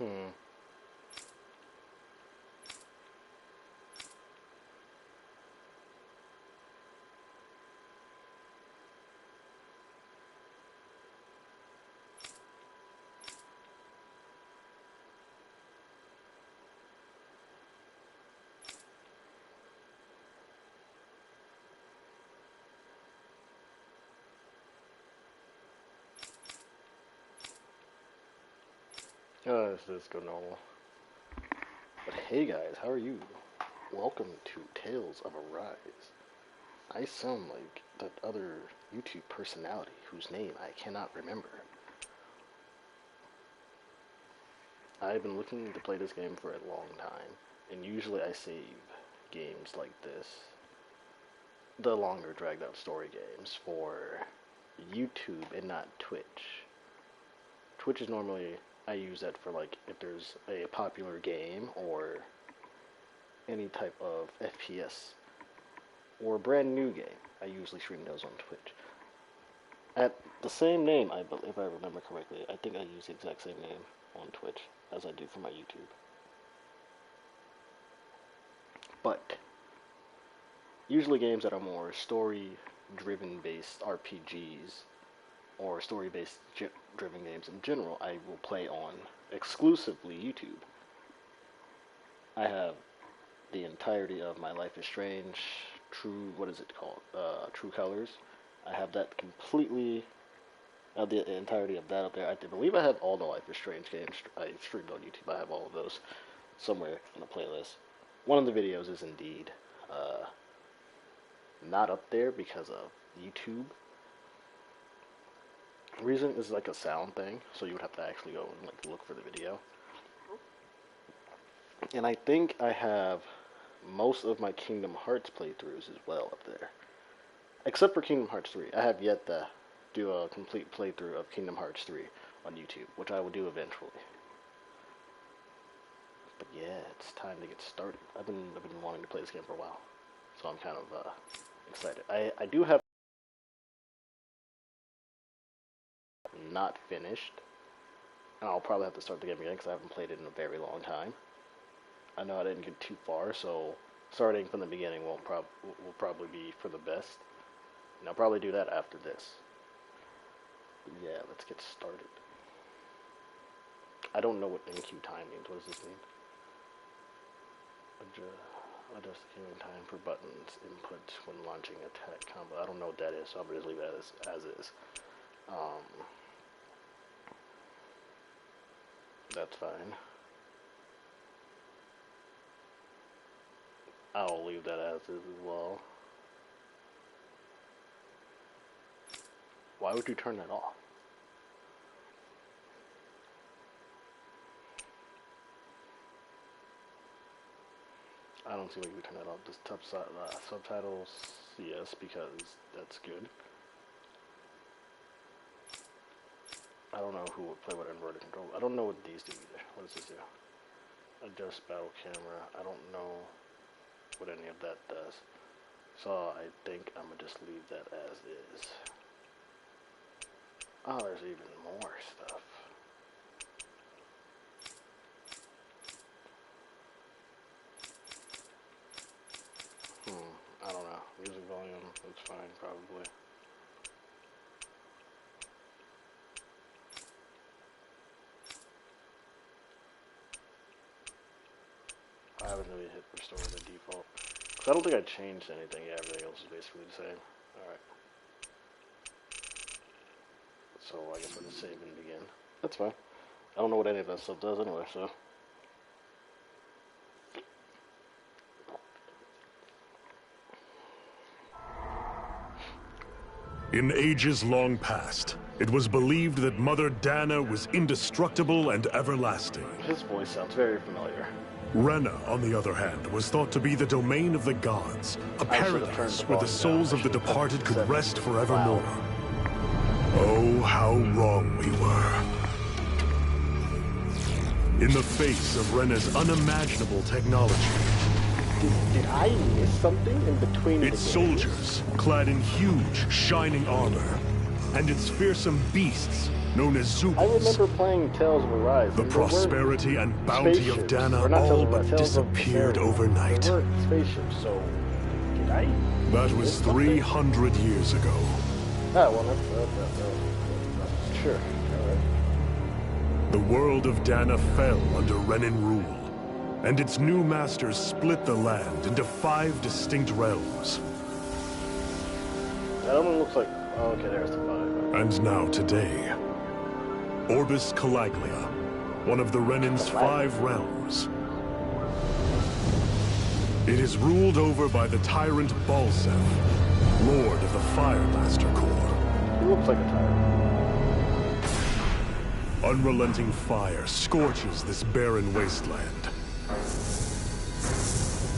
Hmm. This is go normal. But hey guys, how are you? Welcome to Tales of Arise. I sound like that other YouTube personality whose name I cannot remember. I've been looking to play this game for a long time, and usually I save games like this, the longer dragged out story games, for YouTube and not Twitch. Twitch is normally, I use that for like if there's a popular game or any type of FPS or a brand new game. I usually stream those on Twitch. At the same name, if I remember correctly, I think I use the exact same name on Twitch as I do for my YouTube. But usually games that are more story-driven based RPGs or story-based driven games in general, I will play on exclusively YouTube. I have the entirety of My Life is Strange, what is it called? True Colors. I have that completely, the entirety of that up there. I believe I have all the Life is Strange games I streamed on YouTube. I have all of those somewhere in a playlist. One of the videos is indeed not up there because of YouTube. The reason is like a sound thing, so you would have to actually go and like look for the video. And I think I have most of my Kingdom Hearts playthroughs as well up there. Except for Kingdom Hearts 3. I have yet to do a complete playthrough of Kingdom Hearts 3 on YouTube, which I will do eventually. But yeah, it's time to get started. I've been wanting to play this game for a while, so I'm kind of excited. I do have not finished, and I'll probably have to start the game again because I haven't played it in a very long time. I know I didn't get too far, so starting from the beginning will probably be for the best. And I'll probably do that after this. But yeah, let's get started. I don't know what NQ time means. What does this mean? Adjust the queuing time for buttons input when launching attack combo. I don't know what that is, so I'm going to just leave that as is. That's fine. I'll leave that as is as well. Why would you turn that off? I don't see why you would turn that off. Just subtitles, yes, because that's good. I don't know who would play with inverted control. I don't know what these do either. What does this do? Adjust battle camera. I don't know what any of that does. So I think I'm gonna just leave that as is. Oh, there's even more stuff. I don't know. Music volume, it's fine probably. I haven't really hit restore the default. Cause I don't think I changed anything. Yeah, everything else is basically the same. Alright. So I guess we'll just save and begin. That's fine. I don't know what any of that stuff does anyway, so. In ages long past, it was believed that Mother Dana was indestructible and everlasting. His voice sounds very familiar. Rena, on the other hand, was thought to be the domain of the gods, a paradise where the souls of the departed could rest forevermore. Oh, how wrong we were. In the face of Rena's unimaginable technology, Did I miss something in between its soldiers, clad in huge, shining armor, and its fearsome beasts, known as Zubils. I remember playing Tales of Arise. The prosperity and bounty of Dana all but disappeared overnight. There weren't spaceships, so did I? That was 300 years ago. Ah, well, that's sure. All right. The world of Dana fell under Renin rule, and its new masters split the land into 5 distinct realms. That one looks like... Oh, okay, there's the 5. And now today, Orbis Calaglia, one of the Renin's 5 realms. It is ruled over by the tyrant Balseph, Lord of the Firemaster Corps. He looks like a tyrant. Unrelenting fire scorches this barren wasteland.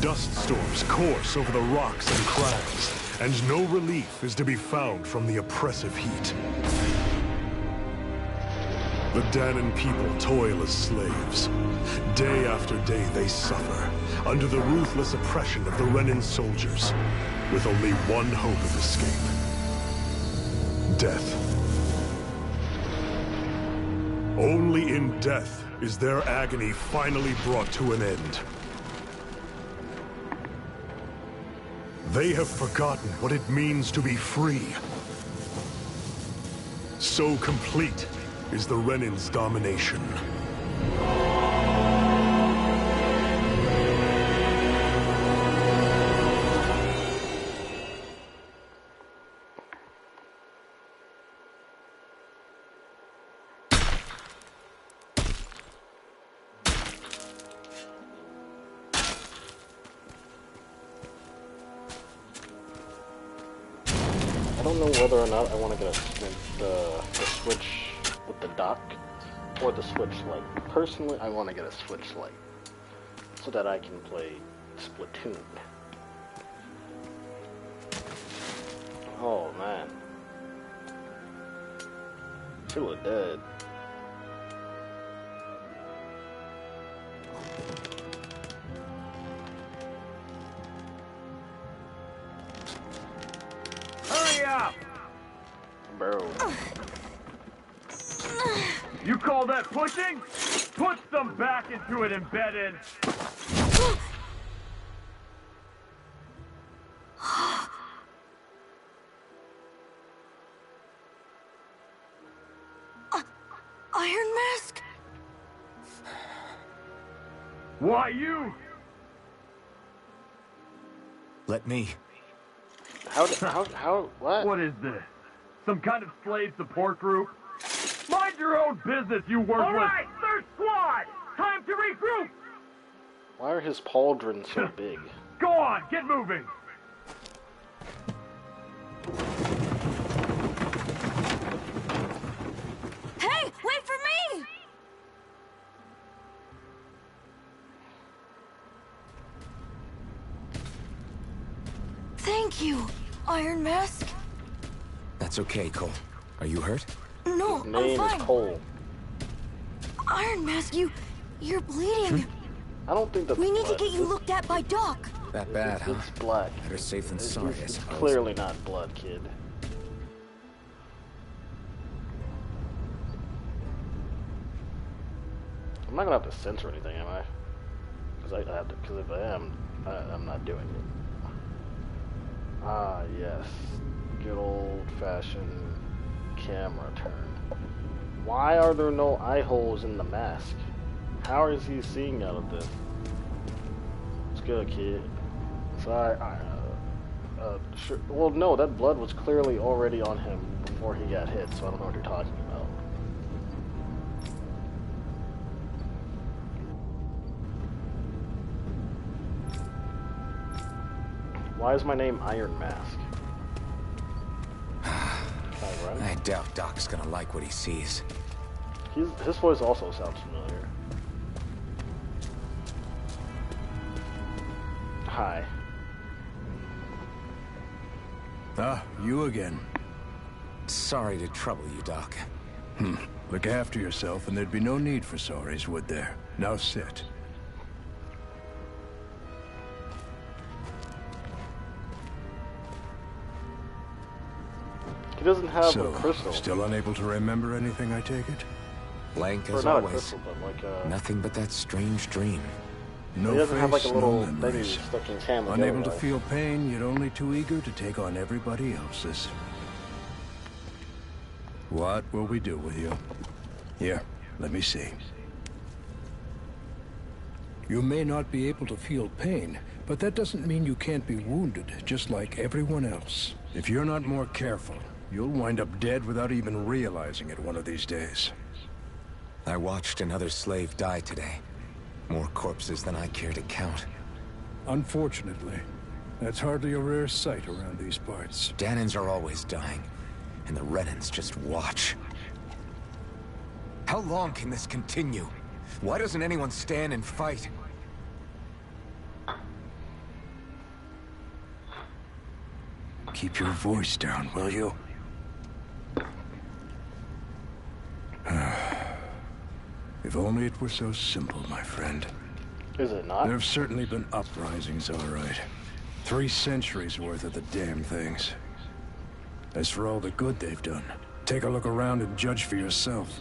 Dust storms course over the rocks and crags, and no relief is to be found from the oppressive heat. The Danan people toil as slaves. Day after day they suffer, under the ruthless oppression of the Renin soldiers, with only one hope of escape. Death. Only in death is their agony finally brought to an end. They have forgotten what it means to be free. So complete is the Renin's domination. I don't know whether or not I want to get the Switch with the dock or the Switch Lite. Personally, I want to get a Switch Lite so that I can play Splatoon. Oh man, people are dead. Hurry up! Bro. You call that pushing? Put some back into it, embedded. Iron Mask? Why you? Let me. What? What is this? Some kind of slave support group? Mind your own business, you worthless! Alright, third squad! Time to regroup! Why are his pauldrons so big? Go on, get moving! Hey, wait for me! Thank you, Iron Mask. That's okay, Cole. Are you hurt? No, His I'm name fine. is Cole. Iron Mask, you're bleeding. I don't think that's We need to blood. get you looked at by Doc. That bad, huh? It's blood. Better safe than sorry, I It's suppose. clearly not blood, kid. I'm not gonna have to censor anything, am I? Because I have to. Because if I am, I'm not doing it. Ah, yes. Good old-fashioned camera turn. Why are there no eye holes in the mask? How is he seeing out of this? It's good, kid. So sure. Well, no, that blood was clearly already on him before he got hit, so I don't know what you're talking about. Why is my name Iron Mask? Can I I doubt Doc's gonna like what he sees. run? His voice also sounds familiar. Hi. Ah, you again. Sorry to trouble you, Doc. Look after yourself and there'd be no need for sorries, would there? Now sit. He doesn't have So, a crystal. still unable to remember anything, I take it? Blank Or as not a always. crystal, but like Nothing but that strange dream. No he doesn't face, have like a no little memories. thingy stuck in his hand like the Unable other to guy. feel pain, yet only too eager to take on everybody else's. What will we do with you? Here, let me see. You may not be able to feel pain, but that doesn't mean you can't be wounded, just like everyone else. If you're not more careful, you'll wind up dead without even realizing it one of these days. I watched another slave die today. More corpses than I care to count. Unfortunately, that's hardly a rare sight around these parts. Danans are always dying, and the Renans just watch. How long can this continue? Why doesn't anyone stand and fight? Keep your voice down, will you? If only it were so simple, my friend. Is it not? There have certainly been uprisings, all right. 3 centuries worth of the damn things. As for all the good they've done, take a look around and judge for yourself.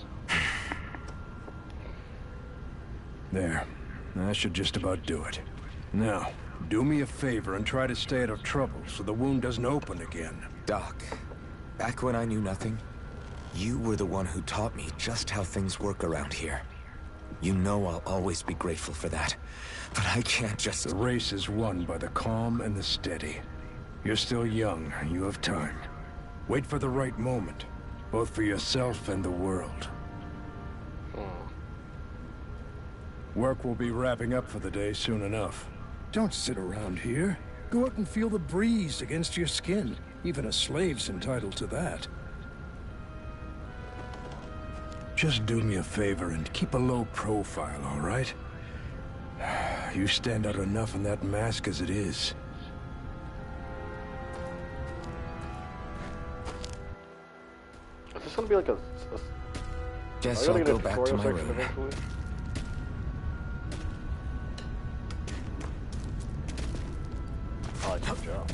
There. That should just about do it. Now, do me a favor and try to stay out of trouble so the wound doesn't open again. Doc, back when I knew nothing, you were the one who taught me just how things work around here. You know I'll always be grateful for that, but I can't just... The race is won by the calm and the steady. You're still young, you have time. Wait for the right moment, both for yourself and the world. Work will be wrapping up for the day soon enough. Don't sit around here. Go out and feel the breeze against your skin. Even a slave's entitled to that. Just do me a favor and keep a low profile, all right? You stand out enough in that mask as it is. Is this gonna be like a Guess are I'll we gonna go get a back to tutorial my section room. eventually? Oh, good job.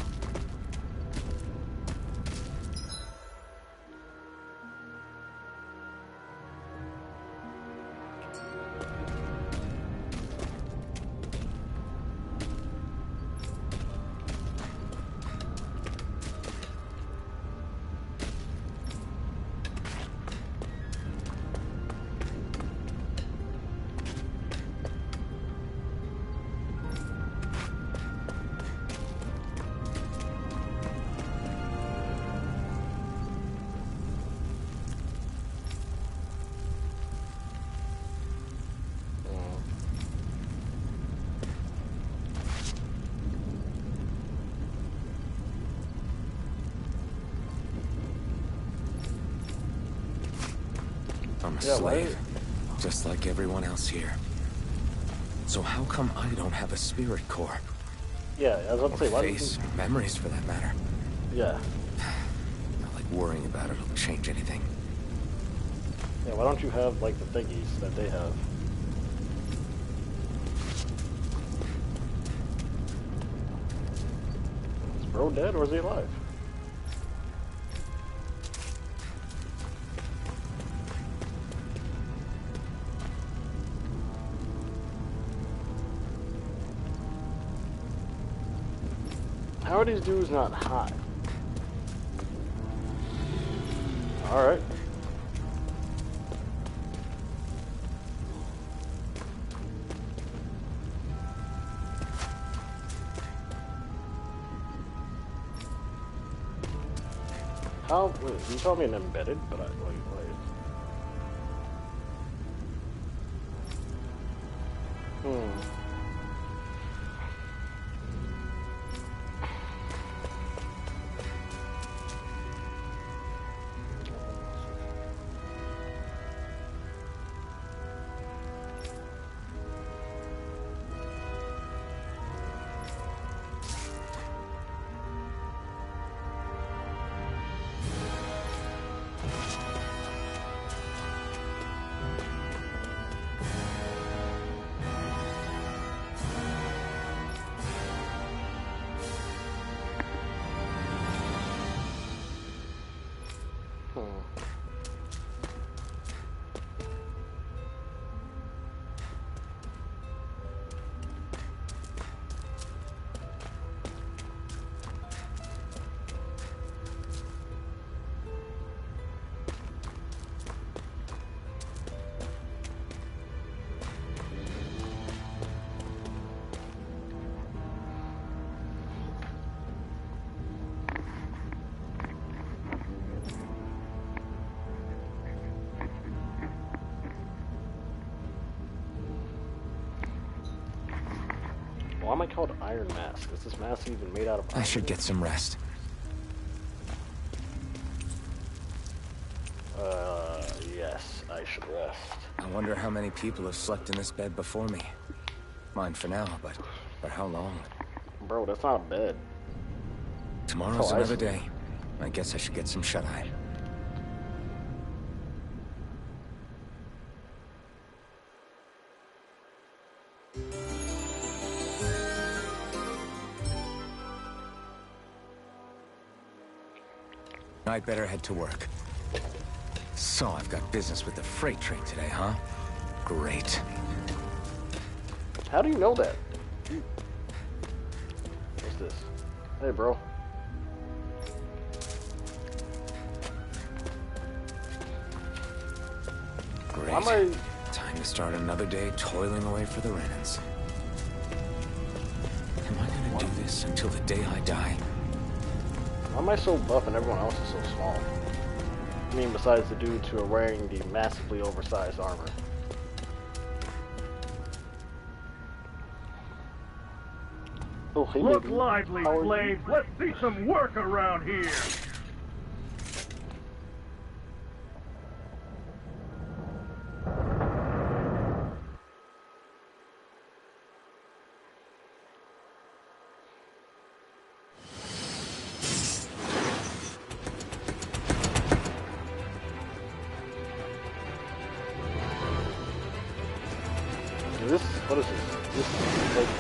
I'm a Yeah, slave, just like everyone else here. So how come I don't have a spirit core? Yeah, I was about Or to say, why face, doesn't... or memories for that matter? Yeah. Not like worrying about it'll change anything. Yeah, why don't you have, like, the thingies that they have? Is bro dead or is he alive? How are these dudes not hot? Alright. How? Wait, you told me an embedded, but wait. Hmm. Why am I called Iron Mask? Is this mask even made out of iron? I should get some rest. Yes, I should rest. I wonder how many people have slept in this bed before me. Mine for now, but for how long? Bro, that's not a bed. Tomorrow's another day. I guess I should get some shut-eye. I'd better head to work. So I've got business with the freight train today, huh? Great. How do you know that? What's this? Hey, bro. Great. Why am I... Time to start another day toiling away for the Renans. Am I gonna do this until the day I die? Why am I so buff and everyone else is so small? I mean, besides the dudes who are wearing the massively oversized armor. Oh, hey, Look baby. lively, How are you? slaves. Let's see some work around here. Is this, what is this? Is this like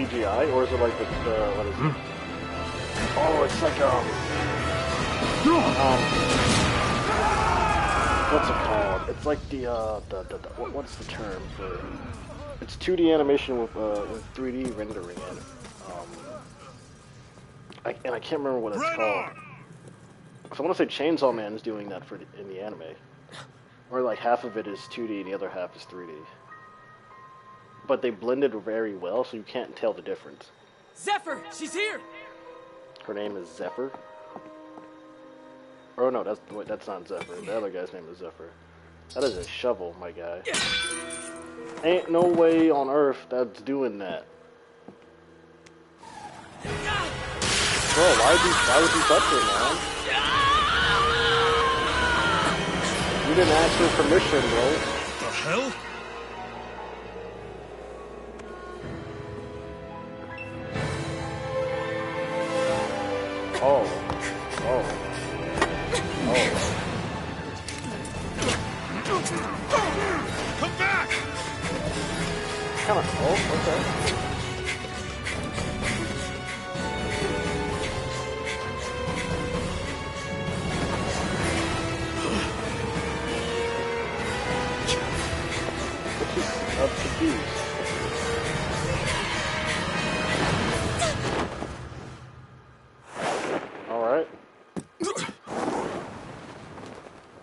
CGI or is it like the what is it? Oh, it's like what's it called? It's like the what's the term for? It's 2D animation with 3D rendering in it. I can't remember what it's called. So I want to say Chainsaw Man is doing that in the anime, or like half of it is 2D and the other half is 3D. But they blended very well, so you can't tell the difference. Zephyr, she's here. Her name is Zephyr. Oh no, that's not Zephyr. The other guy's name is Zephyr. That is a shovel, my guy. Ain't no way on earth that's doing that. Bro, why would you touch her, man? You didn't ask for permission, bro. The hell? Oh. Come back! Come on. Oh, okay. I'm confused. Alright.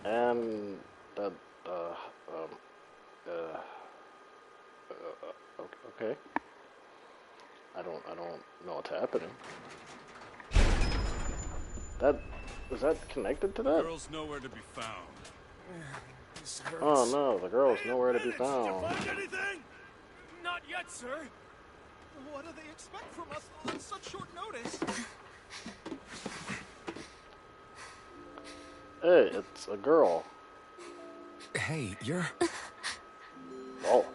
And that, okay. I don't know what's happening. Was that connected to that? Girl's nowhere to be found. Oh no, the girl's nowhere to be Did you found. find anything? Not yet, sir. What do they expect from us on such short notice? Hey, it's a girl. Hey, you're... Oh.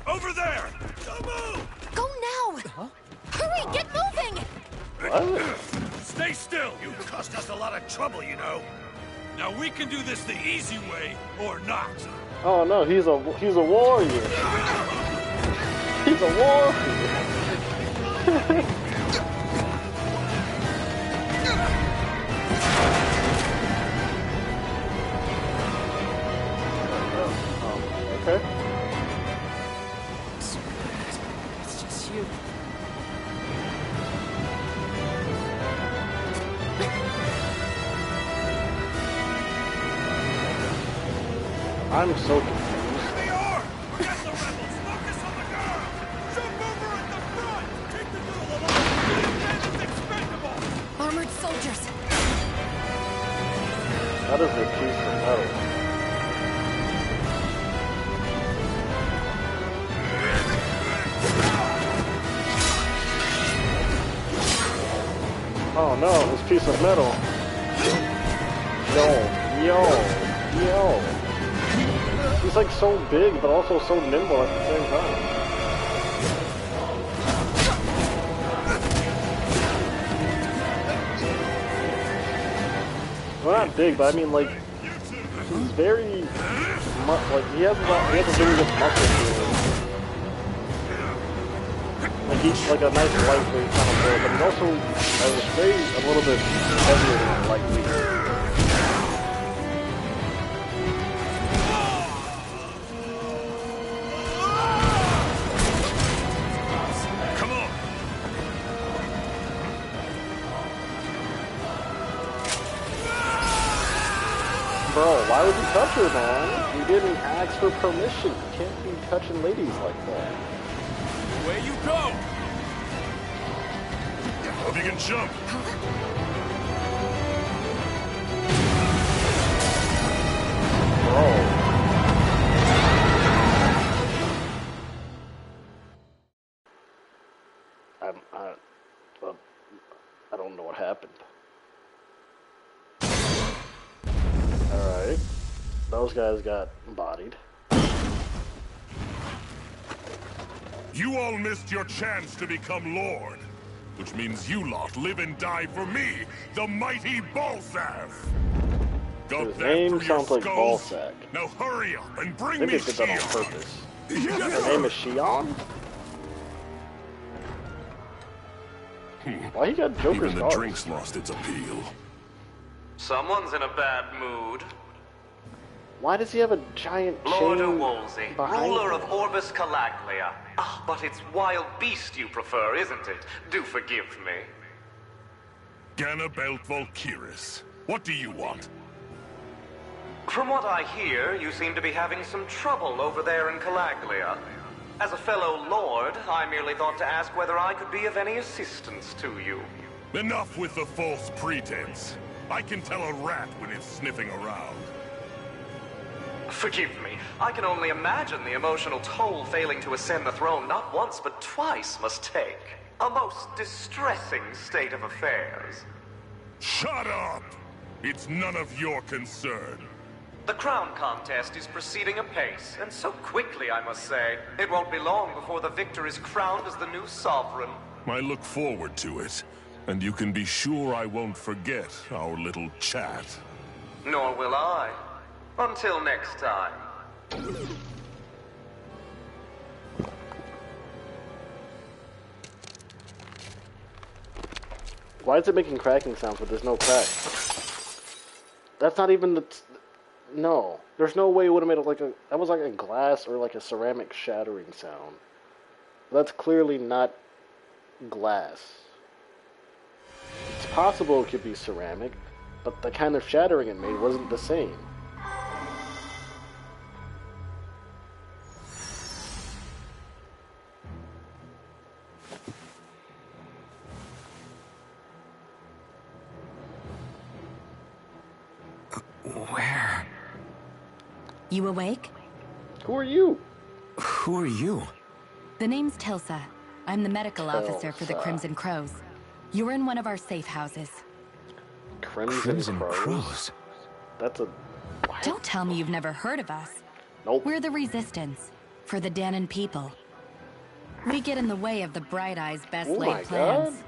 Over there! Don't move! Go now! Hurry, get moving! What? Stay still! You caused us a lot of trouble, you know. Now we can do this the easy way, or not. Oh no, he's a warrior. He's a warrior. Okay. It's just you. I'm so confused. They are! Forget the rebels! Focus on the girl! Jump over at the front! Take the girl along! That is expendable! Armored soldiers! That is a piece of metal. Oh no, this piece of metal. Yo. He's like so big, but also so nimble at the same time. Well, not big, but I mean like, he's very much, like, he has a very good muscle to him. Like, he's like a nice lightweight kind of build, but he also, I was very, a little bit heavier than lightweight. Bro, why would you touch her, man? You didn't ask for permission. You can't be touching ladies like that. Away you go! Hope you can jump. Bro. I don't know what happened. Alright. Those guys got bodied. You all missed your chance to become Lord. Which means you lot live and die for me, the mighty Balsav! His name sounds like Balsac. Now hurry up and bring Maybe me they did that on Shion. purpose. Her name is Shion? Why he got Joker's Even the cards? drink's lost its appeal. Someone's in a bad mood. Why does he have a giant Lord chain Wolsey, behind ruler him? of Orbis Calaglia. Ah, but it's wild beast you prefer, isn't it? Do forgive me. Ganabelt Volkiris. What do you want? From what I hear, you seem to be having some trouble over there in Calaglia. As a fellow lord, I merely thought to ask whether I could be of any assistance to you. Enough with the false pretense. I can tell a rat when it's sniffing around. Forgive me. I can only imagine the emotional toll failing to ascend the throne not once but twice must take. A most distressing state of affairs. Shut up! It's none of your concern. The crown contest is proceeding apace, and so quickly, I must say. It won't be long before the victor is crowned as the new sovereign. I look forward to it, and you can be sure I won't forget our little chat. Nor will I. Until next time. Why is it making cracking sounds, but there's no crack? That's not even the... No. There's no way it would have made it like a... That was like a glass or like a ceramic shattering sound. That's clearly not glass. It's possible it could be ceramic, but the kind of shattering it made wasn't the same. Where? You awake? Who are you? Who are you? The name's Tilsa. I'm the medical officer for the Tilsa. Crimson Crows. You're in one of our safe houses. Crimson Crows? That's a... What? Don't tell me you've never heard of us. Nope. We're the Resistance, for the Danon people. We get in the way of the Bright Eyes' best Oh my laid plans. god.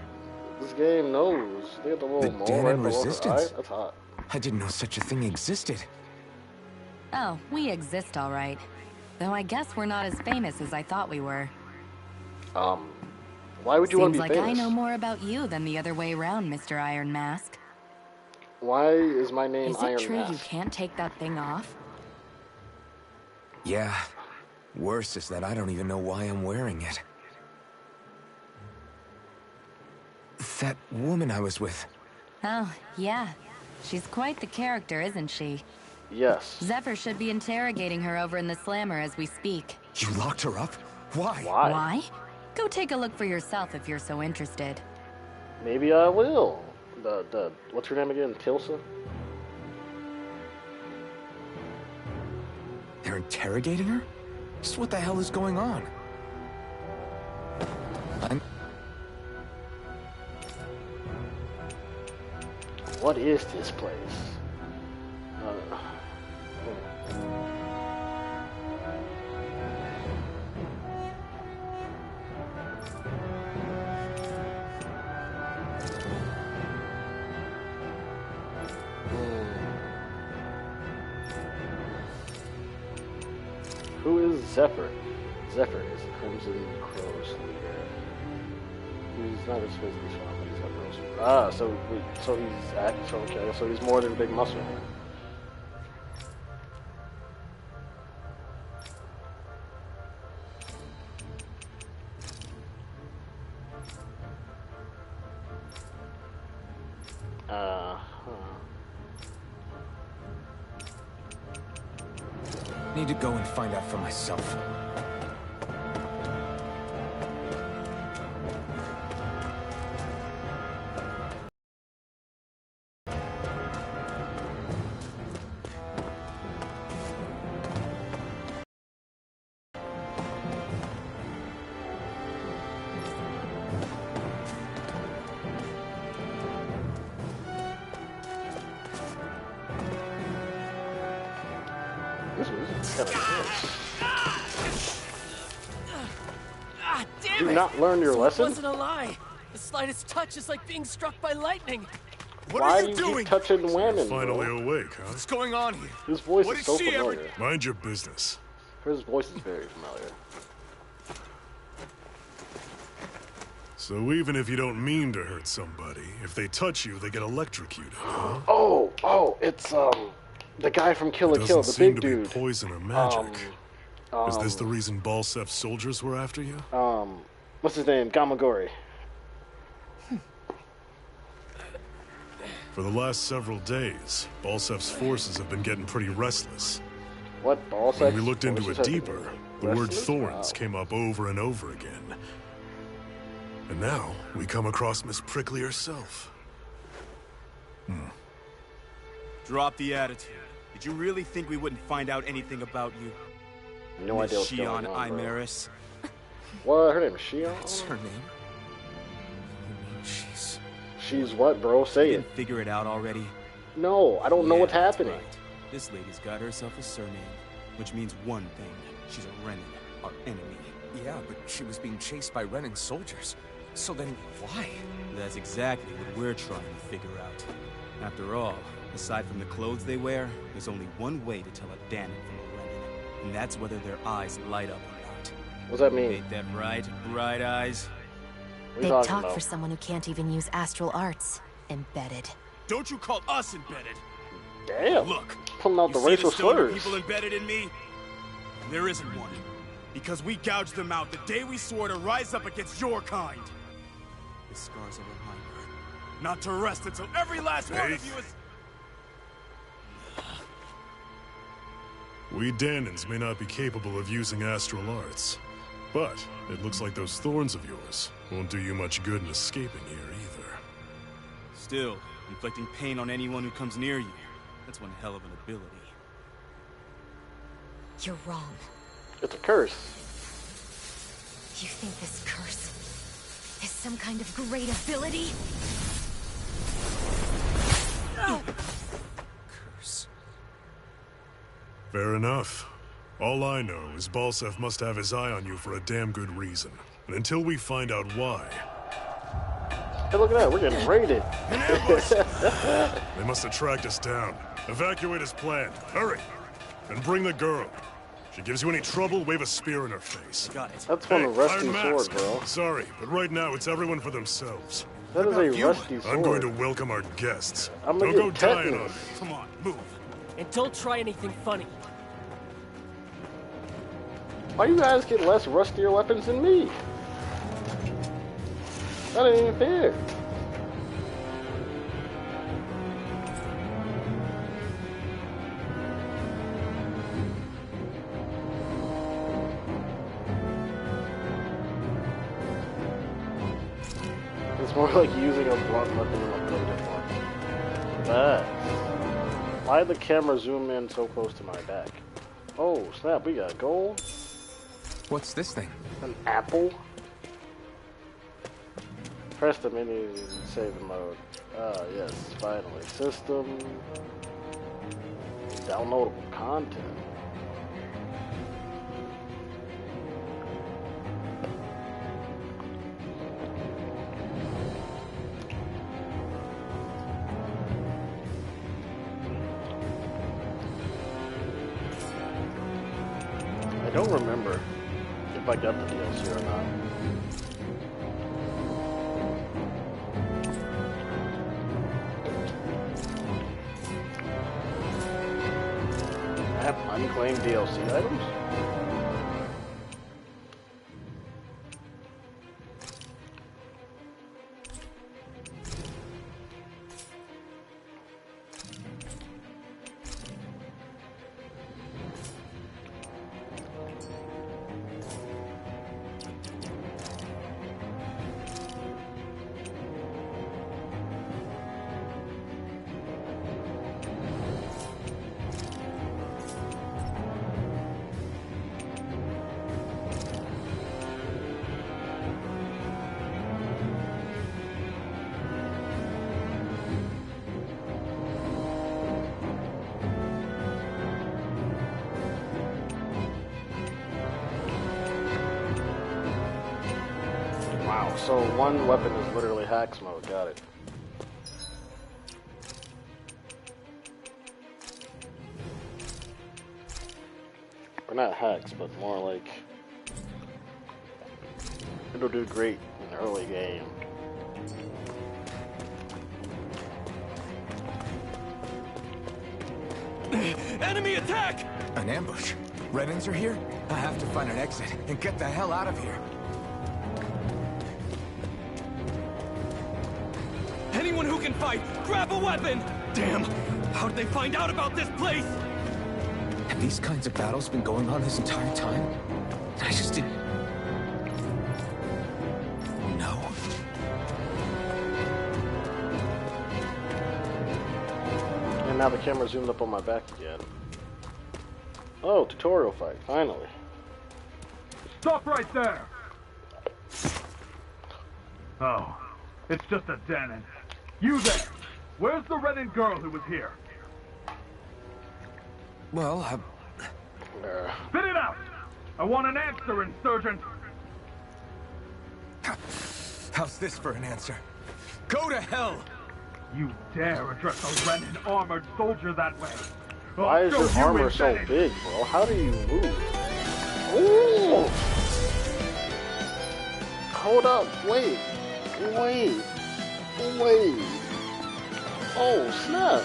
This game knows. They got the little The mole Danon right below her Resistance? eye. That's hot. I didn't know such a thing existed. Oh, we exist all right. Though I guess we're not as famous as I thought we were. Why would you want Seems to be like famous? I know more about you than the other way around, Mr. Iron Mask. Why is my name Is it Iron true you Mask? can't take that thing off? Yeah. Worse is that I don't even know why I'm wearing it. That woman I was with. Oh, yeah. She's quite the character, isn't she? Yes. Zephyr should be interrogating her over in the Slammer as we speak. You locked her up? Why? Why? Why? Go take a look for yourself if you're so interested. Maybe I will. What's her name again? Tilsa? They're interrogating her? Just what the hell is going on? What is this place? Who is Zephyr? Zephyr is the Crimson Crow's leader. He's not as physically strong, but he's got girls. So he's more than Big Muscle. Need to go and find out for myself. Did you not learn your lesson? It wasn't a lie. The slightest touch is like being struck by lightning. What Why are you doing? Keep touching women, Finally bro? awake, huh? What's going on here? His voice What is did so she ever- familiar. Mind your business. His voice is very familiar. So even if you don't mean to hurt somebody, if they touch you, they get electrocuted. Huh? Oh, it's the guy from Kill la Kill, the Doesn't seem big to dude. be poison or magic. Is this the reason Balsef's soldiers were after you? What's his name? Gamagori. For the last several days, Balsef's forces have been getting pretty restless. What Balsef? When we looked into it forces have been deeper, the word restless? thorns Wow. came up over and over again. And now, we come across Miss Prickly herself. Drop the attitude. Did you really think we wouldn't find out anything about you? No Miss idea what's going Shion on, bro. Imaris? What? Her name is Shion? That's her name? You mean She's what, bro? Say You it. didn't figure it out already? No, I don't know what's Yeah, that's happening. right. This lady's got herself a surname, which means one thing. She's a Renan, our enemy. Yeah, but she was being chased by Renan's soldiers. So then, why? That's exactly what we're trying to figure out. After all, aside from the clothes they wear, there's only one way to tell a Danon from a Renan, and that's whether their eyes light up or not. What's that mean? Ain't that right, Bright Eyes? What are Big you talking talk about? for someone who can't even use astral arts. Embedded. Don't you call us embedded? Damn. Look, Pulling out you the see racial the stone of slurs. people embedded in me? There isn't one. Because we gouged them out the day we swore to rise up against your kind. This scar's a reminder not to rest until every last one of you is... We Danons may not be capable of using astral arts, but it looks like those thorns of yours won't do you much good in escaping here either. Still, inflicting pain on anyone who comes near you. That's one hell of an ability. You're wrong. It's a curse. You think this curse is some kind of great ability? Curse. Fair enough. All I know is Balsef must have his eye on you for a damn good reason. And until we find out why, Hey, look at that. We're getting raided. they must have tracked us down. Evacuate as planned. Hurry! And bring the girl. If she gives you any trouble, wave a spear in her face. Got it. That's one rusty Iron sword, Mask. bro. Sorry, but right now it's everyone for themselves. That is a rusty sword. I'm going to welcome our guests. I'm Don't gonna go get dying on tetanus. me. Come on, move. And don't try anything funny. Why you guys get less rustier weapons than me? That ain't even fair. It's more like using a blunt weapon in a bladed one. That. Why did the camera zoom in so close to my back? Oh, snap, we got gold. What's this thing? An apple? Press the menu in save mode. Ah, yes, finally. System. Downloadable content. I don't remember if I got the DLC or not. I have unclaimed DLC items? Wow, so one weapon is literally hacks mode, got it. Or not hacks, but more like it'll do great in the early game. Enemy attack! An ambush? Renans are here? I have to find an exit and get the hell out of here. Anyone who can fight, grab a weapon! Damn! How did they find out about this place? Have these kinds of battles been going on this entire time? I just didn't... No. And now the camera zoomed up on my back again. Oh, tutorial fight, finally. Stop right there! Oh, it's just a den. You there! Where's the Renan girl who was here? Well, Spit it out! I want an answer, Insurgent! How's this for an answer? Go to hell! You dare address a Renan armored soldier that way? Why is your armor so big, bro? How do you move? Ooh! Hold up, wait. Oh, snap.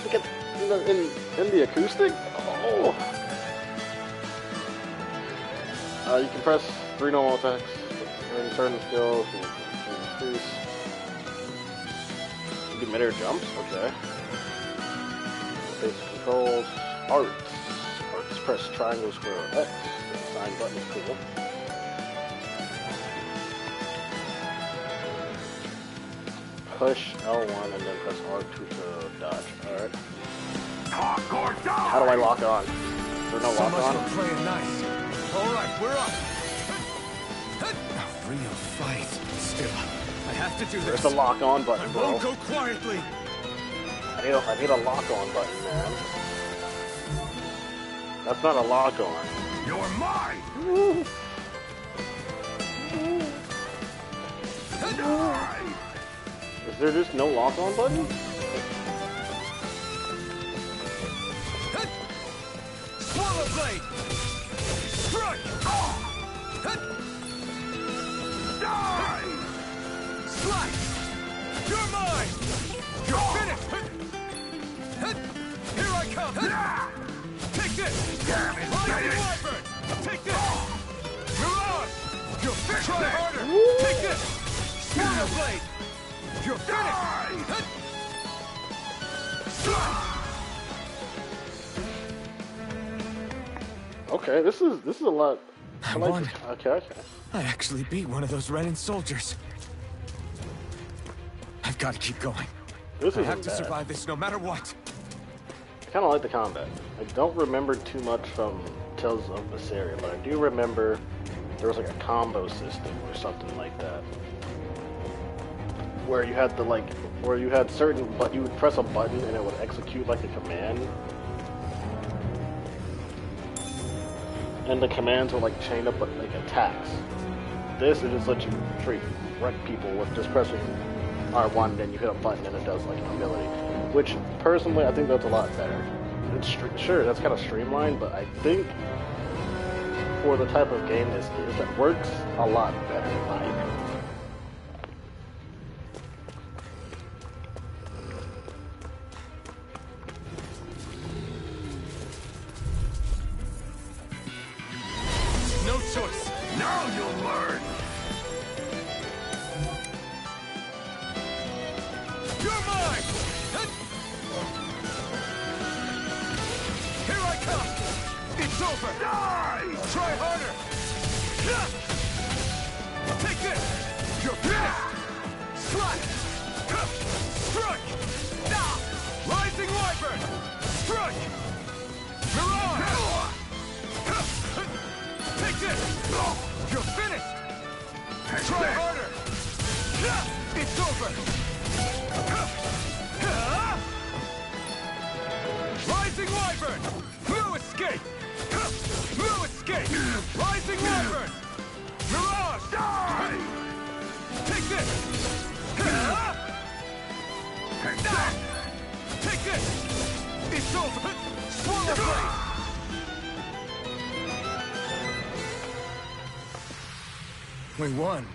Look at in the acoustic? Oh. You can press 3 normal attacks and certain skills and increase. You can mid-air jumps, okay. Basic controls, arts. Arts, press triangle, square, X. Sign button is cool. Push L1 and then press R2 to dodge. Alright. How do I lock on? Is there no lock on? Playing nice. Alright, we're up. A real fight. Still, I have to do this. There's the lock on button, bro. I won't go quietly. I need a lock on button, man. That's not a lock on. You're mine! Is there just no lock on button? Swallow blade! Strike! Die! Slice! You're mine! You're finished! Here I come! Take this! Damn it! Wyvern! Take this! Mirage! You're finished! Try harder! Take this! Swallow blade! You're finished! Okay, this is a lot. I won. Okay. I actually beat one of those Renan soldiers. I've got to keep going. I have to survive this no matter what. I kind of like the combat. I don't remember too much from Tales of Vesperia, but I do remember there was like a combo system or something like that, where you had where you had certain, but you would press a button and it would execute like a command, and the commands were like chained up like attacks. This, it just lets you wreck people with just pressing R1, then you hit a button and it does like an ability. Which, personally, I think that's a lot better. It's sure, that's kind of streamlined, but I think for the type of game this is, it works a lot better in my opinion. No choice. Now you'll learn. You're mine! Here I come! It's over! Die! Try harder! Take this! You're finished! Slide! Strike! Rising Wyvern! Strike! Mirage! Take this! You're finished! Try harder! It's over! Rising Wyvern! No escape! No escape! Rising Wyvern! Mirage! Die! Take this! Take this! It's over! Swallow blade! We won.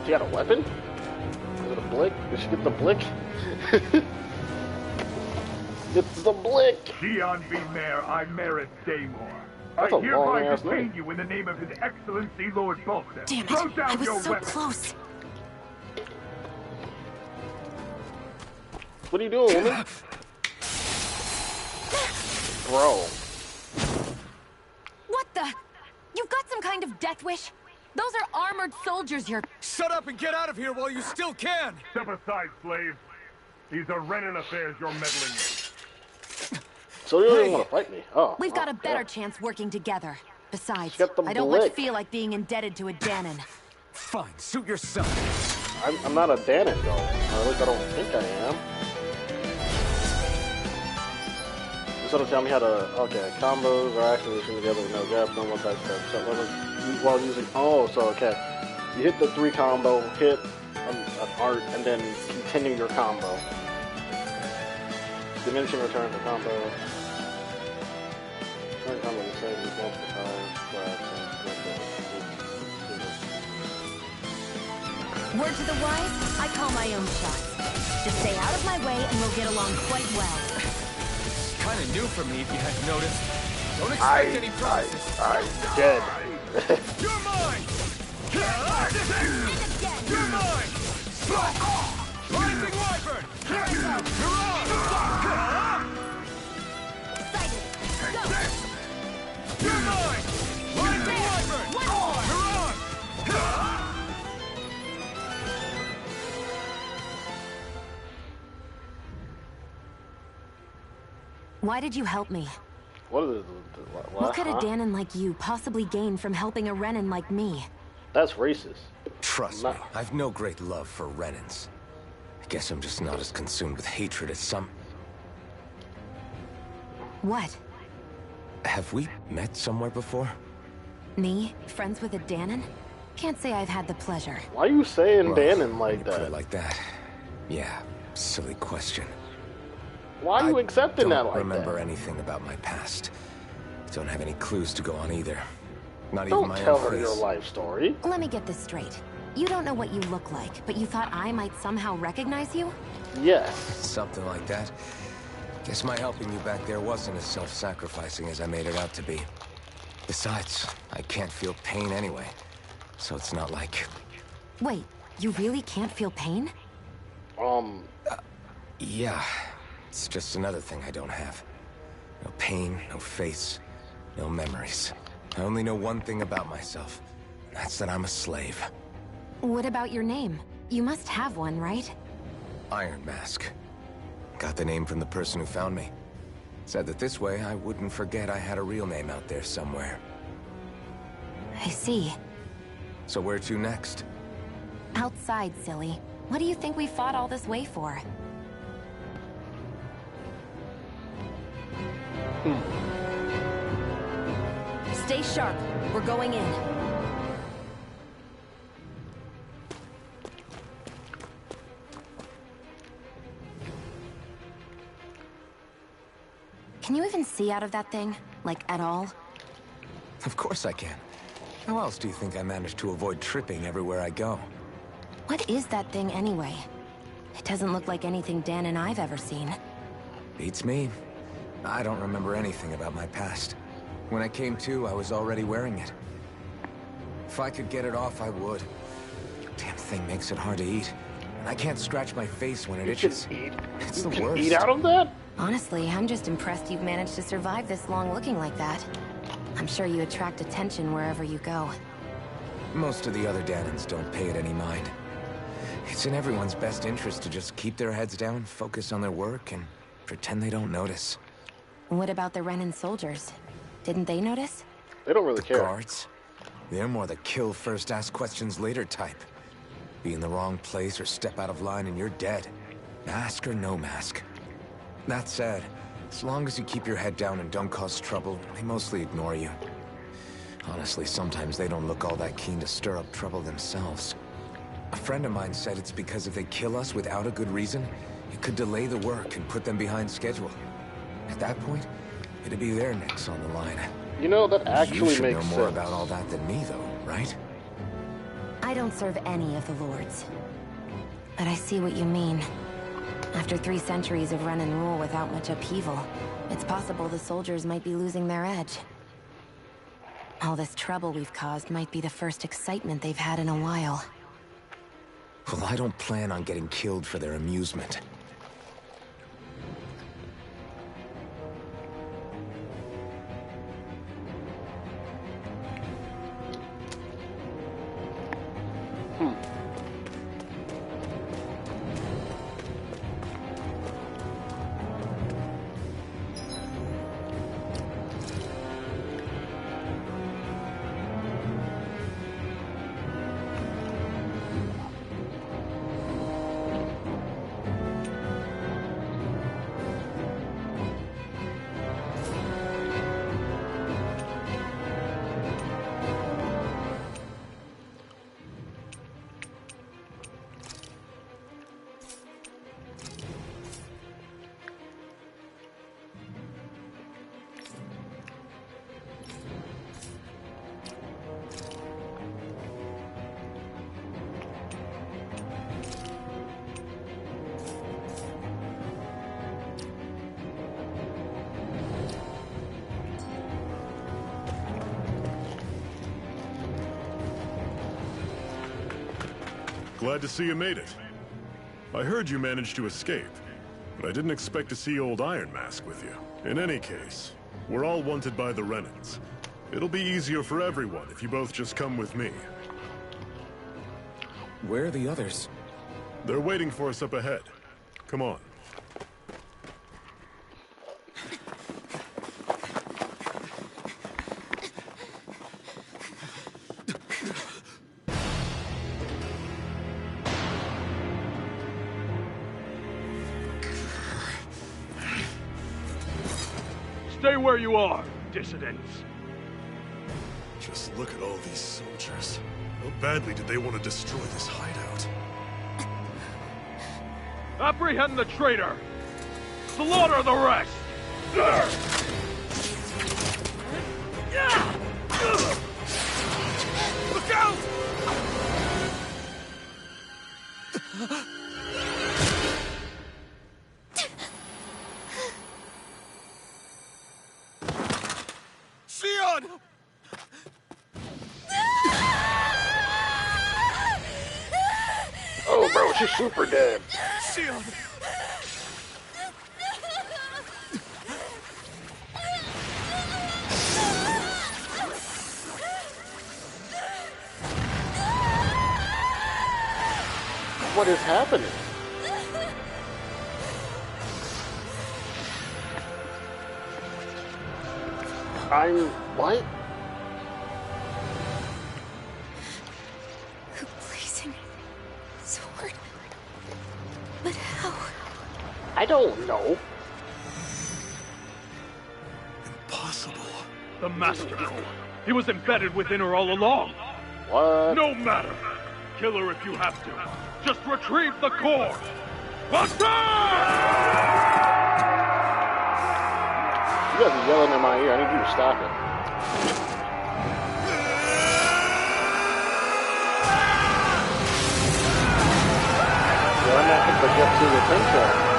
She got a weapon? Is it a blick? Did she get the blick? It's the blick! Dion B. Mayor, I merit Daymore. That's I a hereby long-ass detain name. you in the name of His Excellency Lord Volta. Damn Throw it! down I was your so weapon. close. What are you doing, woman? Bro. What the? You've got some kind of death wish? Those are armored soldiers you're... Shut up and get out of here while you still can! Step aside, slave. These are Renan affairs you're meddling with. So you don't even want to fight me? Oh. We've got a better yeah. chance working together. Besides, Get the I don't much blick. feel like being indebted to a Danon. Fine, suit yourself. I'm not a Danon, though. Or at least I don't think I am. Just sort of tell me how to... Okay, combos are activation together with no gaps, no one type step. So while using... Oh, so okay. You hit the 3 combo, hit an art, and then continue your combo. Diminishing return for combo. Return combo the same as multiple times. Word to the wise, I call my own shots. Just stay out of my way and we'll get along quite well. It's kind of new for me, if you hadn't noticed. Don't expect any promises. Dead. You're mine! You're mine! Rising Wyvern! Mirage! Excited. Go! You're mine! Rising Wyvern! Mirage! Why did you help me? What is it? What could a Danon like you possibly gain from helping a Renan like me? That's racist. Trust me, I've no great love for Renans. I guess I'm just not as consumed with hatred as some... What? Have we met somewhere before? Me? Friends with a Danon? Can't say I've had the pleasure. Why are you saying Well, Danon like Put it that? like that. Yeah, silly question. Why are you accepting that like I don't remember that? anything about my past. Don't have any clues to go on either. Not even Don't my tell own her face. your life story. Let me get this straight. You don't know what you look like, but you thought I might somehow recognize you? Yes. Something like that. Guess my helping you back there wasn't as self-sacrificing as I made it out to be. Besides, I can't feel pain anyway. So it's not like... Wait, you really can't feel pain? Yeah. It's just another thing I don't have. No pain, no face, No memories. I only know one thing about myself. And that's that I'm a slave. What about your name? You must have one, right? Iron Mask. Got the name from the person who found me. Said that this way I wouldn't forget I had a real name out there somewhere. I see. So where to next? Outside, silly. What do you think we fought all this way for? Stay sharp. We're going in. Can you even see out of that thing? Like, at all? Of course I can. How else do you think I managed to avoid tripping everywhere I go? What is that thing anyway? It doesn't look like anything Dan and I've ever seen. Beats me. I don't remember anything about my past. When I came to, I was already wearing it. If I could get it off, I would. Damn thing makes it hard to eat. And I can't scratch my face when it itches. It's the worst. Eat out of that? Honestly, I'm just impressed you've managed to survive this long looking like that. I'm sure you attract attention wherever you go. Most of the other Danans don't pay it any mind. It's in everyone's best interest to just keep their heads down, focus on their work, and pretend they don't notice. What about the Renan soldiers? Didn't they notice? They don't really care. Guards? They're more the kill first, ask questions later type. Be in the wrong place or step out of line and you're dead. Mask or no mask. That said, as long as you keep your head down and don't cause trouble, they mostly ignore you. Honestly, sometimes they don't look all that keen to stir up trouble themselves. A friend of mine said it's because if they kill us without a good reason, it could delay the work and put them behind schedule. At that point, it'd be their necks on the line. You know, that actually makes sense. You should know more about all that than me, though, right? I don't serve any of the lords. But I see what you mean. After 3 centuries of Renan rule without much upheaval, it's possible the soldiers might be losing their edge. All this trouble we've caused might be the first excitement they've had in a while. Well, I don't plan on getting killed for their amusement. Glad to see you made it. I heard you managed to escape, but I didn't expect to see old Iron Mask with you. In any case, we're all wanted by the Renans. It'll be easier for everyone if you both just come with me. Where are the others? They're waiting for us up ahead. Come on. Stay where you are, dissidents. Just look at all these soldiers. How badly did they want to destroy this hideout? Apprehend the traitor! Slaughter the rest! Look out! Sion! Oh, bro, she's super dead. Sion! What is happening? What? The blazing sword. But how? I don't know. Impossible. The Master. He was embedded within her all along. What? No matter. Kill her if you have to. Just retrieve the core. Buster! You guys are yelling in my ear. I need you to stop it. Well, I'm not going to get to the attention.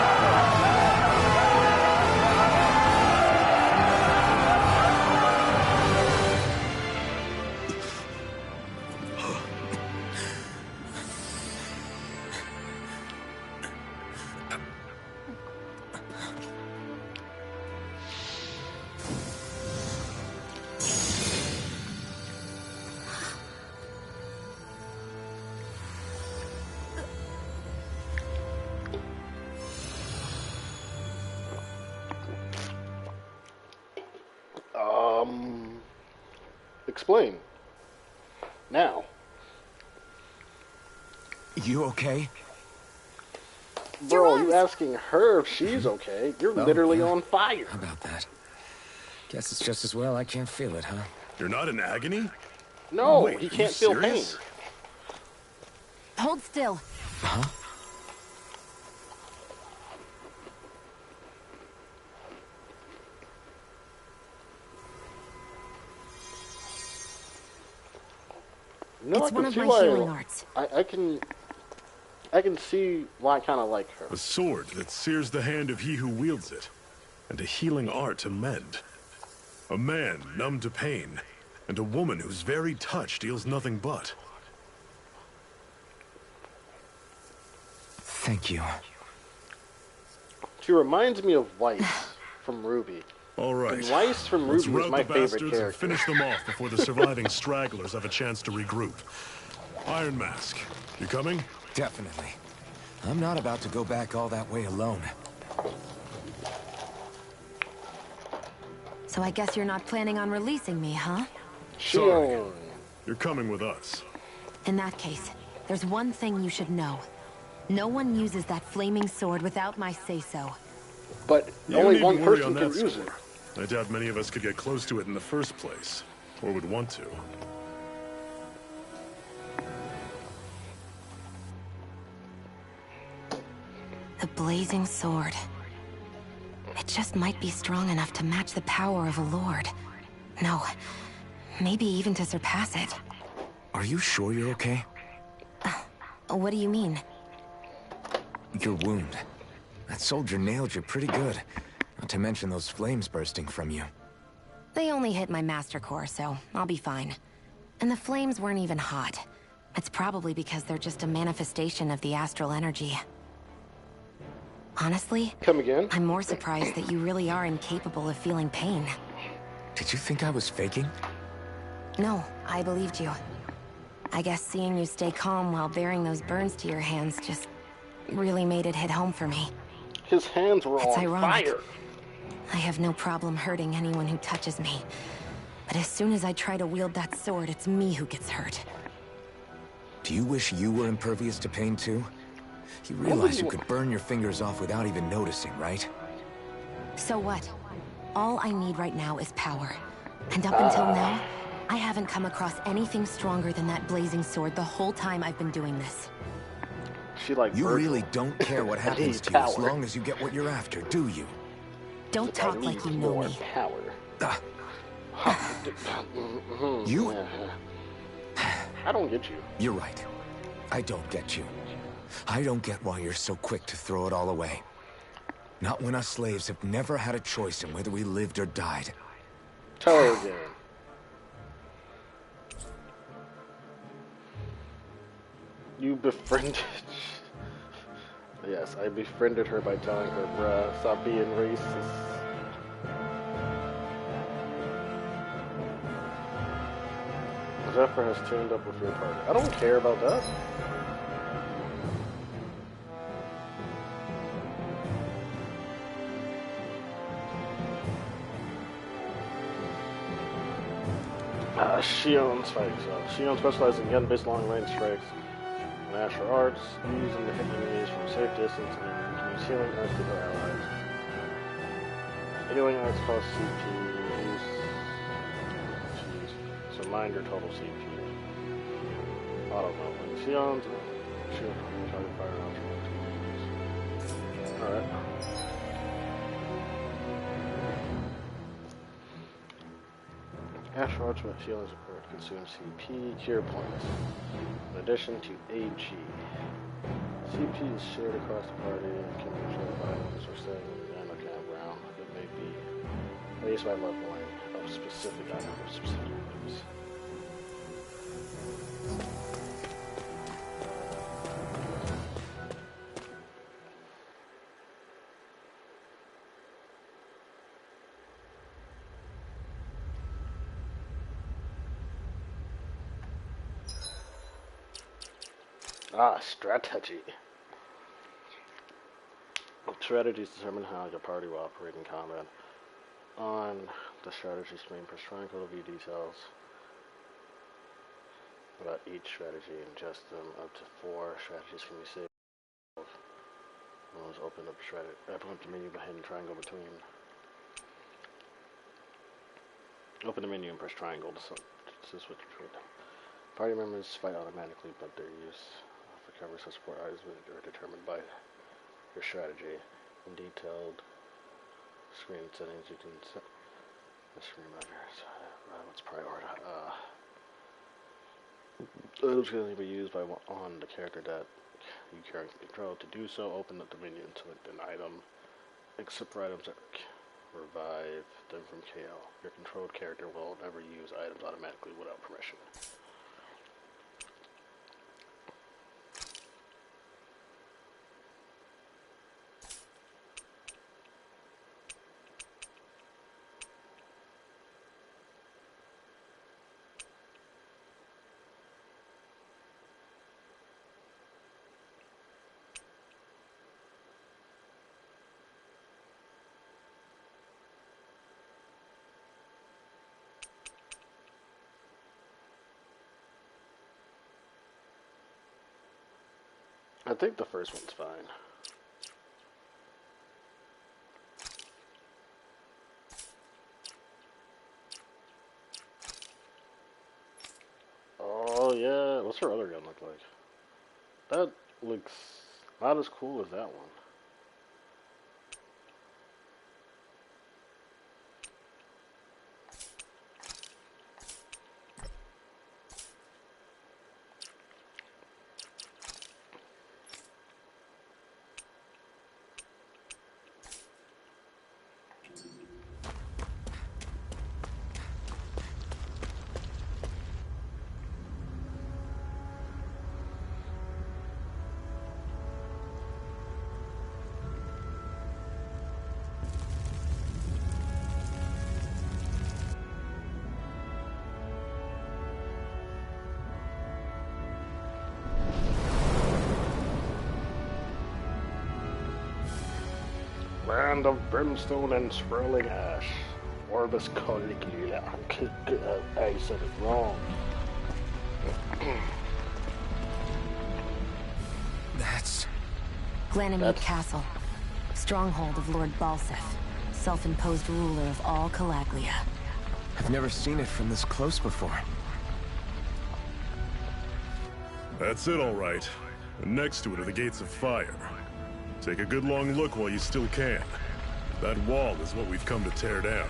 Explain. Now. You okay? Bro, you asking her if she's okay? You're literally on fire. How about that? Guess it's just as well I can't feel it, huh? You're not in agony? No, Wait, he are you can't feel pain. serious? Hold still. Huh? No, It's one of my healing arts. I can see why I kind of like her. A sword that sears the hand of he who wields it, and a healing art to mend. A man numb to pain, and a woman whose very touch deals nothing but. Thank you. She reminds me of Weiss from Ruby. All right. And Weiss from Let's Ruby is rout my the favorite bastards character. and finish them off before the surviving stragglers have a chance to regroup. Iron Mask, you coming? Definitely. I'm not about to go back all that way alone. So I guess you're not planning on releasing me, huh? Sorry. You're coming with us. In that case, there's one thing you should know. No one uses that flaming sword without my say-so. But You only needn't one worry person on can that use it. score. I doubt many of us could get close to it in the first place, or would want to. The blazing sword. It just might be strong enough to match the power of a lord. No, maybe even to surpass it. Are you sure you're okay? What do you mean? Your wound. That soldier nailed you pretty good. Not to mention those flames bursting from you. They only hit my master core, so I'll be fine. And the flames weren't even hot. It's probably because they're just a manifestation of the astral energy. Honestly, Come again? I'm more surprised that you really are incapable of feeling pain. Did you think I was faking? No, I believed you. I guess seeing you stay calm while bearing those burns to your hands just really made it hit home for me. His hands were It's on ironic. fire. I have no problem hurting anyone who touches me. But as soon as I try to wield that sword, it's me who gets hurt. Do you wish you were impervious to pain too? You realize you could burn your fingers off without even noticing, right? So what? All I need right now is power. And up until now, I haven't come across anything stronger than that blazing sword the whole time I've been doing this. She like You Virgil. really don't care what happens Need to you as power. long as you get what you're after, do you? Don't I talk need like you know more me. power. You? I don't get you. You're right. I don't get you. I don't get why you're so quick to throw it all away. Not when us slaves have never had a choice in whether we lived or died. Tell her again. You befriended... Yes, I befriended her by telling her, bruh, stop being racist. Zephyr has teamed up with your party. I don't care about that. Shion's fighting style. Shion specializes in gun-based long-range strikes and martial arts, using to hit enemies from a safe distance and can use healing arts to their allies. Healing arts cost CP, so mind your total CP. Auto leveling. Shion's target fire rounds. Alright. Martial arts with healing support consume CP, cure points, in addition to AG. CP is shared across the party and can be shared by items or staying in the campground. It may be raised by leveling of specific items or specific moves. Strategy. Strategies determine how your party will operate in combat. On the strategy screen, press triangle to view details about each strategy and adjust them. Up to 4 strategies can be saved. Open up the menu by hitting triangle between. Open the menu and press triangle to switch between them. Party members fight automatically, but their use for cover support items are determined by your strategy. In detailed screen settings, you can set the screen measures. What's priority? Items can only be used by on the character that you currently control. To do so, open up the menu and select an item. Except for items that revive them from KO. Your controlled character will never use items automatically without permission. I think the first one's fine. Oh yeah, what's her other gun look like? That looks not as cool as that one. Land of brimstone and swirling ash. Orbis Caligula. I said it wrong. That's... Glanamede Castle. Stronghold of Lord Balseph. Self-imposed ruler of all Calaglia. I've never seen it from this close before. That's it, all right. And next to it are the Gates of Fire. Take a good long look while you still can. That wall is what we've come to tear down.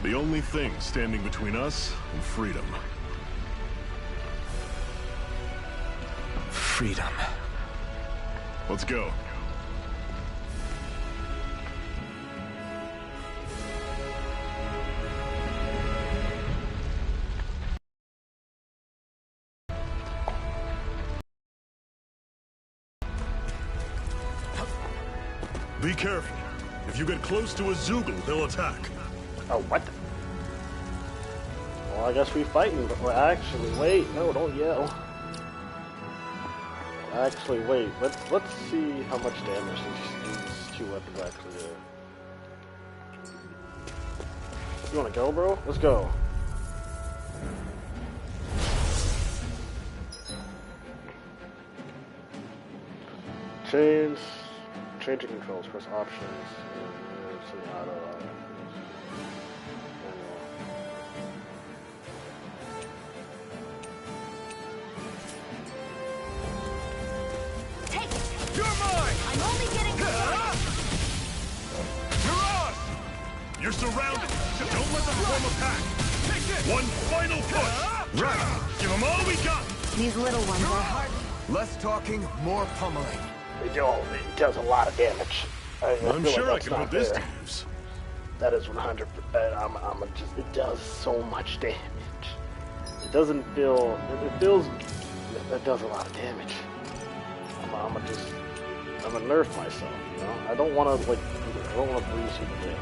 The only thing standing between us and freedom. Freedom. Let's go. Be careful. If you get close to a Zeugle, they'll attack. Oh, what? Well, I guess we fighting, but actually, wait, no, don't yell. Actually, wait, let's see how much damage these two weapons actually do. You wanna go, bro? Let's go. Changing controls. Press options. Take it. You're mine. I'm only getting started. You're on. You're surrounded, so don't let them form a pack. Take it. One final push. Right. Give them all we got. These little ones are hard. Less talking, more pummeling. It does a lot of damage. I'm sure I can put this to use. That is 100%. It does so much damage. It doesn't feel. It feels. It does a lot of damage. I'm gonna nerf myself. You know, I don't want to lose the game.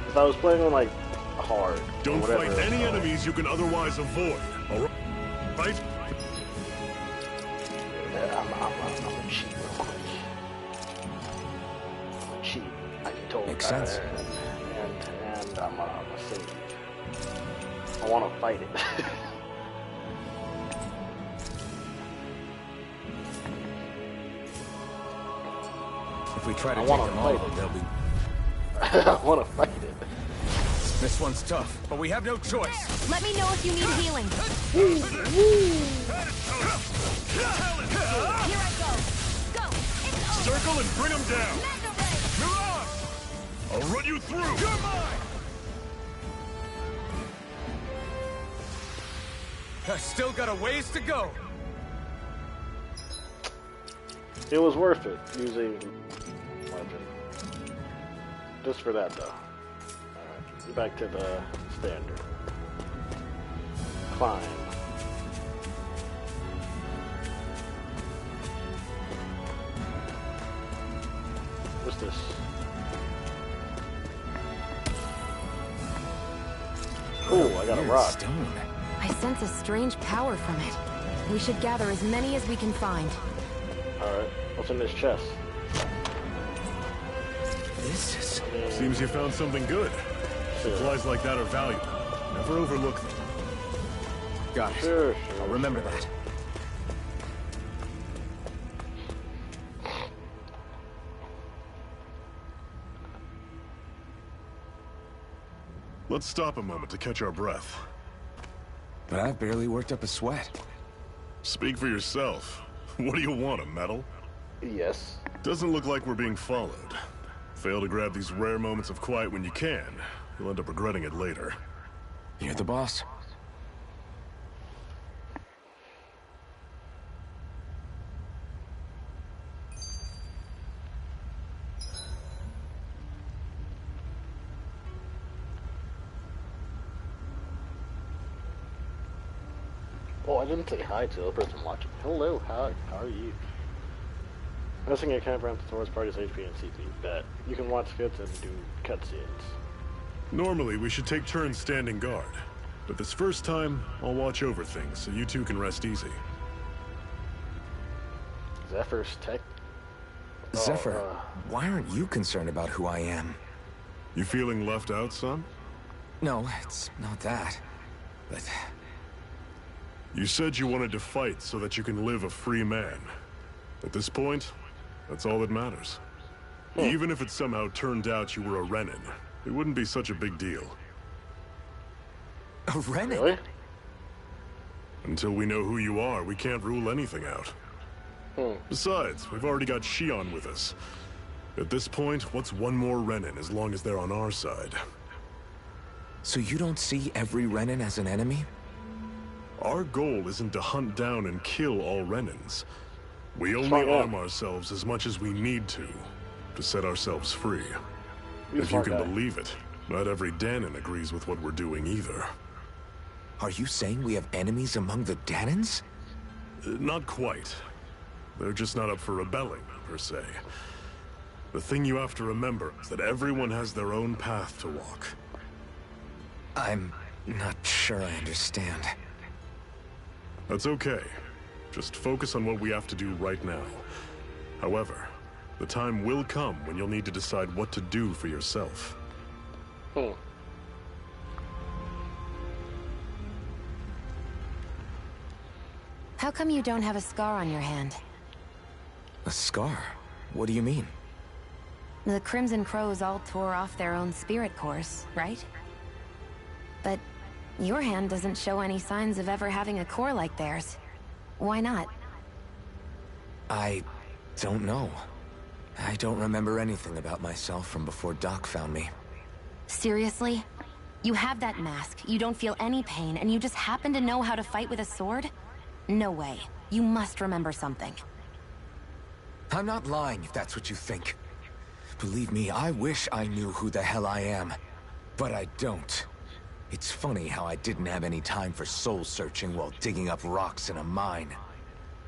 If I was playing on like hard. Don't fight any enemies you can otherwise avoid. All right. Right. I'm a cheat real quick. I'm a cheat. I can totally. Makes sense. And I'm a save. I want to fight it. If we try to take them all, they'll be... I want to fight it. This one's tough, but we have no choice. Let me know if you need healing. Here I go. Go. It's over. Circle and bring them down. You're on. I'll run you through. You're mine. I've still got a ways to go. It was worth it using Legend. Just for that, though. Alright, back to the standard. Climb. What's this? Oh, I got a rock. Stone. I sense a strange power from it. We should gather as many as we can find. Alright, what's in this chest? This is... Seems you found something good. Supplies like that are valuable. Never overlook them. Got it. Sure. I'll remember that. Let's stop a moment to catch our breath. But I've barely worked up a sweat. Speak for yourself. What do you want, a medal? Yes. Doesn't look like we're being followed. Fail to grab these rare moments of quiet when you can. You'll end up regretting it later. You're the boss. Oh, I didn't say hi to the person watching. Hello, how are you? Messing a camp around towards parties HP and CP. Bet. You can watch skits and do cutscenes. Normally, we should take turns standing guard. But this first time, I'll watch over things so you two can rest easy. Zephyr's tech. Zephyr, why aren't you concerned about who I am? You feeling left out, son? No, it's not that. But... You said you wanted to fight so that you can live a free man. At this point, that's all that matters. Even if it somehow turned out you were a Renin, it wouldn't be such a big deal. A Renin? Really? Until we know who you are, we can't rule anything out. Besides, we've already got Shion with us. At this point, what's one more Renin as long as they're on our side? So you don't see every Renin as an enemy? Our goal isn't to hunt down and kill all Renins. We only arm ourselves as much as we need to set ourselves free. If you can believe it, not every Danon agrees with what we're doing either. Are you saying we have enemies among the Danons? Not quite. They're just not up for rebelling, per se. The thing you have to remember is that everyone has their own path to walk. I'm not sure I understand. That's okay. Just focus on what we have to do right now. However, the time will come when you'll need to decide what to do for yourself. How come you don't have a scar on your hand? A scar? What do you mean? The Crimson Crows all tore off their own spirit cores, right? But your hand doesn't show any signs of ever having a core like theirs. Why not? I don't know. I don't remember anything about myself from before Doc found me. Seriously? You have that mask, you don't feel any pain, and you just happen to know how to fight with a sword? No way. You must remember something. I'm not lying if that's what you think. Believe me, I wish I knew who the hell I am. But I don't. It's funny how I didn't have any time for soul-searching while digging up rocks in a mine.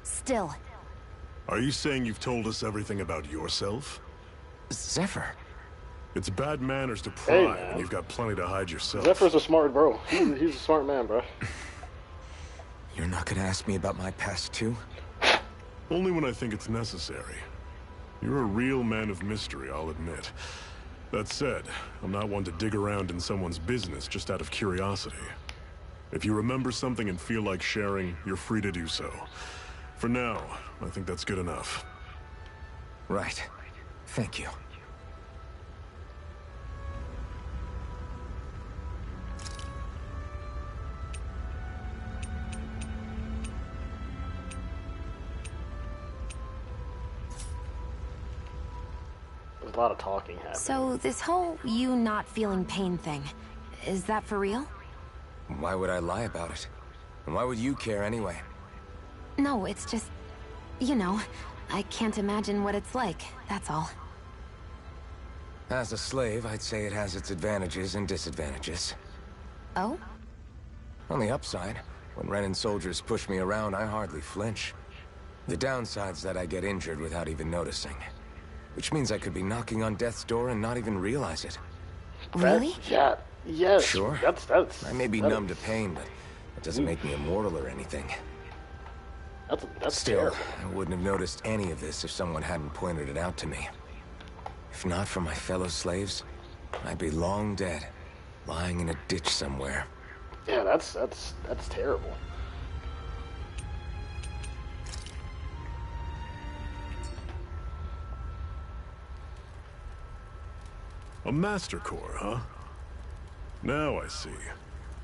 Still. Are you saying you've told us everything about yourself? Zephyr. It's bad manners to pry when you've got plenty to hide yourself. Zephyr's a smart bro. He's a smart man, bro. You're not gonna ask me about my past, too? Only when I think it's necessary. You're a real man of mystery, I'll admit. That said, I'm not one to dig around in someone's business just out of curiosity. If you remember something and feel like sharing, you're free to do so. For now, I think that's good enough. Right. Thank you. There's a lot of talking happening. So, this whole you not feeling pain thing, is that for real? Why would I lie about it? And why would you care anyway? No, it's just... you know, I can't imagine what it's like, that's all. As a slave, I'd say it has its advantages and disadvantages. Oh? On the upside, when Renan soldiers push me around, I hardly flinch. The downside's that I get injured without even noticing. Which means I could be knocking on death's door and not even realize it. Really? Yeah. Yes. Sure. That's I may be numb to pain, but it doesn't make me immortal or anything. That's Still, terrible. I wouldn't have noticed any of this if someone hadn't pointed it out to me. If not for my fellow slaves, I'd be long dead, lying in a ditch somewhere. Yeah, that's terrible. A Master Core, huh? Now I see.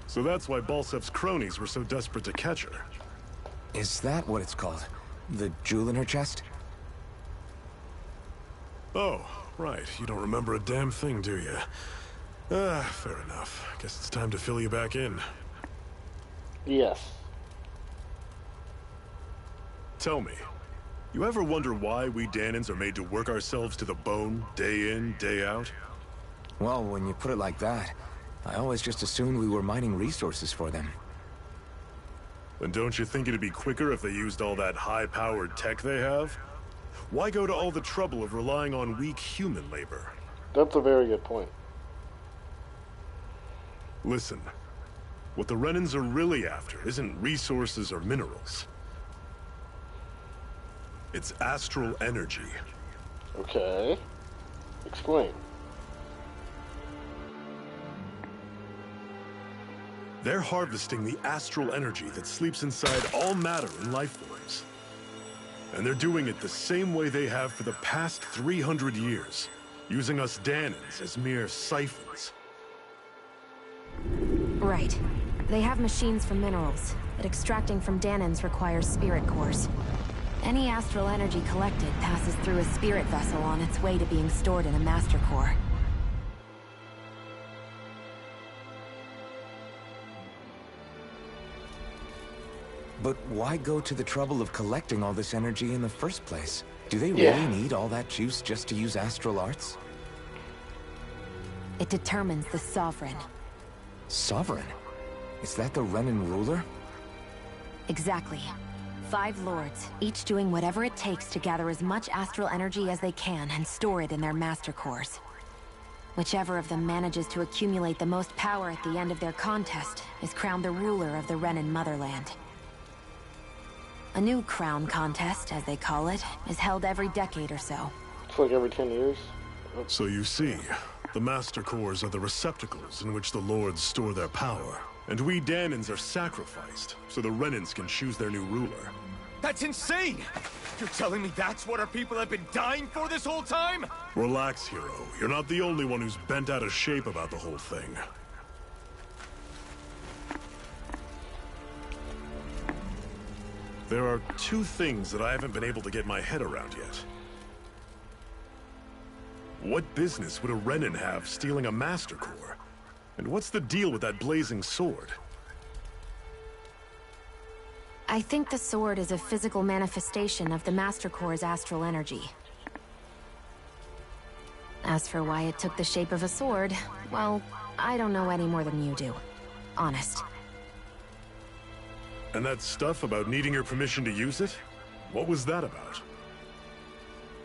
So that's why Balsef's cronies were so desperate to catch her. Is that what it's called? The jewel in her chest? Oh, right. You don't remember a damn thing, do you? Fair enough. Guess it's time to fill you back in. Yes. Tell me, you ever wonder why we Dahnans are made to work ourselves to the bone, day in, day out? Well, when you put it like that, I always just assumed we were mining resources for them. Then don't you think it'd be quicker if they used all that high-powered tech they have? Why go to all the trouble of relying on weak human labor? That's a very good point. Listen, what the Renans are really after isn't resources or minerals. It's astral energy. Okay. Explain. They're harvesting the astral energy that sleeps inside all matter in life forms. And they're doing it the same way they have for the past 300 years, using us Dahnans as mere siphons. Right. They have machines for minerals, but extracting from Dahnans requires spirit cores. Any astral energy collected passes through a spirit vessel on its way to being stored in a master core. But why go to the trouble of collecting all this energy in the first place? Do they really need all that juice just to use astral arts? It determines the Sovereign. Sovereign? Is that the Renan ruler? Exactly. 5 lords, each doing whatever it takes to gather as much astral energy as they can and store it in their master cores. Whichever of them manages to accumulate the most power at the end of their contest is crowned the ruler of the Renan motherland. A new crown contest, as they call it, is held every decade or so. It's like every 10 years. So you see, the Master Cores are the receptacles in which the Lords store their power. And we Dahnans are sacrificed, so the Renans can choose their new ruler. That's insane! You're telling me that's what our people have been dying for this whole time? Relax, hero. You're not the only one who's bent out of shape about the whole thing. There are two things that I haven't been able to get my head around yet. What business would a Renan have stealing a Master Core? And what's the deal with that blazing sword? I think the sword is a physical manifestation of the Master Core's astral energy. As for why it took the shape of a sword, well, I don't know any more than you do. Honest. And that stuff about needing your permission to use it? What was that about?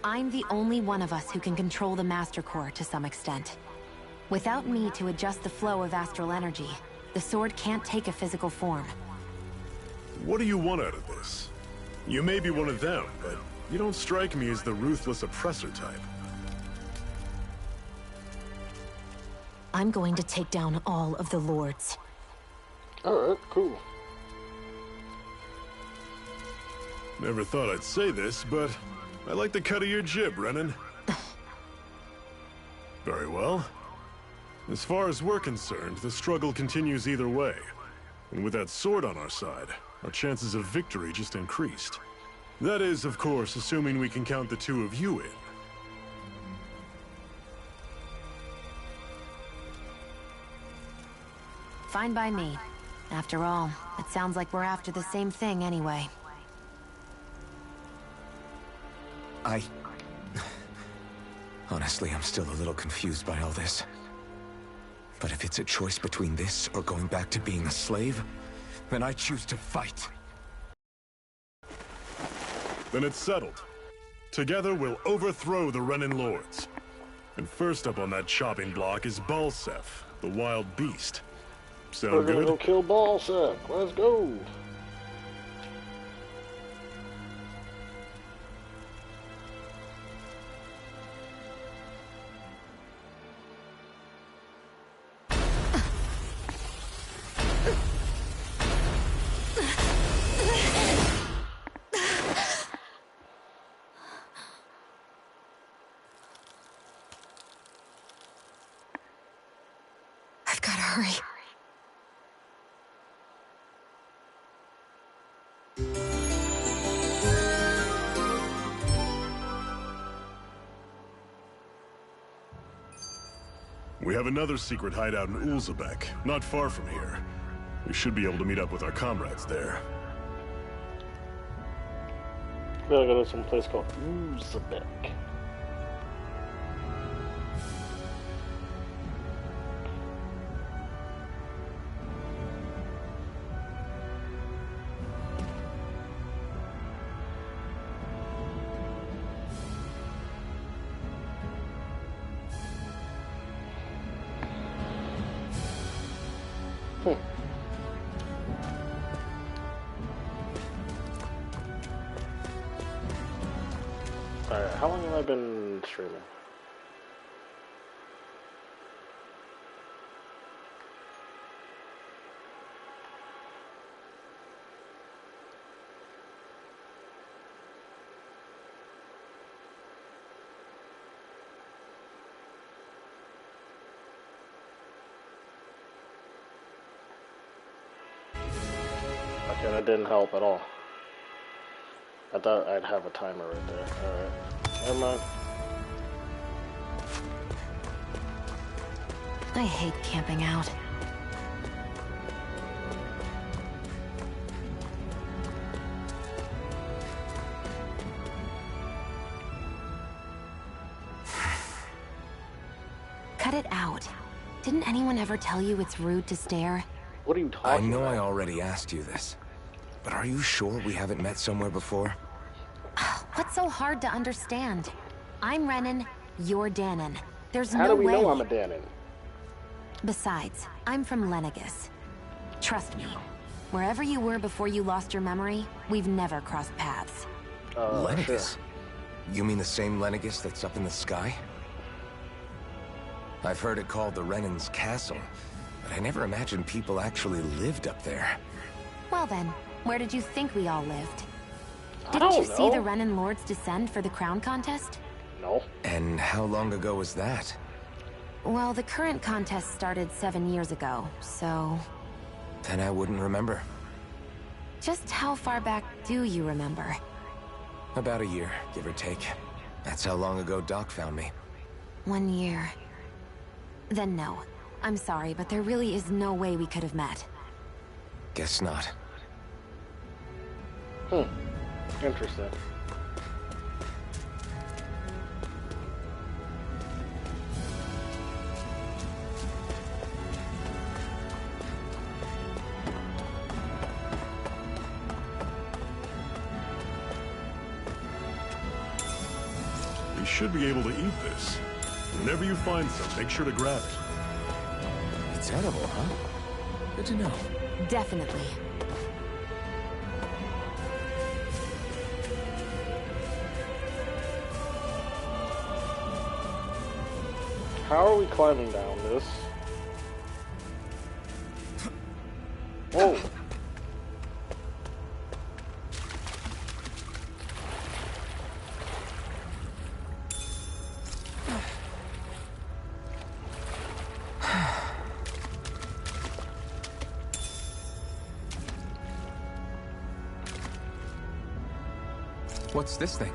I'm the only one of us who can control the Master Core to some extent. Without me to adjust the flow of astral energy, the sword can't take a physical form. What do you want out of this? You may be one of them, but you don't strike me as the ruthless oppressor type. I'm going to take down all of the Lords. Alright, cool. Never thought I'd say this, but I like the cut of your jib, Renan. Very well. As far as we're concerned, the struggle continues either way. And with that sword on our side, our chances of victory just increased. That is, of course, assuming we can count the two of you in. Fine by me. After all, it sounds like we're after the same thing anyway. Honestly, I'm still a little confused by all this. But if it's a choice between this or going back to being a slave, then I choose to fight. Then it's settled. Together, we'll overthrow the Renan Lords. And first up on that chopping block is Balseph, the wild beast. Sound We're gonna good? go kill Balseph. Let's go. I've got to hurry. We have another secret hideout in Ulzebek, not far from here. We should be able to meet up with our comrades there. We gotta go to some place called Ulzebek. Alright, how long have I been streaming? Okay, that didn't help at all. I thought I'd have a timer right there. Alright. Never mind. I hate camping out. Cut it out. Didn't anyone ever tell you it's rude to stare? What are you talking about? I know I already asked you this, but are you sure we haven't met somewhere before? What's so hard to understand? I'm Renan, you're Dahnan. There's How no do we way. know I'm a Dahnan? Besides, I'm from Lenegis. Trust me, wherever you were before you lost your memory, we've never crossed paths. Lenegis? Sure. You mean the same Lenegis that's up in the sky? I've heard it called the Renan's Castle, but I never imagined people actually lived up there. Well then, where did you think we all lived? I Didn't you don't see know. the Renan Lords descend for the crown contest? No. And how long ago was that? Well, the current contest started 7 years ago, so... Then I wouldn't remember. Just how far back do you remember? About a year, give or take. That's how long ago Doc found me. 1 year. Then no. I'm sorry, but there really is no way we could have met. Guess not. Interesting. You should be able to eat this. Whenever you find some, make sure to grab it. It's edible, huh? Good to know. Definitely. How are we climbing down this? Whoa. What's this thing?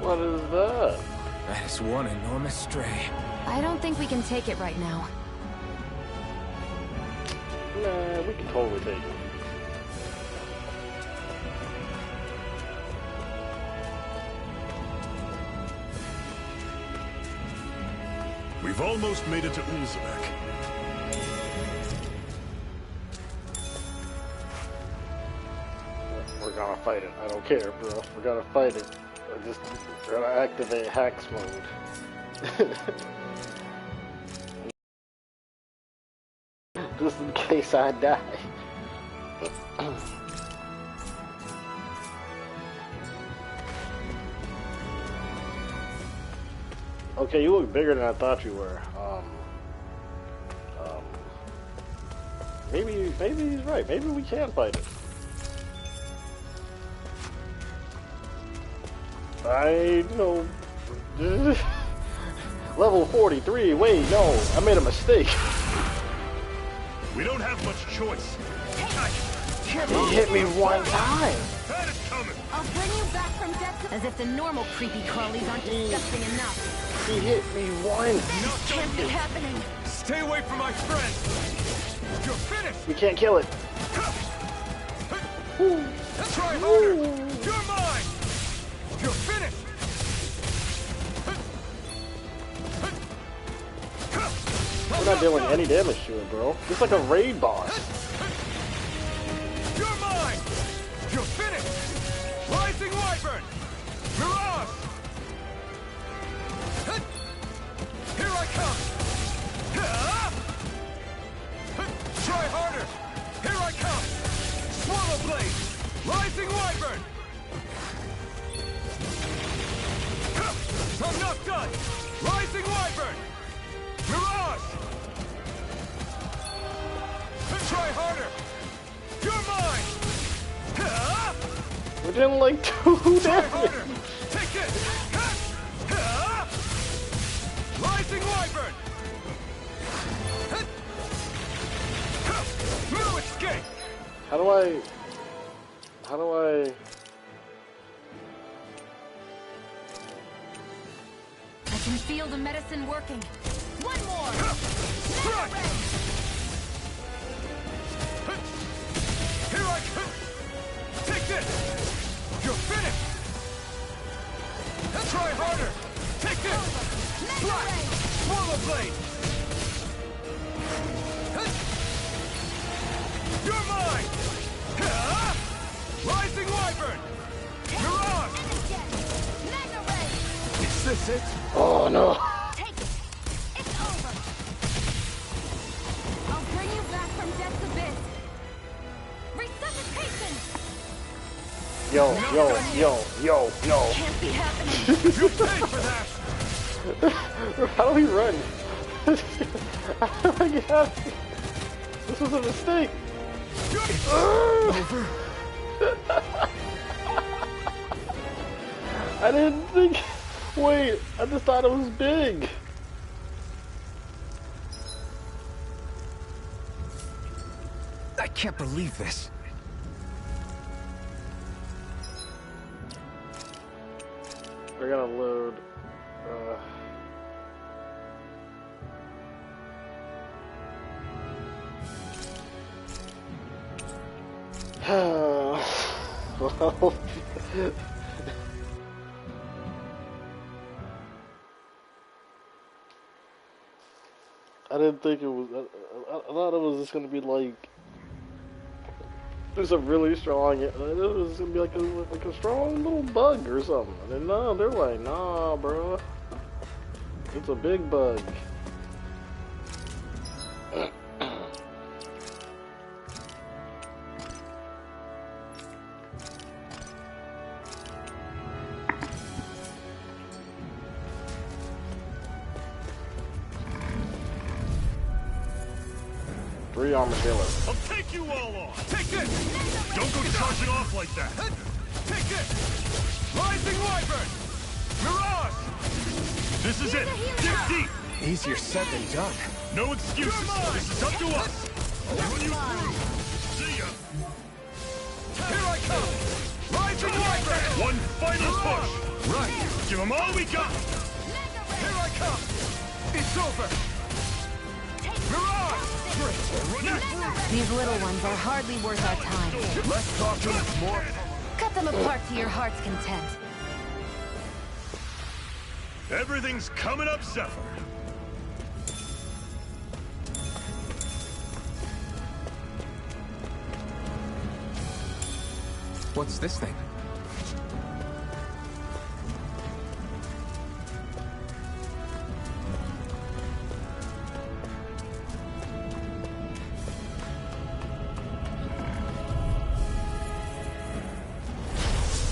What is that? That is one enormous stray. I don't think we can take it right now. Nah, we can totally take it. We've almost made it to Ulzebek. We're gonna fight it. I don't care, bro. We're gonna fight it. We're gonna activate Hacks mode. Just in case I die. Okay, you look bigger than I thought you were. Maybe he's right. Maybe we can fight it. I know. Level 43. Wait, no, I made a mistake. We don't have much choice. He hit me one time. That is coming. I'll bring you back from death. As if the normal creepy crawlies aren't disgusting enough. He hit me once. Can't be happening. Stay away from my friend. You're finished. We can't kill it. Try harder. You're mine. You're finished. We're not dealing any damage to it, bro. It's like a raid boss. You're mine. You're finished. Rising Wyvern. Mirage. Here I come. Try harder. Here I come. Swallow Blade. Rising Wyvern. I'm not done. Rising Wyvern. Mirage. Try harder. You're mine. We didn't like do Try damage. harder. Take it. Rising Wyvern. No escape. How do I? I can feel the medicine working. One more. Strike. Here I come. Take this. You're finished. Try harder! Take this! Slash! Swallow blade! You're mine! Rising Wyvern! Mirage! Is this it? Oh no! Take it! It's over! I'll bring you back from death's abyss! Resuscitation! Yo! Can't be happening! You paid for that! How do we run? How do I get out of here? This was a mistake! Over? I didn't think... Wait, I just thought it was big! I can't believe this. I gotta load... Well... I didn't think it was... I thought it was just gonna be like... There's a really strong... It was gonna be like a strong little bug or something. And then no, they're like, nah, bro. It's a big bug. 3 armadillos. I'll take you all on. Take this. Don't go charging off like that. Take this. Rising Wyvern. Mirage. This is it. Dig deep. Easier said than done. No excuses. This is up to us. I'll run you through. See ya. Here I come. Rising Wyvern. One final push. Right. Give them all we got. Here I come. It's over. Mirage. These little ones are hardly worth our time. Less talking, more. Cut them apart to your heart's content. Everything's coming up, Zephyr. What's this thing?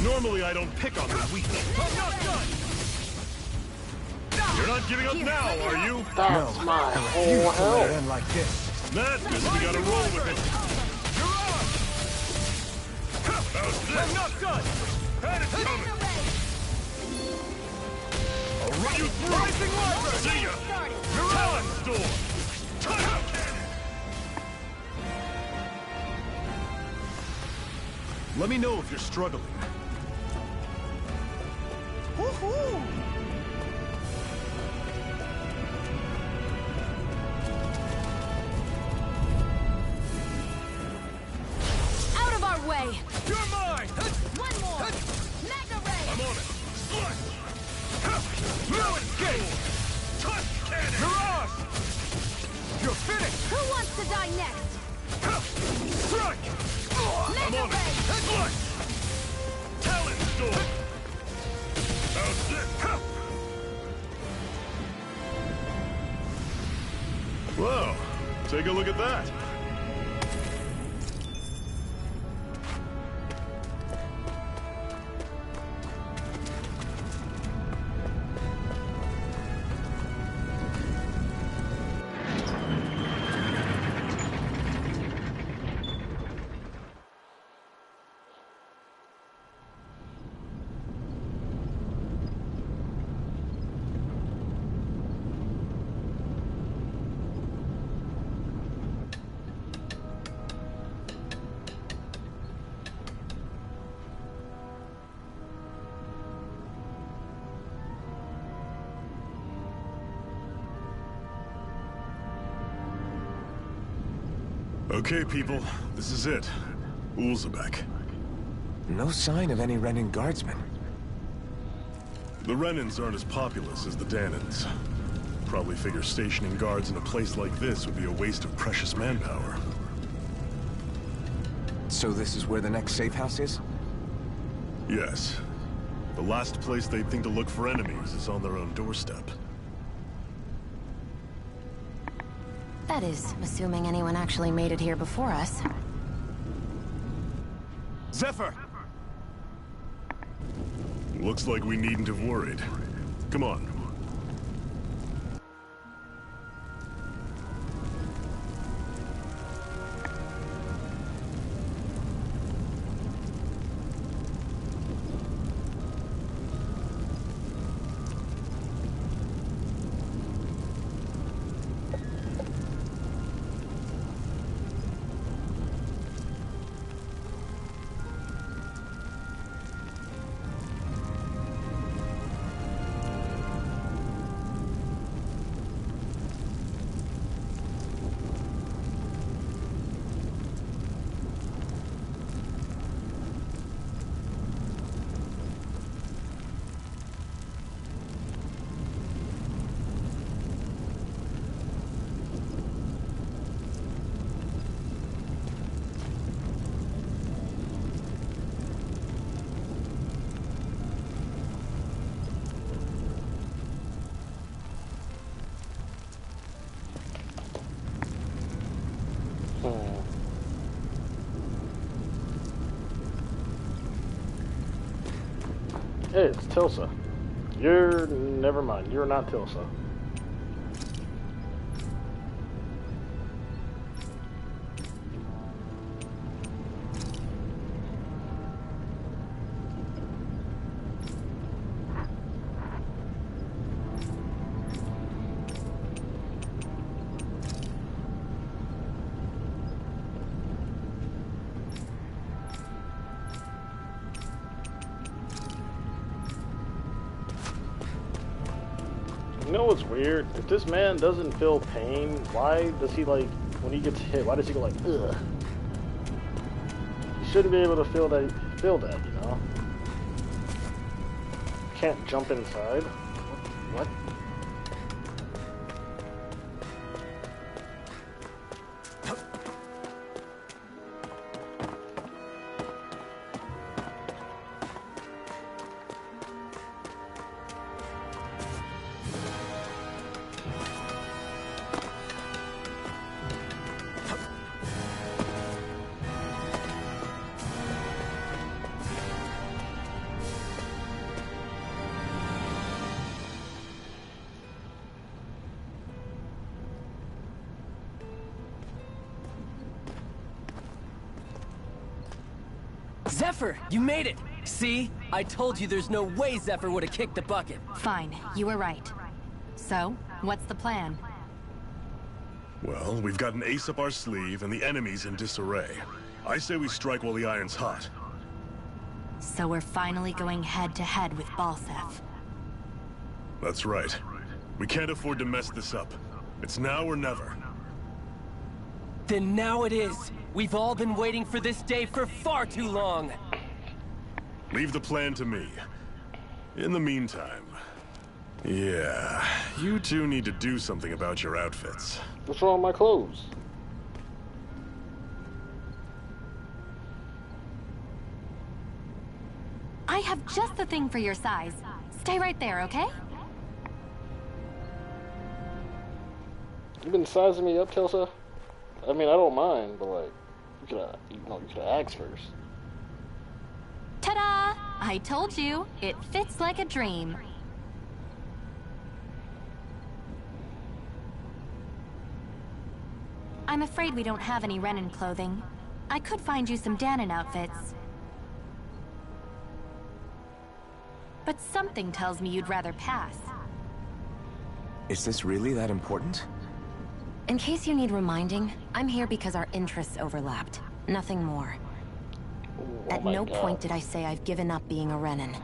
Normally, I don't pick on the weak. I'm not done. You're not giving up now, are you? That's no, my I whole refuse to let it hell. end like this. That's because we gotta roll with it. How's this? I'm not done. Had it coming. I'll run you through. Rising Wyvern. See ya. Talon Storm. Touch cannon. Let me know if you're struggling. Woohoo! Out of our way! You're mine! One more! Magna Ray! I'm on it. Slice. No escape! Touch cannon. Mirage! You're finished! Who wants to die next? Strike! I'm Magna on it. Ray! Slice. Talon Storm. How's this? Whoa, take a look at that. Okay, people, this is it. Ulzebek. No sign of any Renan guardsmen. The Renans aren't as populous as the Dahnans. Probably figure stationing guards in a place like this would be a waste of precious manpower. So this is where the next safe house is? Yes. The last place they'd think to look for enemies is on their own doorstep. That is, assuming anyone actually made it here before us. Zephyr! Looks like we needn't have worried. Come on. Hey, it's Tilsa. Never mind, you're not Tilsa. You know what's weird? If this man doesn't feel pain, why does he, like, when he gets hit, why does he go like, ugh? He shouldn't be able to feel that, you know? Can't jump inside. What? Zephyr, you made it! See? I told you there's no way Zephyr would have kicked the bucket. Fine, you were right. So, what's the plan? Well, we've got an ace up our sleeve and the enemy's in disarray. I say we strike while the iron's hot. So we're finally going head-to-head with Balseph. That's right. We can't afford to mess this up. It's now or never. Then now it is! We've all been waiting for this day for far too long! Leave the plan to me. In the meantime... yeah, you two need to do something about your outfits. What's wrong with my clothes? I have just the thing for your size. Stay right there, okay? You've been sizing me up, Tilsa? I mean, I don't mind, but like, you could have asked first. Ta-da! I told you, it fits like a dream. I'm afraid we don't have any Renan clothing. I could find you some Dahnan outfits. But something tells me you'd rather pass. Is this really that important? In case you need reminding, I'm here because our interests overlapped. Nothing more. Oh At no point did I say I've given up being a Renan.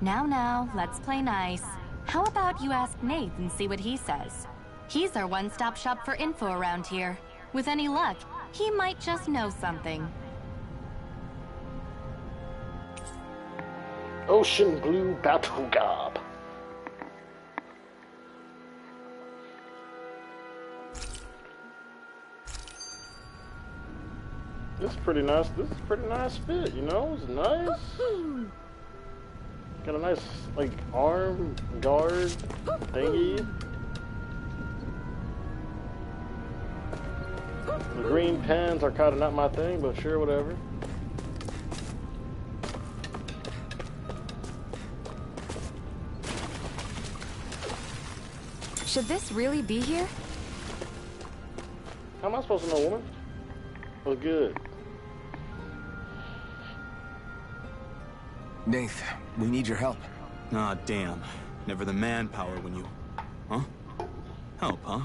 Now, let's play nice. How about you ask Nate and see what he says? He's our one-stop shop for info around here. With any luck, he might just know something. Ocean Blue Battle Garb. This is pretty nice. This is a pretty nice fit, you know? It's nice. Got a nice, like, arm guard thingy. The green pants are kind of not my thing, but sure, whatever. Should this really be here? How am I supposed to know, woman? Oh, good. Nath, we need your help. Ah, damn. Never the manpower when you... Huh? Help, huh?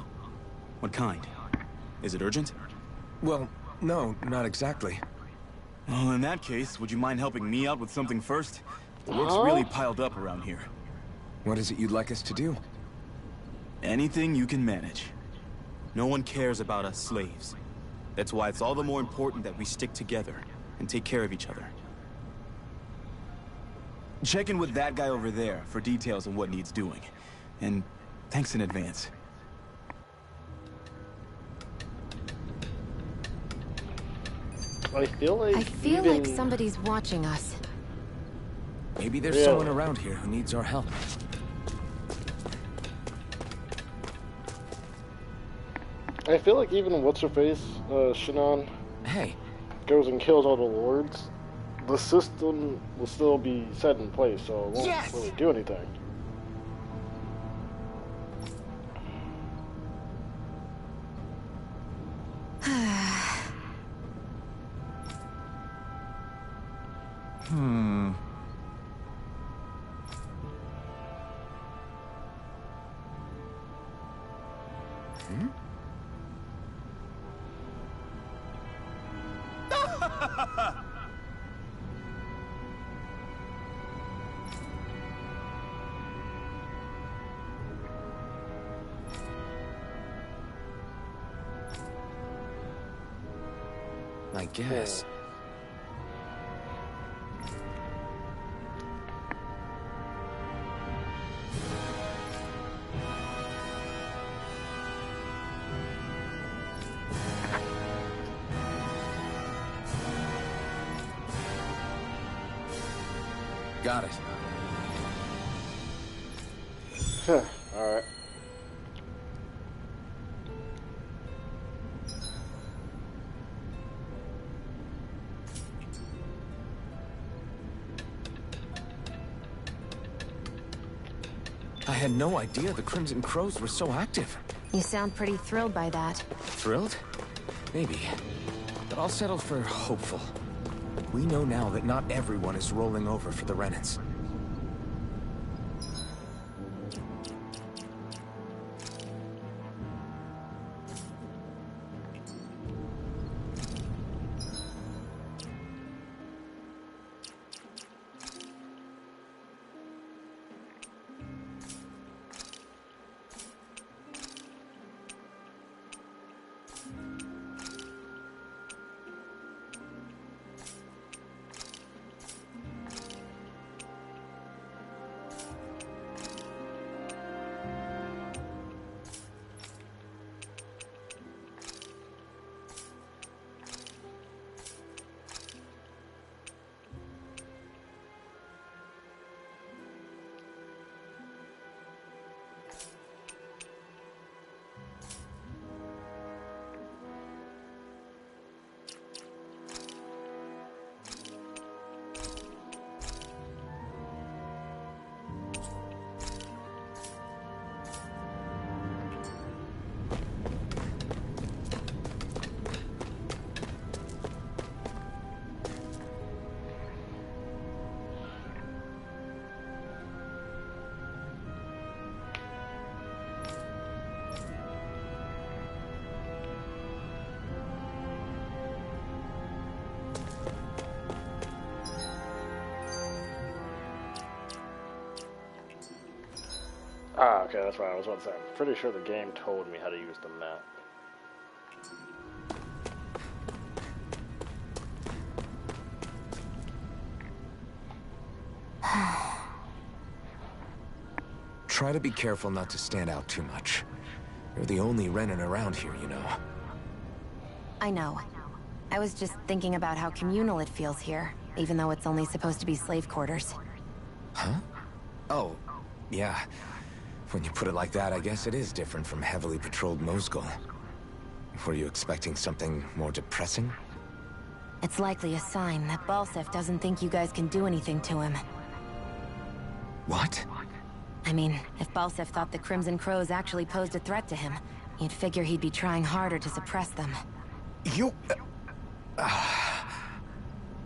What kind? Is it urgent? Well, no, not exactly. Well, in that case, would you mind helping me out with something first? The work's really piled up around here. What is it you'd like us to do? Anything you can manage. No one cares about us slaves. That's why it's all the more important that we stick together and take care of each other. Check in with that guy over there for details on what needs doing. And thanks in advance. I feel like somebody's watching us. Maybe there's someone around here who needs our help. I feel like even what's-her-face, Shannon, goes and kills all the lords, the system will still be set in place, so it won't really do anything. I guess. Got it. All right. I had no idea the Crimson Crows were so active. You sound pretty thrilled by that. Thrilled? Maybe. But I'll settle for hopeful. We know now that not everyone is rolling over for the Renans. Ah, okay, that's what I was about to say. I'm pretty sure the game told me how to use the map. Try to be careful not to stand out too much. You're the only Renan around here, you know. I know. I was just thinking about how communal it feels here, even though it's only supposed to be slave quarters. Huh? Oh, yeah. When you put it like that, I guess it is different from heavily patrolled Mosgul. Were you expecting something more depressing? It's likely a sign that Balseph doesn't think you guys can do anything to him. What? I mean, if Balseph thought the Crimson Crows actually posed a threat to him, you'd figure he'd be trying harder to suppress them. You...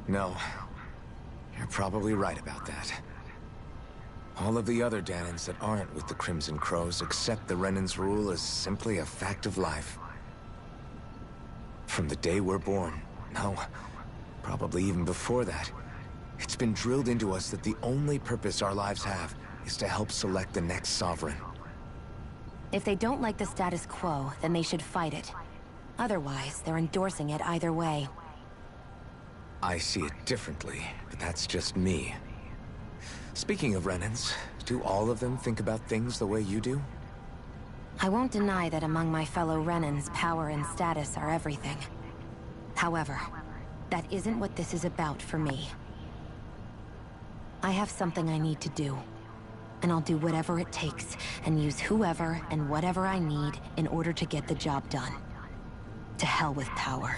No. You're probably right about that. All of the other Dahnans that aren't with the Crimson Crows accept the Renan's rule as simply a fact of life. From the day we're born, no, probably even before that, it's been drilled into us that the only purpose our lives have is to help select the next sovereign. If they don't like the status quo, then they should fight it. Otherwise, they're endorsing it either way. I see it differently, but that's just me. Speaking of Renans, do all of them think about things the way you do? I won't deny that among my fellow Renans, power and status are everything. However, that isn't what this is about for me. I have something I need to do, and I'll do whatever it takes, and use whoever and whatever I need in order to get the job done. To hell with power.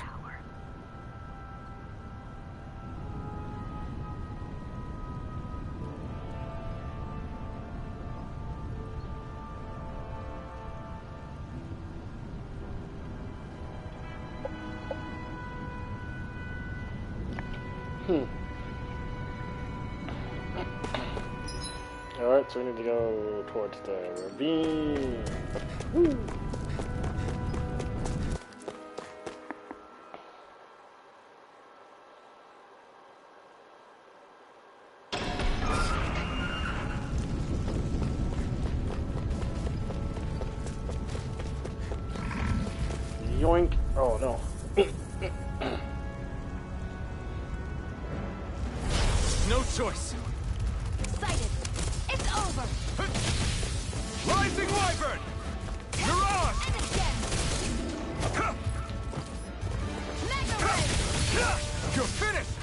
Alright, so we need to go towards the ravine. Woo. Yoink. Oh no. No choice. Sighted. It's over. Rising Wyvern! Mirage! And again. Mega Ray! You're finished!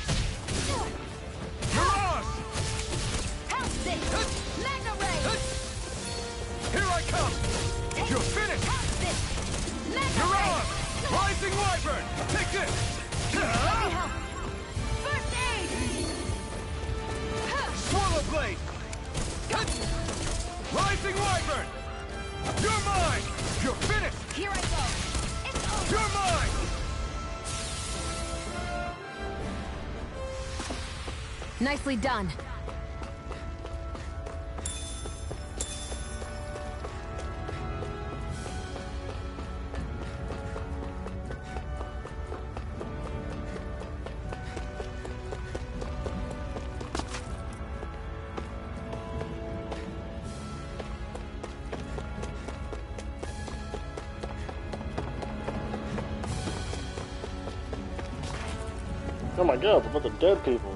Mirage! House this! Mega Ray! Here I come! You're finished! House this! Mega Mirage! Ray! Rising Wyvern! Take this! Let me help! First aid! Swallow Blade! Rising Wyvern! You're mine! You're finished! Here I go! It's over! You're mine! Nicely done. Oh my god, what about the dead people?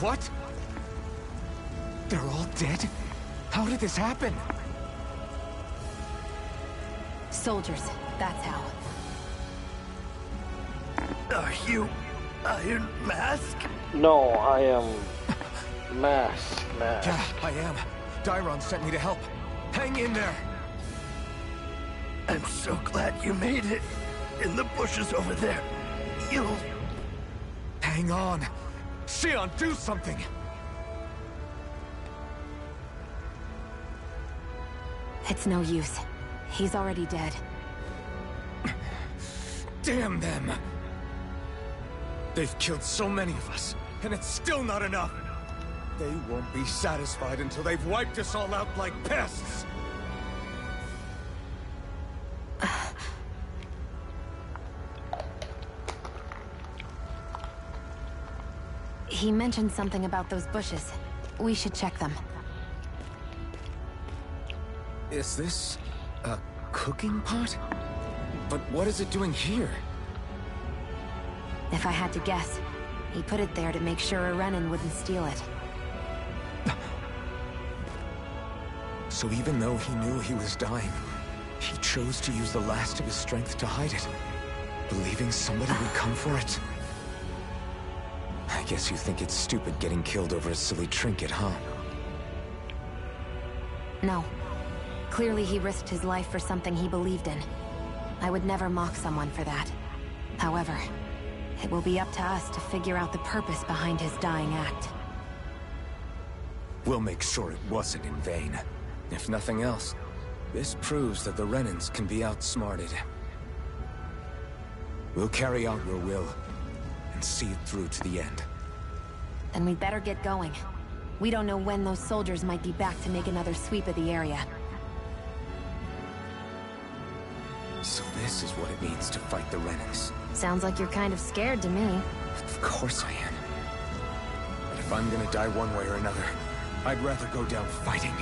What? They're all dead? How did this happen? Soldiers, that's how. Are you Iron Mask? No, I am Mask. Yeah, I am. Dairon sent me to help. Hang in there. I'm so glad you made it. In the bushes over there. You'll... Hang on. Xion, do something! It's no use. He's already dead. Damn them! They've killed so many of us, and it's still not enough! They won't be satisfied until they've wiped us all out like pests! He mentioned something about those bushes. We should check them. Is this a cooking pot? But what is it doing here? If I had to guess, he put it there to make sure a Renan wouldn't steal it. So even though he knew he was dying, He chose to use the last of his strength to hide it, believing somebody would come for it. I guess you think it's stupid getting killed over a silly trinket, huh? No. Clearly he risked his life for something he believed in. I would never mock someone for that. However, it will be up to us to figure out the purpose behind his dying act. We'll make sure it wasn't in vain. If nothing else, this proves that the Renans can be outsmarted. We'll carry out your will, and see it through to the end. Then we'd better get going. We don't know when those soldiers might be back to make another sweep of the area. So this is what it means to fight the Renans. Sounds like you're kind of scared to me. Of course I am. But if I'm gonna die one way or another, I'd rather go down fighting.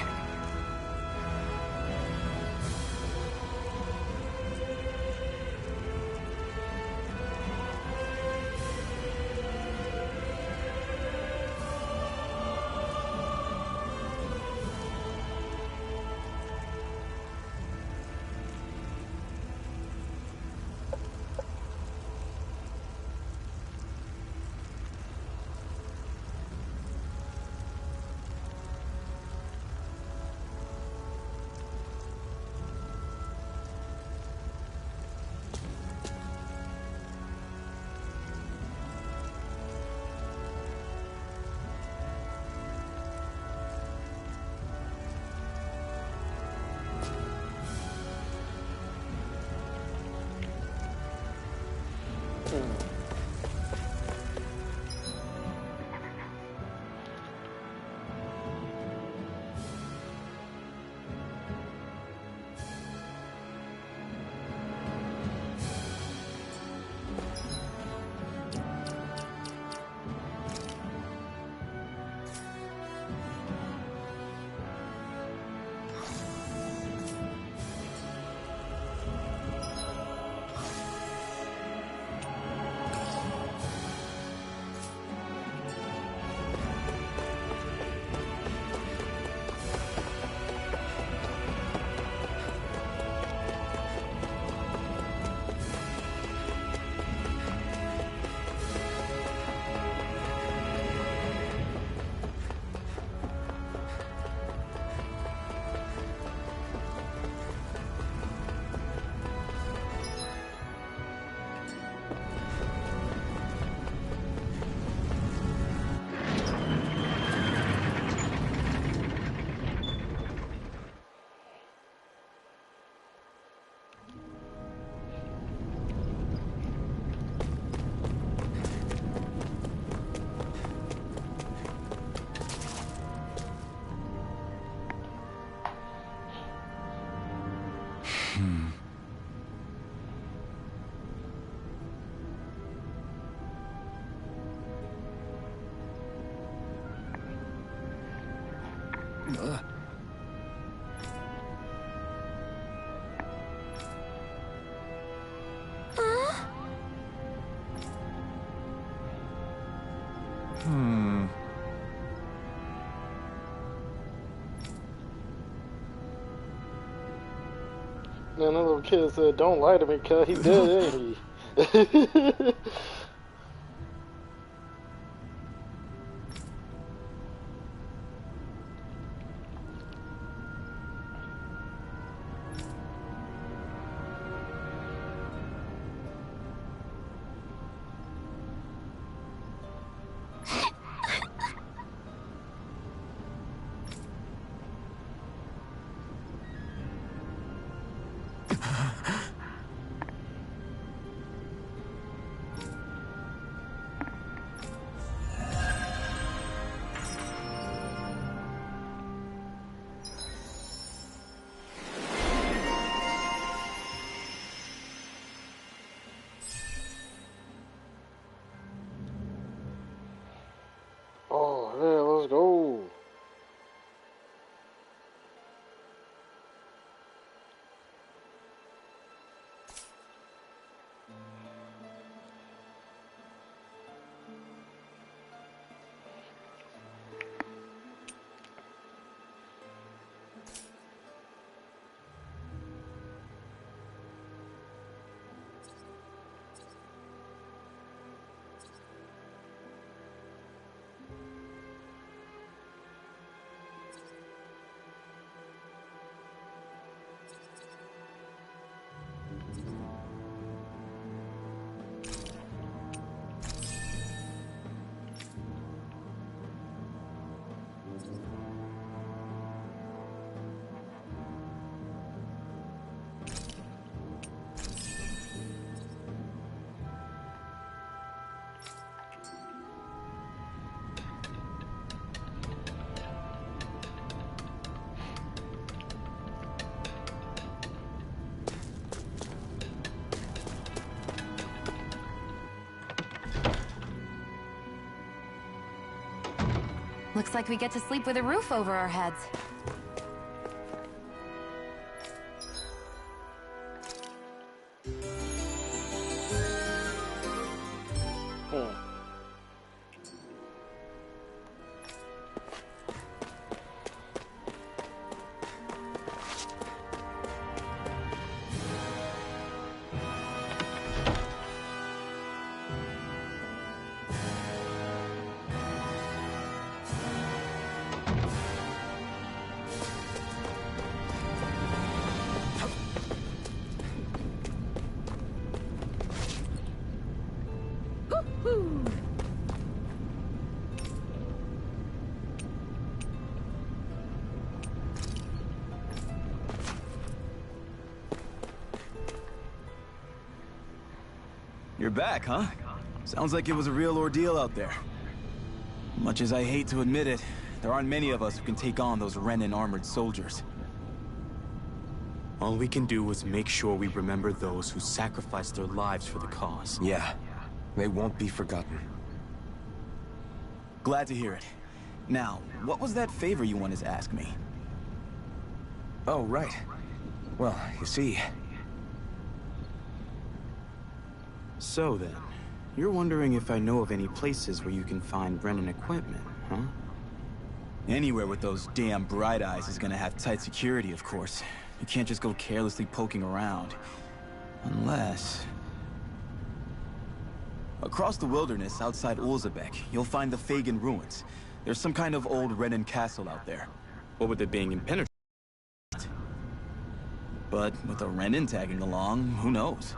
And the little kid said, "Don't lie to me, cuz he dead, ain't he?" Looks like we get to sleep with a roof over our heads. You're back, huh? Sounds like it was a real ordeal out there. Much as I hate to admit it, there aren't many of us who can take on those Renan armored soldiers. All we can do is make sure we remember those who sacrificed their lives for the cause. Yeah, they won't be forgotten. Glad to hear it. Now, what was that favor you wanted to ask me? Oh, right. Well, you see... So then, you're wondering if I know of any places where you can find Renan equipment, huh? Anywhere with those damn bright eyes is gonna have tight security, of course. You can't just go carelessly poking around. Unless... Across the wilderness outside Ulzebek, you'll find the Fagin ruins. There's some kind of old Renan castle out there. What with it being impenetrable? But with a Renan tagging along, who knows?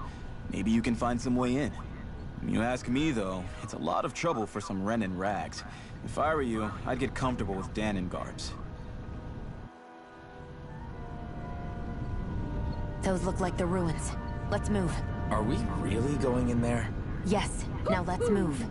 Maybe you can find some way in. You ask me, though, it's a lot of trouble for some Renan rags. If I were you, I'd get comfortable with Danon garbs. Those look like the ruins. Let's move. Are we really going in there? Yes. Now let's move.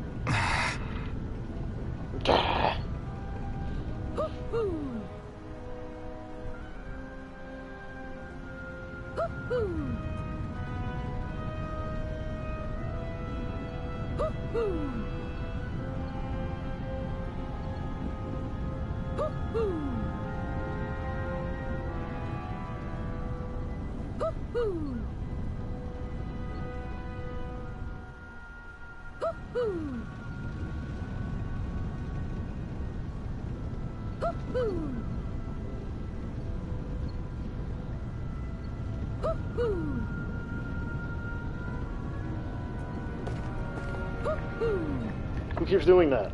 Who keeps doing that?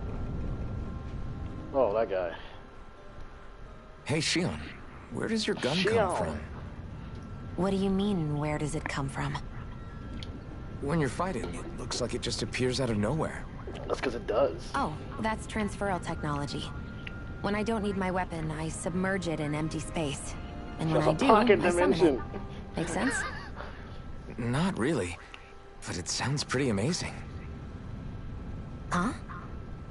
Oh, that guy. Hey, Shionne, where does your gun come from? What do you mean, where does it come from? When you're fighting, it looks like it just appears out of nowhere. That's because it does. Oh, that's transferal technology. When I don't need my weapon, I submerge it in empty space. And when I do, I summon it. Make sense? Not really, but it sounds pretty amazing. Huh?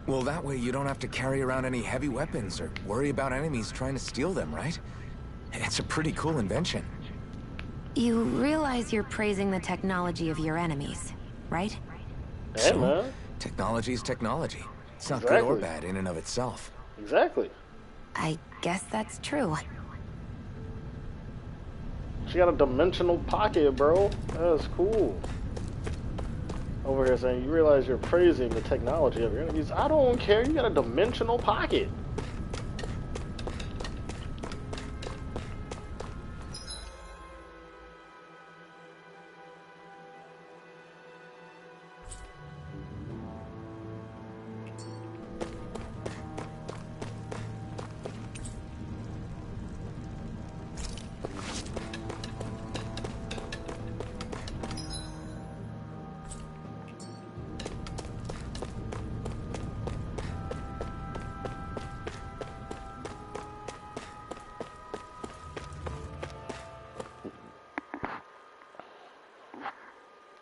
Well, that way you don't have to carry around any heavy weapons or worry about enemies trying to steal them, right? It's a pretty cool invention. You realize you're praising the technology of your enemies, right? Hey, man. Technology is technology. It's not good or bad in and of itself. Exactly. I guess that's true. She got a dimensional pocket, bro. That's cool. Over here saying, you realize you're praising the technology of your enemies. I don't care. You got a dimensional pocket.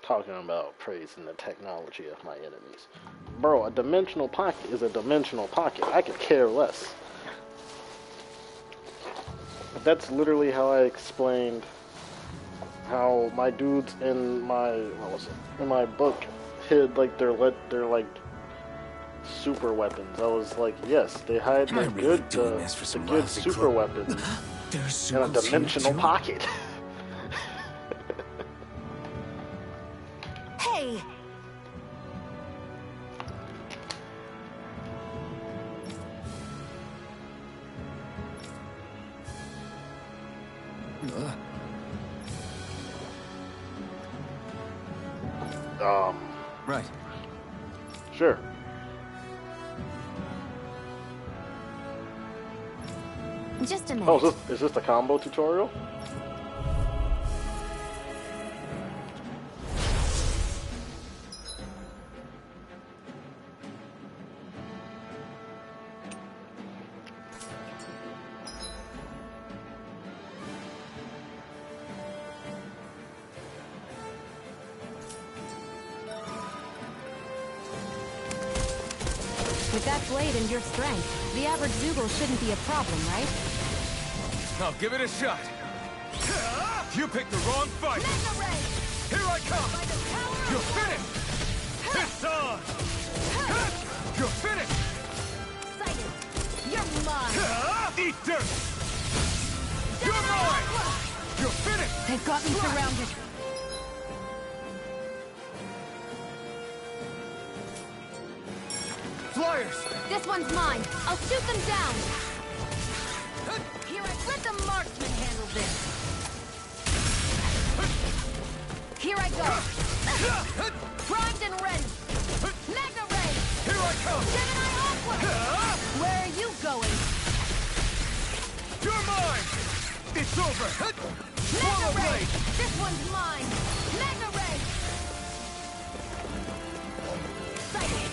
Talking about praising the technology of my enemies. Bro, a dimensional pocket is a dimensional pocket. I could care less. That's literally how I explained how my dudes in my, what was it, in my book hid like their like super weapons. I was like, yes, they hide the good super weapons in a dimensional pocket. Hey! Right. Sure. Just a minute. Oh, is this the combo tutorial? With that blade and your strength, the average Zoogle shouldn't be a problem, right? I'll give it a shot. You picked the wrong fight. Here I come. You're finished. It's on. You're finished. You're mine. Eat dirt. You're mine. You're finished. They've got me surrounded. Flyers. This one's mine. I'll shoot them down. Here, let the marksman handle this. Here I go. Primed and ready. Mega Ray. Here I come. Gemini Aqua. Where are you going? You're mine. It's over. Mega Ray. This one's mine. Mega Ray. Sighted.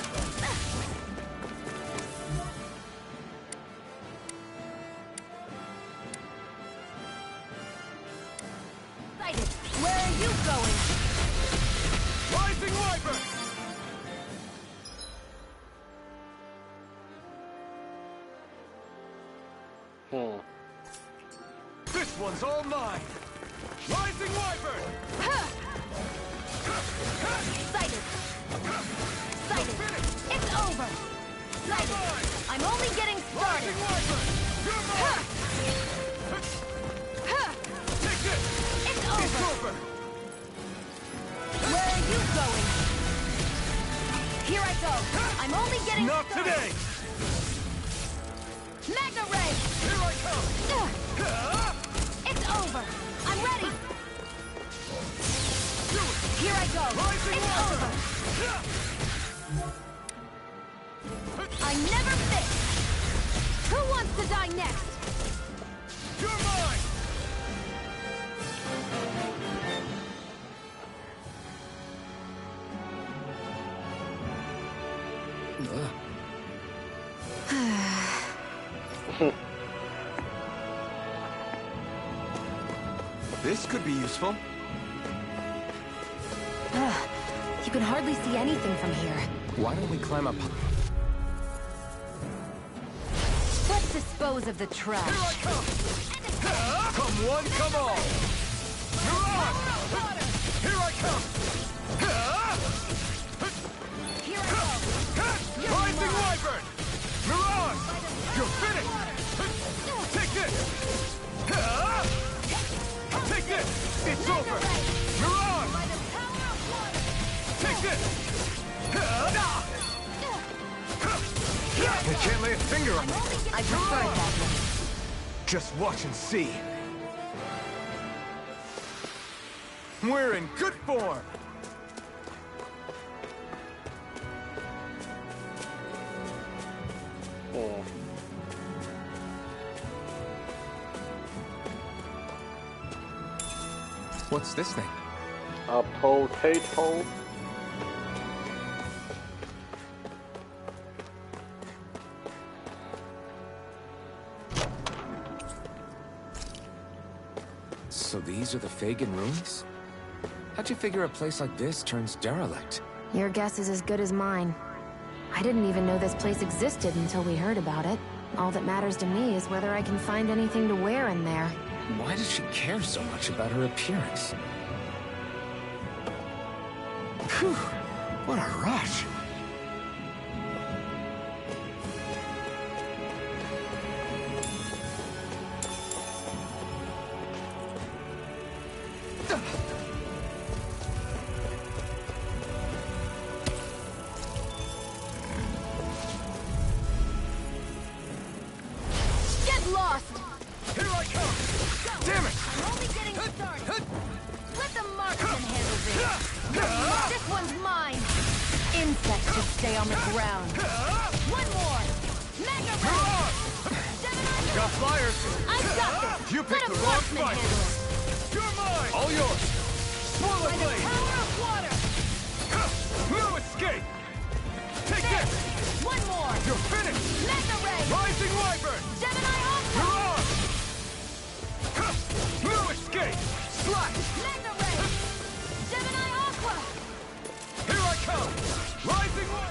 Where are you going? Rising Wyvern! This one's all mine! Rising Wyvern! Sighted! Sighted! It's over! Sighted! I'm only getting started! Rising Wyvern! You're mine! Take this! It's over! Where are you going? Here I go! I'm only getting Not started! today! Mega Ray! Here I come! It's over! I'm ready! Here I go! It's over! I never fit! Who wants to die next? You're mine! This could be useful. You can hardly see anything from here. Why don't we climb up? Let's dispose of the trash. Here I come! Come one, come all! You're on! Here I come! Here I go! Rising Wyvern! You're on! You're finished! Take this! Take this! It's over! You're on! Take this! I can't lay a finger on it! I prefer that one. Just watch and see. We're in good form! What's this thing? A potato. So these are the Fagin ruins? How'd you figure a place like this turns derelict? Your guess is as good as mine. I didn't even know this place existed until we heard about it. All that matters to me is whether I can find anything to wear in there. Why does she care so much about her appearance? Phew! What a rush! stay on the ground. One more! Mega Ray! Got flyers! I got this! You picked Let the a wrong marksman fight! handle it! You're mine! All yours! Swallow By the blade! power of water! No escape! Take this! One more! You're finished! Mega Ray! Rising Wyvern! Gemini Aqua! You're on! No escape! Slash! Mega Ray! Gemini Aqua! Here I come! Rising Wyvern!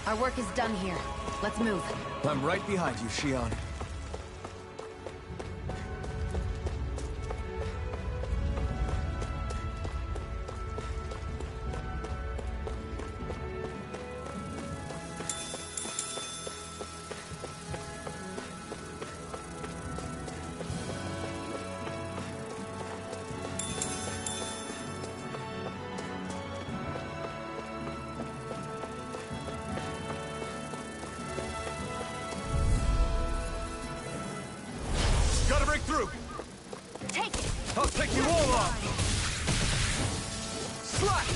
Our work is done here. Let's move. I'm right behind you, Shion. Gotta break through! Take it! I'll take you all on! Slash!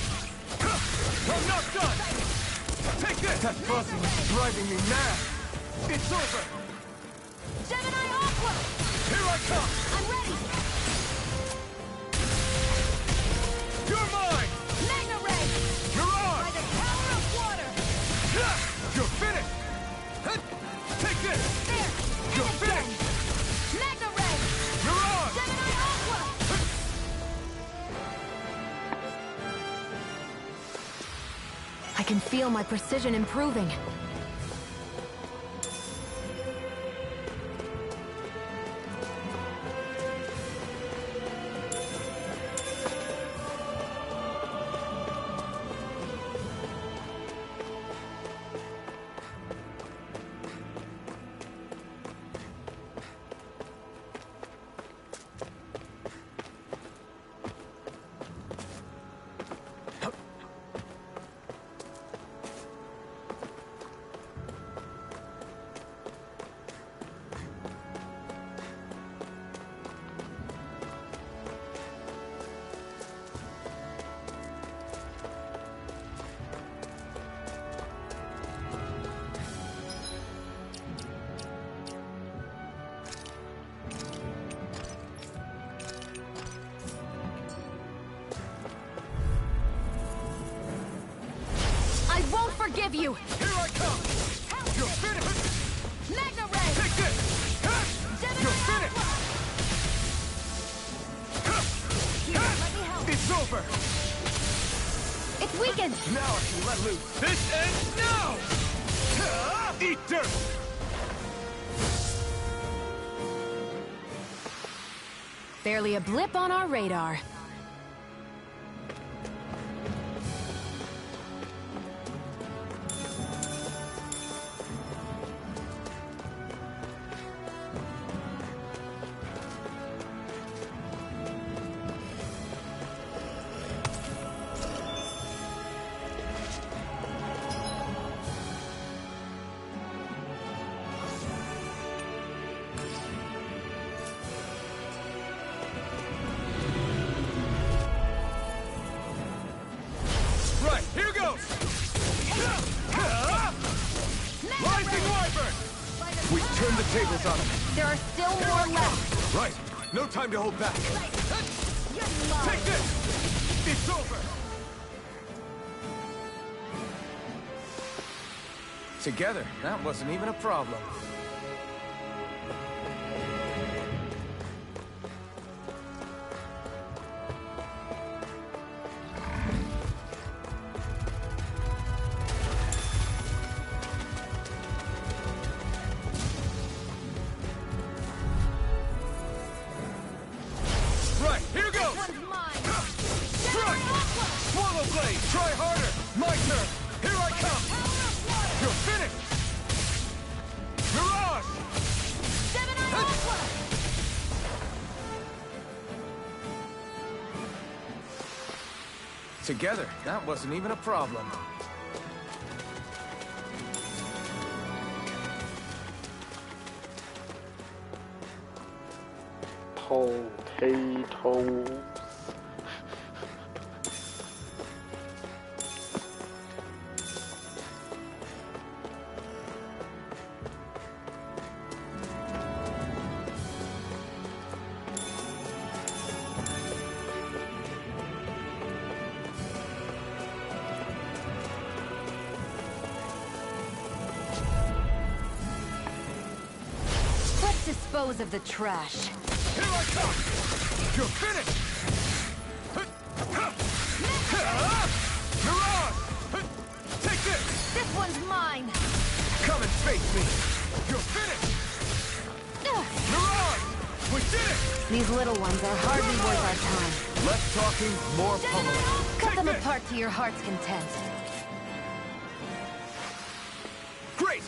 I'm not done! Take this! That buzzing is driving me mad! It's over! Gemini Aqua! Here I come! I'm ready! You're mine! Mega Ray! You're on! By the power of water! You're finished! Take this! There! You're And again! finished! Mega Ray! You're on! Gemini Aqua! I can feel my precision improving. I won't forgive you! Here I come! You're finished! Mega Ray! Take this! You're finished! Here, let me help. It's over! It's weakened! Now I can let loose! This ends now! Eat dirt! Barely a blip on our radar. Right, here goes! Rising Wyvern! We turned the tables on him. There are still more left! Right, no time to hold back. You're mine! Take this! It's over! Together, that wasn't even a problem. Right, here goes! One's mine! Strike! Swallow blade! Try harder! My turn! Here I come! You're finished! Mirage! Gemini Aqua! Together, that wasn't even a problem. Potatoes. Let's dispose of the trash. Here I come! You're finished! Mirage! Take this! This one's mine! Come and face me! You're finished! Mirage! We did it! These little ones are hardly worth our time. Less talking, more pummeling. Cut them apart to your heart's content. Great!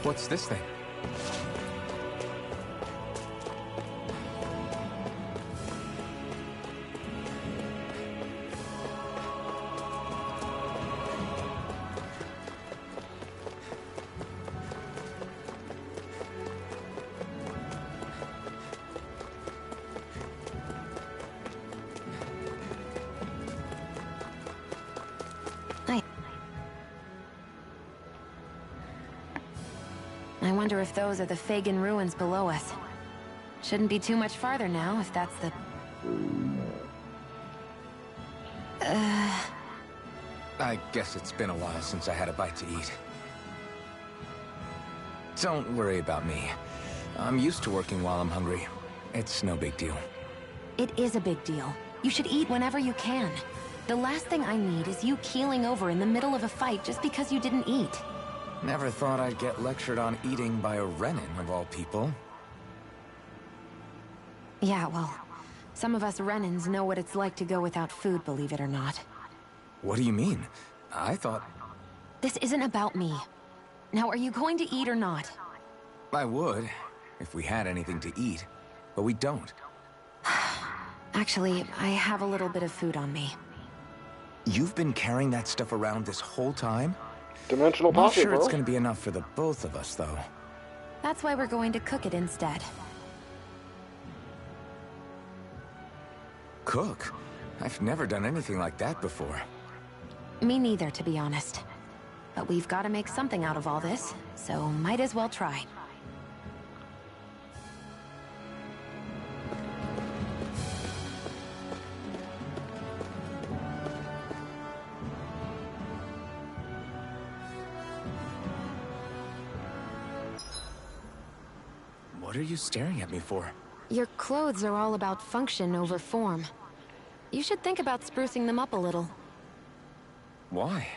What's this thing? I wonder if those are the Fagin ruins below us. Shouldn't be too much farther now, if that's the... I guess it's been a while since I had a bite to eat. Don't worry about me. I'm used to working while I'm hungry. It's no big deal. It is a big deal. You should eat whenever you can. The last thing I need is you keeling over in the middle of a fight just because you didn't eat. Never thought I'd get lectured on eating by a Renan, of all people. Yeah, well, some of us Renans know what it's like to go without food, believe it or not. What do you mean? I thought... This isn't about me. Now, are you going to eat or not? I would, if we had anything to eat, but we don't. Actually, I have a little bit of food on me. You've been carrying that stuff around this whole time? Dimensional Not posse, sure bro. it's gonna be enough for the both of us, though. That's why we're going to cook it instead. Cook? I've never done anything like that before. Me neither, to be honest. But we've got to make something out of all this, so might as well try. What are you staring at me for? Your clothes are all about function over form. You should think about sprucing them up a little. Why?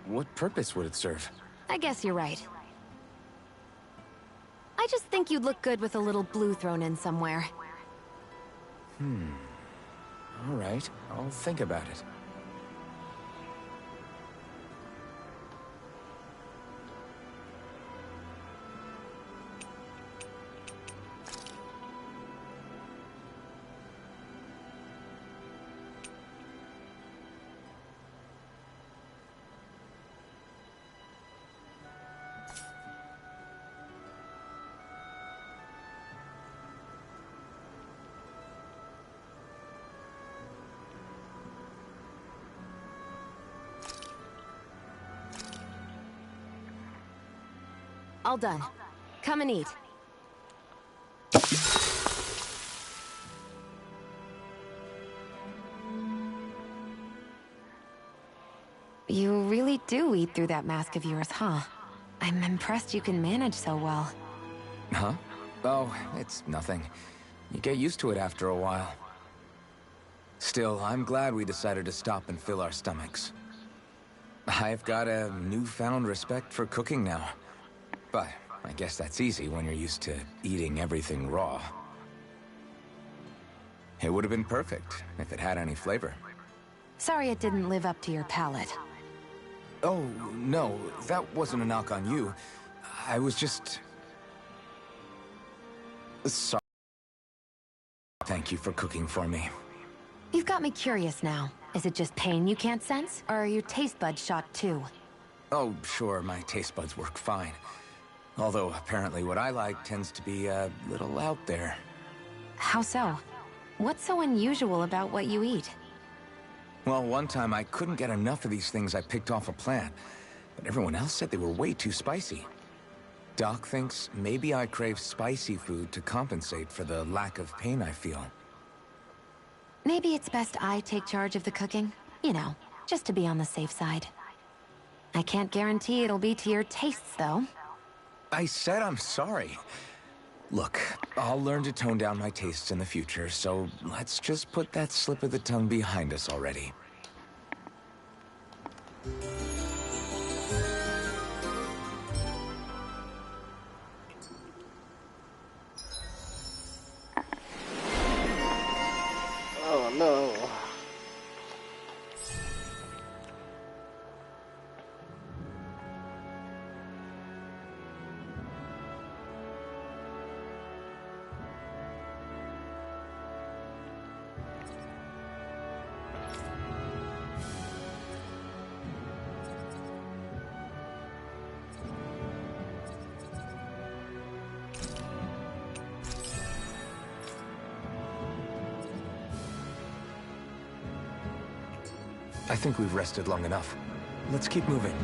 What purpose would it serve? I guess you're right. I just think you'd look good with a little blue thrown in somewhere. All right, I'll think about it. All done. Come and eat. You really do eat through that mask of yours, huh? I'm impressed you can manage so well. Huh? Oh, it's nothing. You get used to it after a while. Still, I'm glad we decided to stop and fill our stomachs. I've got a newfound respect for cooking now. But I guess that's easy when you're used to eating everything raw. It would have been perfect if it had any flavor. Sorry it didn't live up to your palate. Oh, no, that wasn't a knock on you. I was just... sorry. Thank you for cooking for me. You've got me curious now. Is it just pain you can't sense, or are your taste buds shot too? Oh, sure, my taste buds work fine. Although, apparently what I like tends to be a little out there. How so? What's so unusual about what you eat? Well, one time I couldn't get enough of these things I picked off a plant, but everyone else said they were way too spicy. Doc thinks maybe I crave spicy food to compensate for the lack of pain I feel. Maybe it's best I take charge of the cooking. You know, just to be on the safe side. I can't guarantee it'll be to your tastes, though. I said I'm sorry. Look, I'll learn to tone down my tastes in the future, so let's just put that slip of the tongue behind us already. Oh no. I think we've rested long enough. Let's keep moving.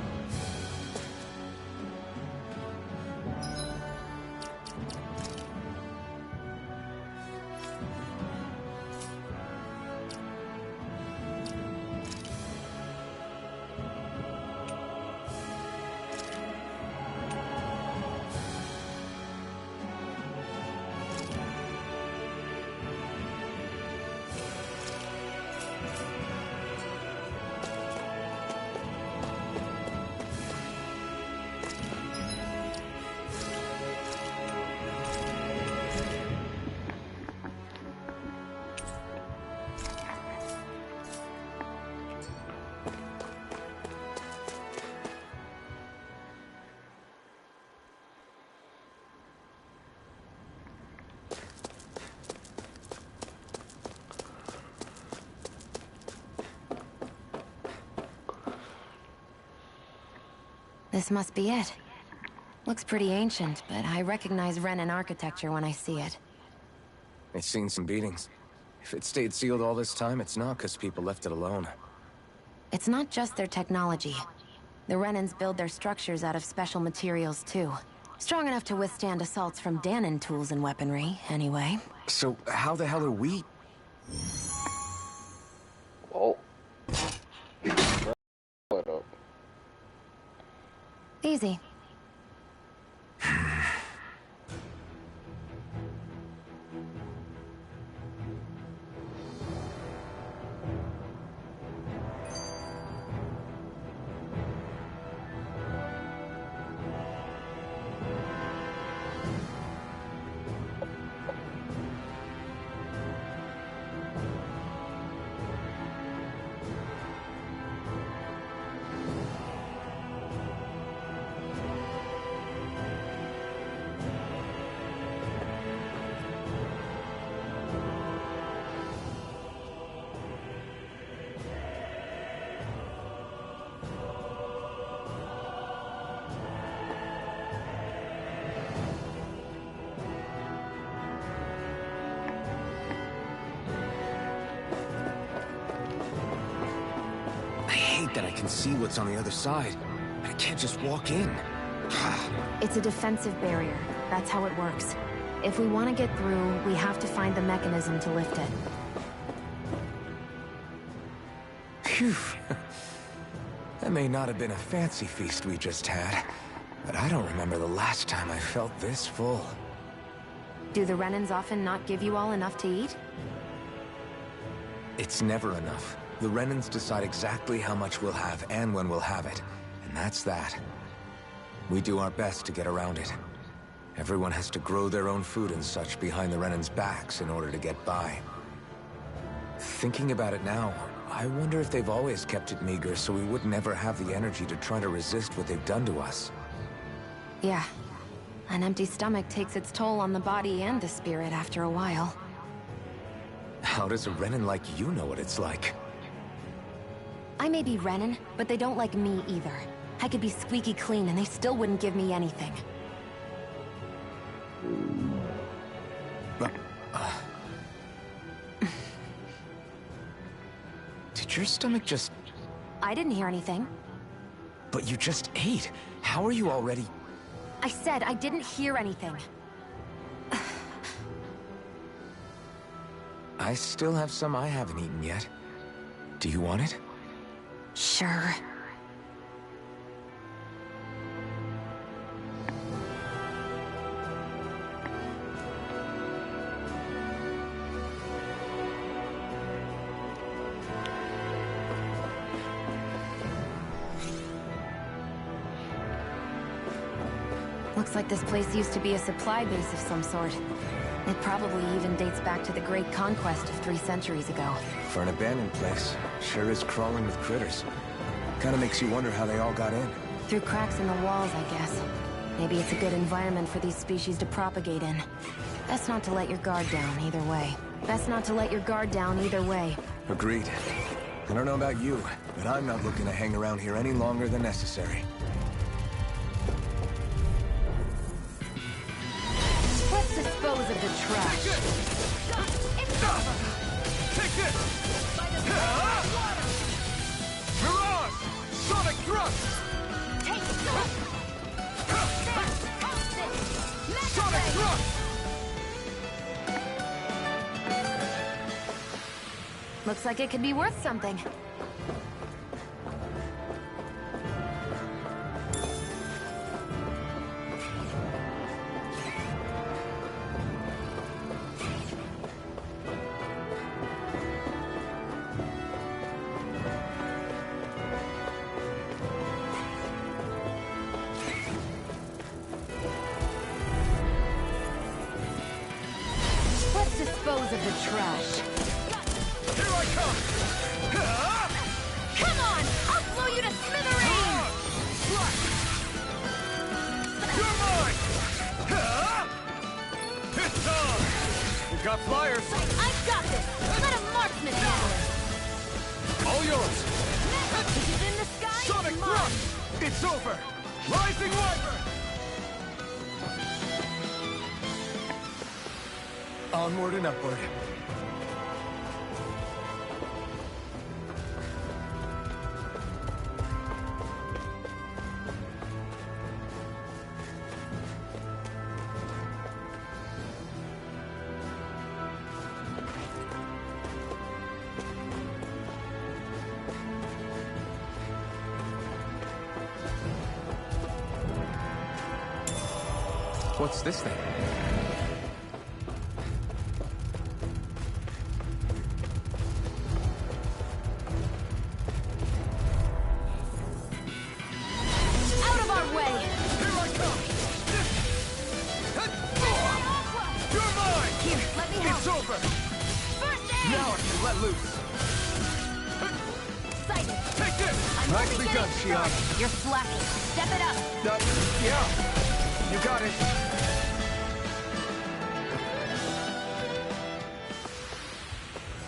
This must be it. Looks pretty ancient, but I recognize Renan architecture when I see it. It's seen some beatings. If it stayed sealed all this time, it's not because people left it alone. It's not just their technology. The Renans build their structures out of special materials, too. Strong enough to withstand assaults from Dahnan tools and weaponry, anyway. So, how the hell are we... Oh. Easy. That I can see what's on the other side. I can't just walk in. It's a defensive barrier. That's how it works. If we want to get through, we have to find the mechanism to lift it. Phew. That may not have been a fancy feast we just had, but I don't remember the last time I felt this full. Do the Renans often not give you all enough to eat? It's never enough. The Renans decide exactly how much we'll have and when we'll have it. And that's that. We do our best to get around it. Everyone has to grow their own food and such behind the Renans' backs in order to get by. Thinking about it now, I wonder if they've always kept it meager so we would never have the energy to try to resist what they've done to us. Yeah. An empty stomach takes its toll on the body and the spirit after a while. How does a Renan like you know what it's like? I may be Renan, but they don't like me either. I could be squeaky clean and they still wouldn't give me anything. Did your stomach just... I didn't hear anything. But you just ate. How are you already... I said I didn't hear anything. I still have some I haven't eaten yet. Do you want it? Sure. Looks like this place used to be a supply base of some sort. It probably even dates back to the Great Conquest of 3 centuries ago. For an abandoned place, sure is crawling with critters. Kinda makes you wonder how they all got in. Through cracks in the walls, I guess. Maybe it's a good environment for these species to propagate in. Best not to let your guard down either way. Best not to let your guard down either way. Agreed. I don't know about you, but I'm not looking to hang around here any longer than necessary. Let's dispose of the trash. It's over. Take this! Mirage! Sonic Thrust! Take Sonic Thrust! Looks like it could be worth something. Let's dispose of the trash. Here I come! Come on! I'll blow you to smithereens! You're mine! It's on! We've got flyers! I've got this! Let a marksman handle it! All yours! This is in the sky! Sonic Mine. Thrust! It's over! Rising Wyvern! Onward and upward. What's this thing? Out of our way! Here I come! You're mine! Here, let me help! It's over! First aid! Now I can let loose! Sighted! Take this! I'm Nicely only done, getting Shion. started. You're slacking. Step it up! Yeah. You got it.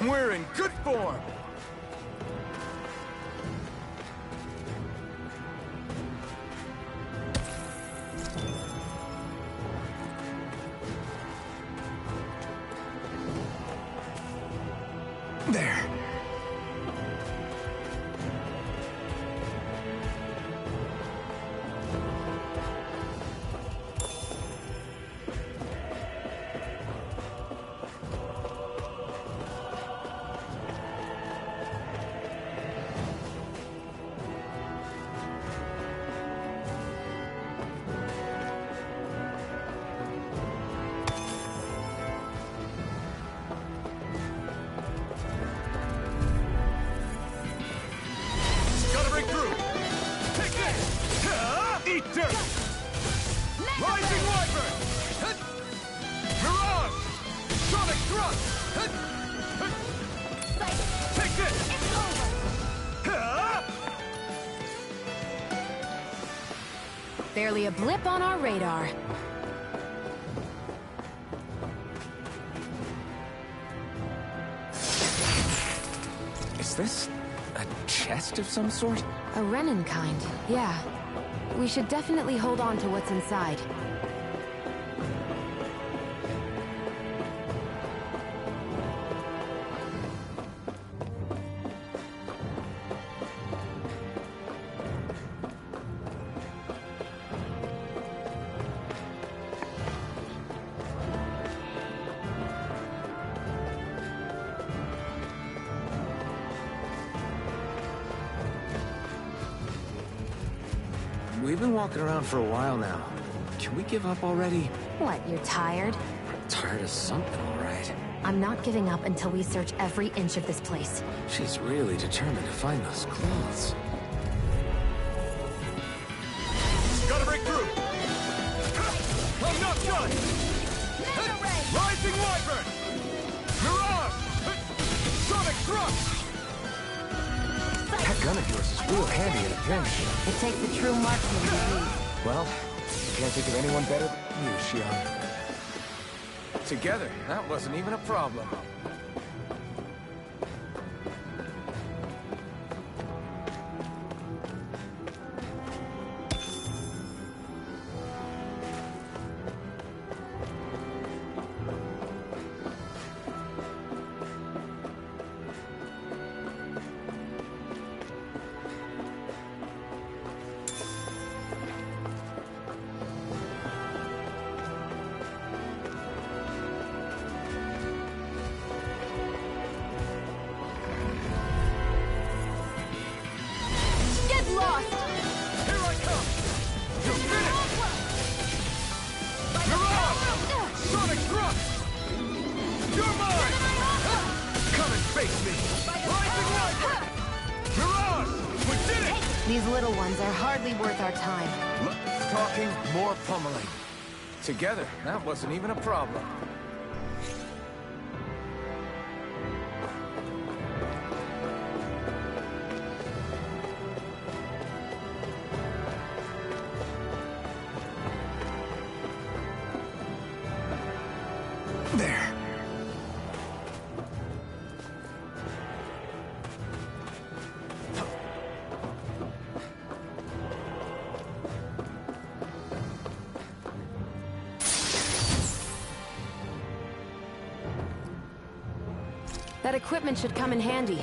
We're in good form! There. Gotta break through! Take this! Eat dirt! Rising Wyvern! Mirage! Sonic Thrust! Take this! It's over! Barely a blip on our radar. Is this a chest of some sort? A Renin kind, yeah. We should definitely hold on to what's inside. we've been walking around for a while now. Can we give up already? What, you're tired? Tired of something, all right. I'm not giving up until we search every inch of this place. She's really determined to find those clothes. Gotta break through! I'm not done! Rising Wyvern! Mirage! Sonic Thrust! That gun of yours is real handy in a pinch. It takes a true marksman to use. Well, I can't think of anyone better than you, Shion. Together, that wasn't even a problem. These little ones are hardly worth our time. Less talking, more pummeling. Together, that wasn't even a problem. There. That equipment should come in handy.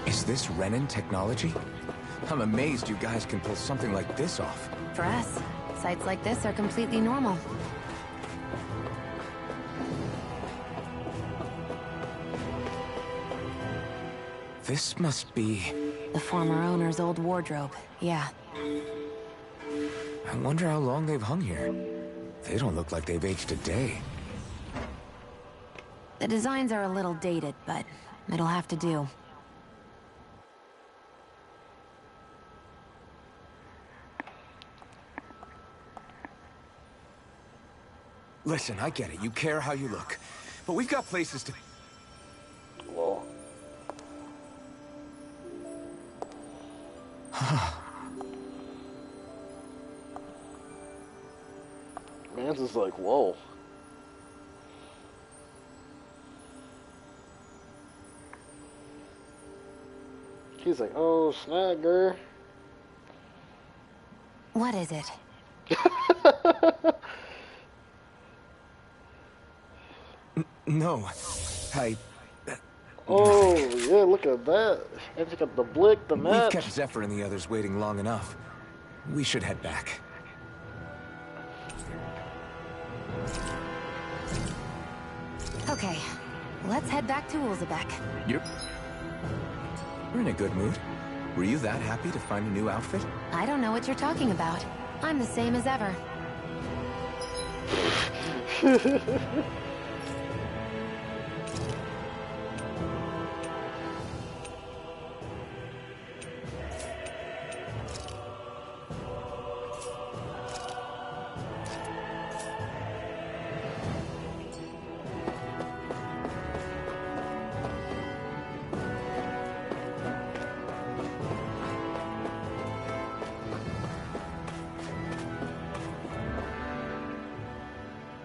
Is this Renan technology? I'm amazed you guys can pull something like this off. For us, sites like this are completely normal. This must be... the former owner's old wardrobe, yeah. I wonder how long they've hung here. They don't look like they've aged a day. The designs are a little dated, but it'll have to do. Listen, I get it. You care how you look. But we've got places to... Whoa. Man's is like, whoa. He's like, oh, Snagger. What is it? No, Oh, yeah, look at that. And you got the blick, the match. We've kept Zephyr and the others waiting long enough. We should head back. Okay, let's head back to Ulzebek. You're in a good mood. Were you that happy to find a new outfit? I don't know what you're talking about. I'm the same as ever.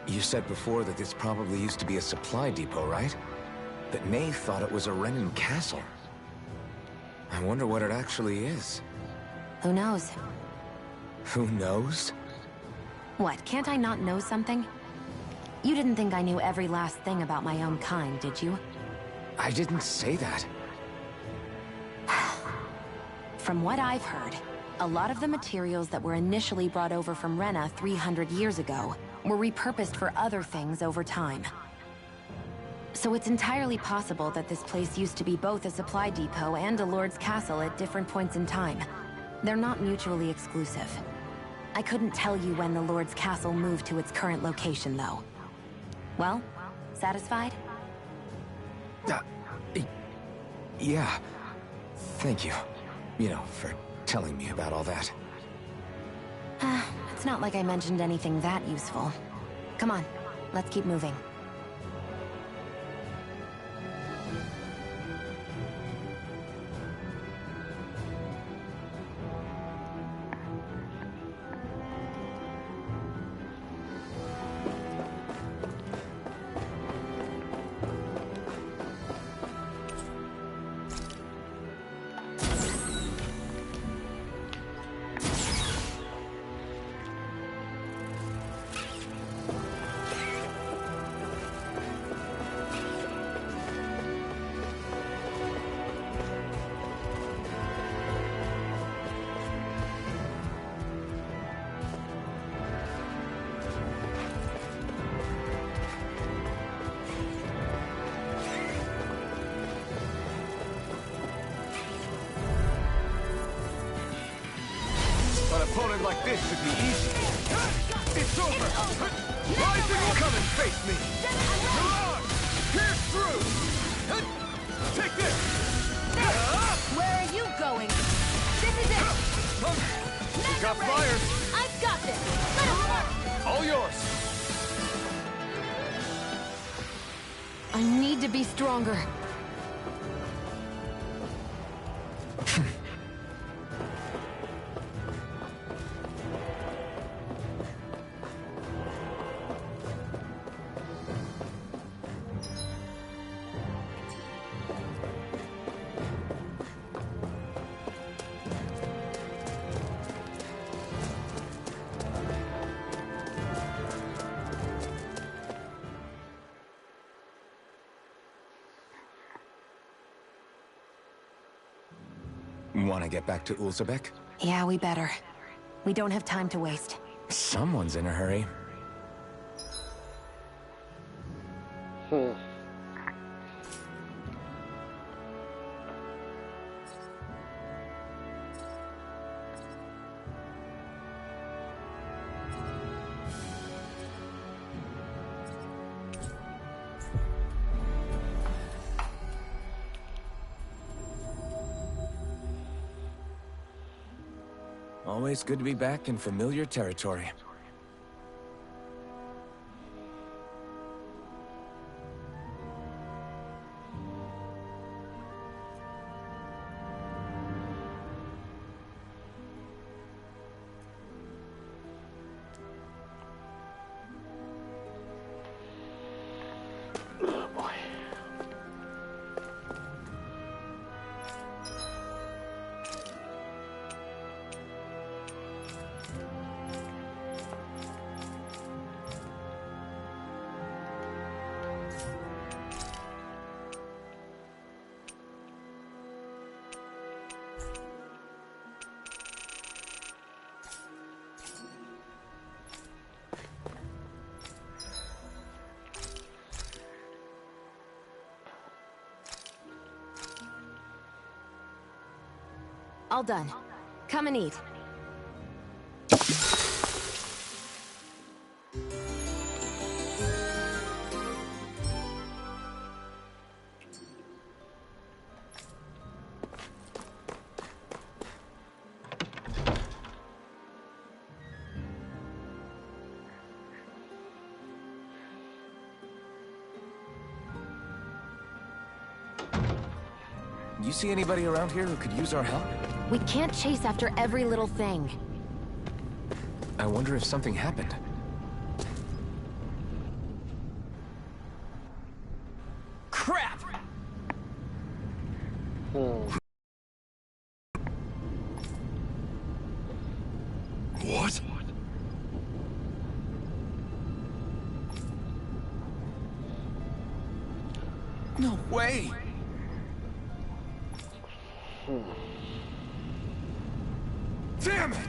You said before that this probably used to be a supply depot, right? But Nave thought it was a Renan castle. I wonder what it actually is. Who knows? Who knows? What, can't I not know something? You didn't think I knew every last thing about my own kind, did you? I didn't say that. From what I've heard, a lot of the materials that were initially brought over from Rena 300 years ago were repurposed for other things over time. So it's entirely possible that this place used to be both a supply depot and a lord's castle at different points in time. They're not mutually exclusive. I couldn't tell you when the lord's castle moved to its current location, though. Well, satisfied? Yeah. Thank you. You know, for telling me about all that. It's not like I mentioned anything that useful. Come on, let's keep moving. Opponent like this should be easy. It's over! Rising will come and face me! Mirage! Pierce through! Take this! Where are you going? This is it! You got flyers! I've got this! Let him work! All yours! I need to be stronger. Want to get back to Ulzebek? Yeah, we better. We don't have time to waste. Someone's in a hurry. Always good to be back in familiar territory. Oh boy. All done. Come and eat. You see anybody around here who could use our help? We can't chase after every little thing. I wonder if something happened. What? No way! Damn it!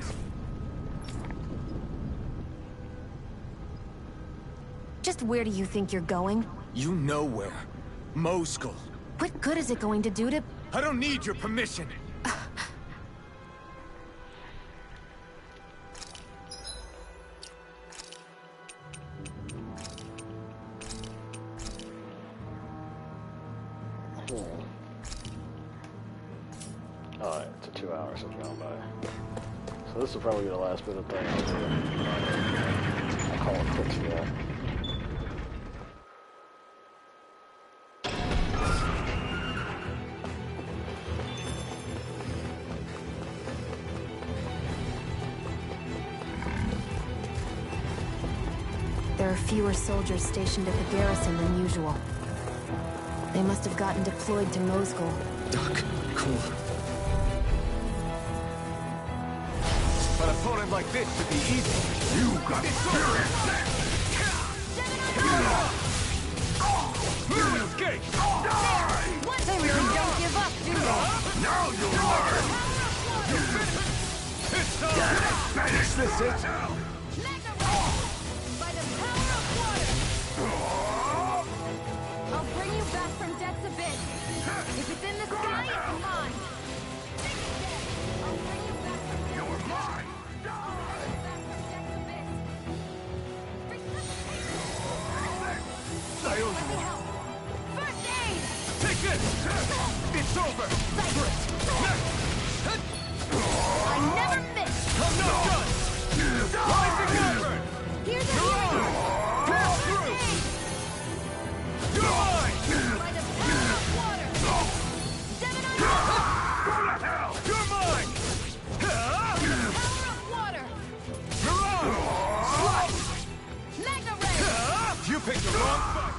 Just where do you think you're going? You know where. Moskull. What good is it going to do to... I don't need your permission! Alright, it's a 2 hours have gone by. So this will probably be the last bit of thing I'll do. I'll call it quits here. There are fewer soldiers stationed at the garrison than usual. They must have gotten deployed to Moskull. Doc, cool. An opponent like this should be easy. You got spirit! Escape! They really don't give up, do they? Now you'll learn! It's time! Finish this it! By the power of water! I'll bring you back from Death's Abyss. If it's in the sky, it's mine. I'll bring you back from Death's Abyss. You're mine! I owe you one. First aid! Take this! It's over! I never miss! I'm not done! Rising Wyvern! Here's a Pull through! You're mine! By the power of water! 7 on Go to hell! You're mine! power of water! Mirage! Magna Ray! You picked the wrong fight!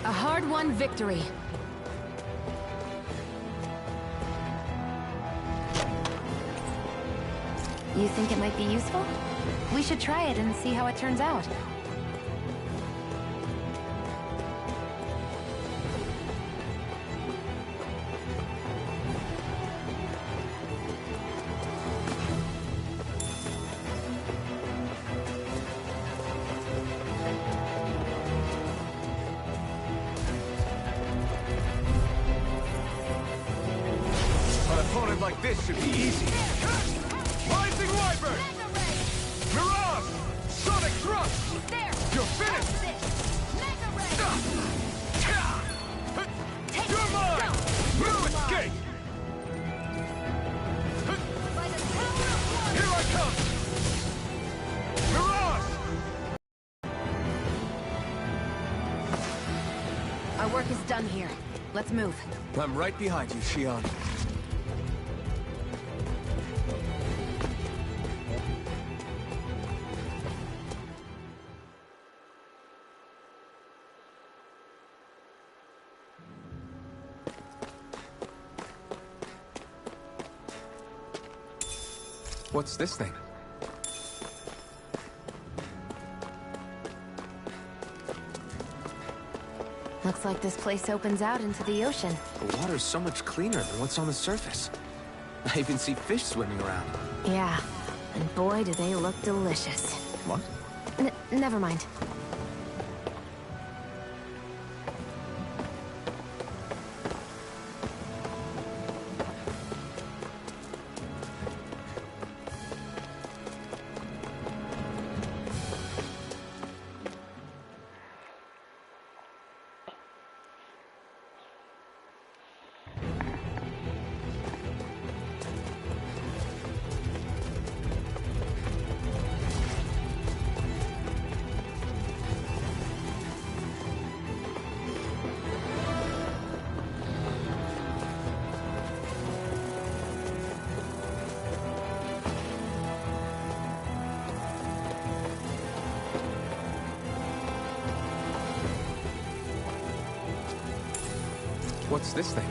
A hard-won victory. You think it might be useful? We should try it and see how it turns out. An opponent like this should be easy. Rising Wyvern! Mirage! Sonic Thrust! There! You're finished! Magna Ray! You're mine! You escape! By the power of water! Here I come! Mirage! Our work is done here. Let's move. I'm right behind you, Shion. What's this thing? Looks like this place opens out into the ocean. The water's so much cleaner than what's on the surface. I even see fish swimming around. Yeah, and boy, do they look delicious. What? Never mind. What's this thing?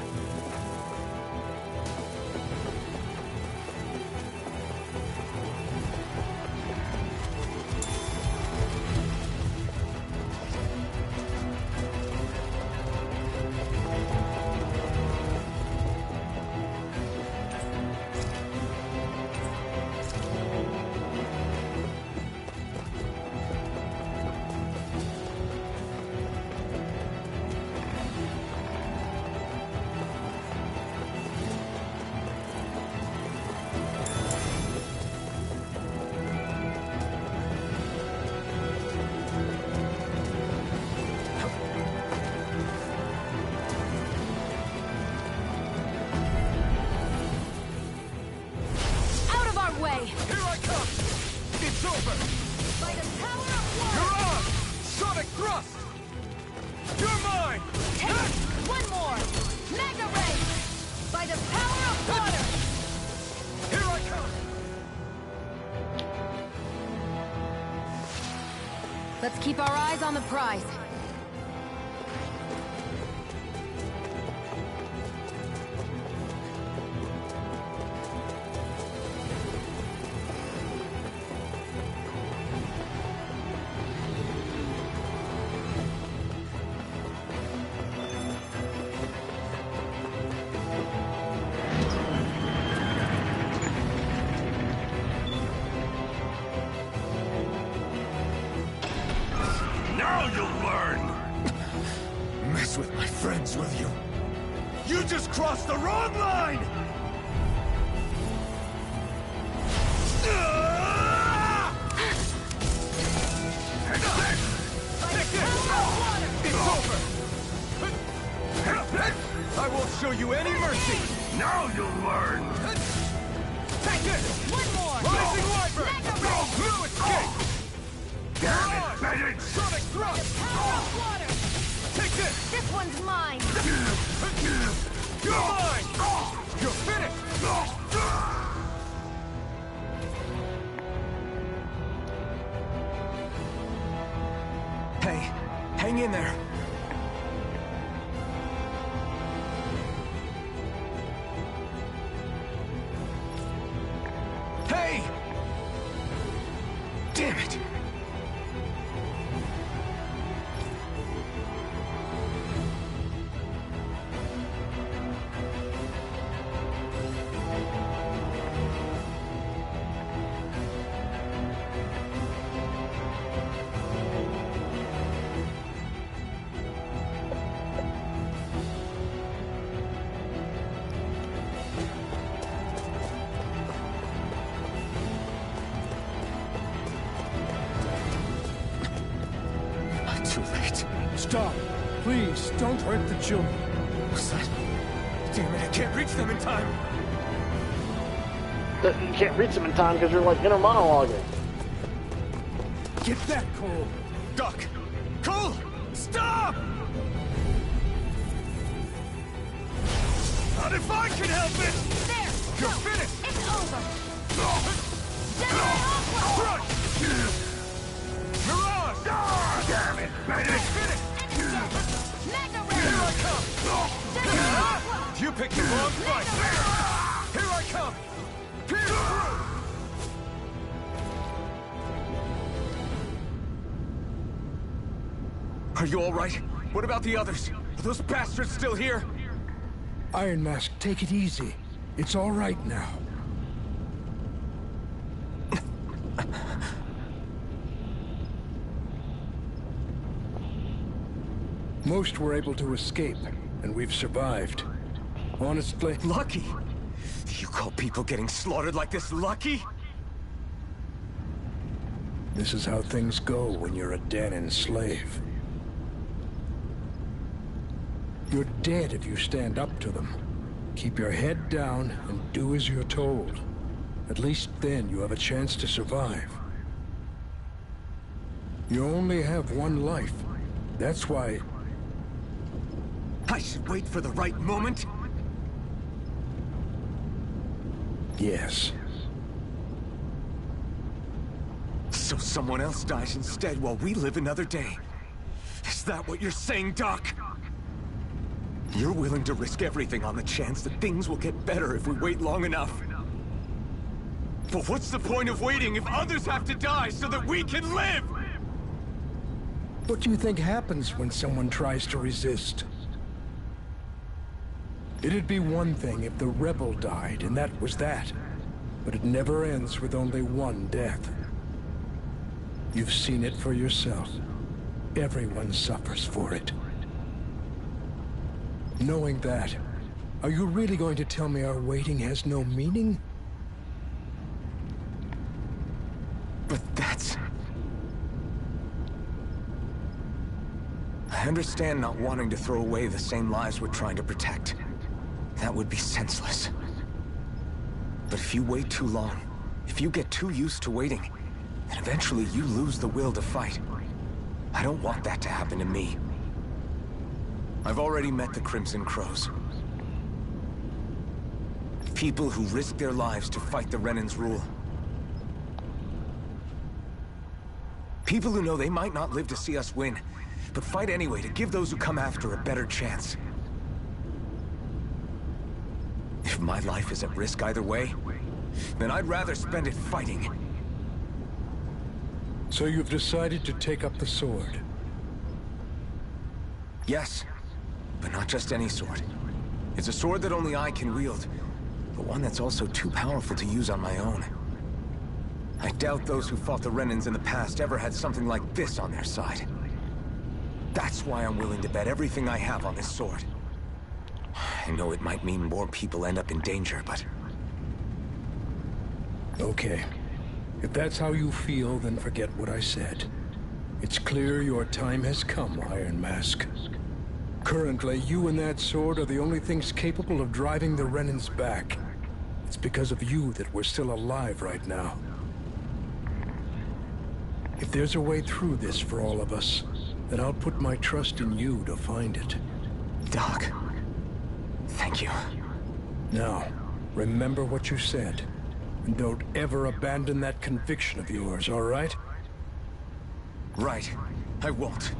Let's keep our eyes on the prize. With my friends, will you? You just crossed the wrong line! It's over! I won't show you any mercy! Now you'll learn! Take it! One more! Rising Wyvern! No escape! Damn it, Bennett! Sonic thrust! Power of water! Take this! This one's mine! You're mine! You're finished! Hey, hang in there. Hey! Damn it! Too late. Stop. Please, don't hurt the children. What's that? Damn it, I can't reach them in time. You can't reach them in time because you're like inner monologuing. Get back, Cole. Duck! Cole! Stop! Not if I can help it! There! You're finished! It's over! Front! Mirage! Damn it, Bennett! Finish! Mega Here I come! You picked the wrong fight! Here I come! Pierce through! Are you all right? What about the others? Are those bastards still here? Iron Mask, take it easy. It's all right now. Most were able to escape, and we've survived. Honestly... Lucky? You call people getting slaughtered like this lucky? This is how things go when you're a Dahnan slave. You're dead if you stand up to them. Keep your head down and do as you're told. At least then you have a chance to survive. You only have one life. That's why... I should wait for the right moment? Yes. So someone else dies instead while we live another day. Is that what you're saying, Doc? You're willing to risk everything on the chance that things will get better if we wait long enough. But what's the point of waiting if others have to die so that we can live? What do you think happens when someone tries to resist? It'd be one thing if the rebel died, and that was that. But it never ends with only one death. You've seen it for yourself. Everyone suffers for it. Knowing that, are you really going to tell me our waiting has no meaning? But that's... I understand not wanting to throw away the same lives we're trying to protect. That would be senseless. But if you wait too long, if you get too used to waiting, then eventually you lose the will to fight. I don't want that to happen to me. I've already met the Crimson Crows. People who risk their lives to fight the Renan's rule. People who know they might not live to see us win, but fight anyway to give those who come after a better chance. If my life is at risk either way, then I'd rather spend it fighting. So you've decided to take up the sword? Yes, but not just any sword. It's a sword that only I can wield, but one that's also too powerful to use on my own. I doubt those who fought the Renans in the past ever had something like this on their side. That's why I'm willing to bet everything I have on this sword. I know it might mean more people end up in danger, but... Okay. If that's how you feel, then forget what I said. It's clear your time has come, Iron Mask. Currently, you and that sword are the only things capable of driving the Renans back. It's because of you that we're still alive right now. If there's a way through this for all of us, then I'll put my trust in you to find it. Doc, thank you. Now, remember what you said. And don't ever abandon that conviction of yours, all right? Right. I won't.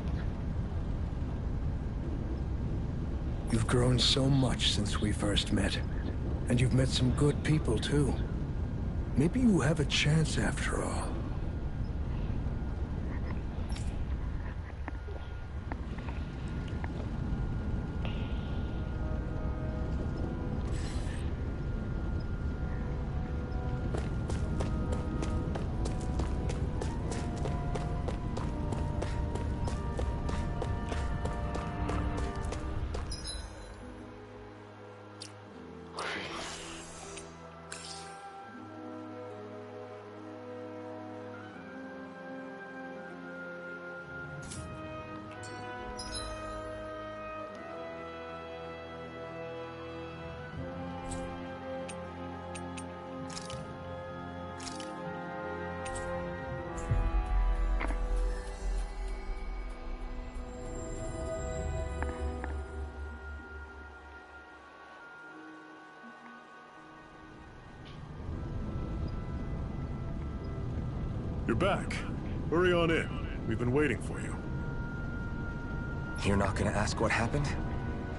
You've grown so much since we first met. And you've met some good people, too. Maybe you have a chance after all. You're back. Hurry on in. We've been waiting for you. You're not gonna ask what happened?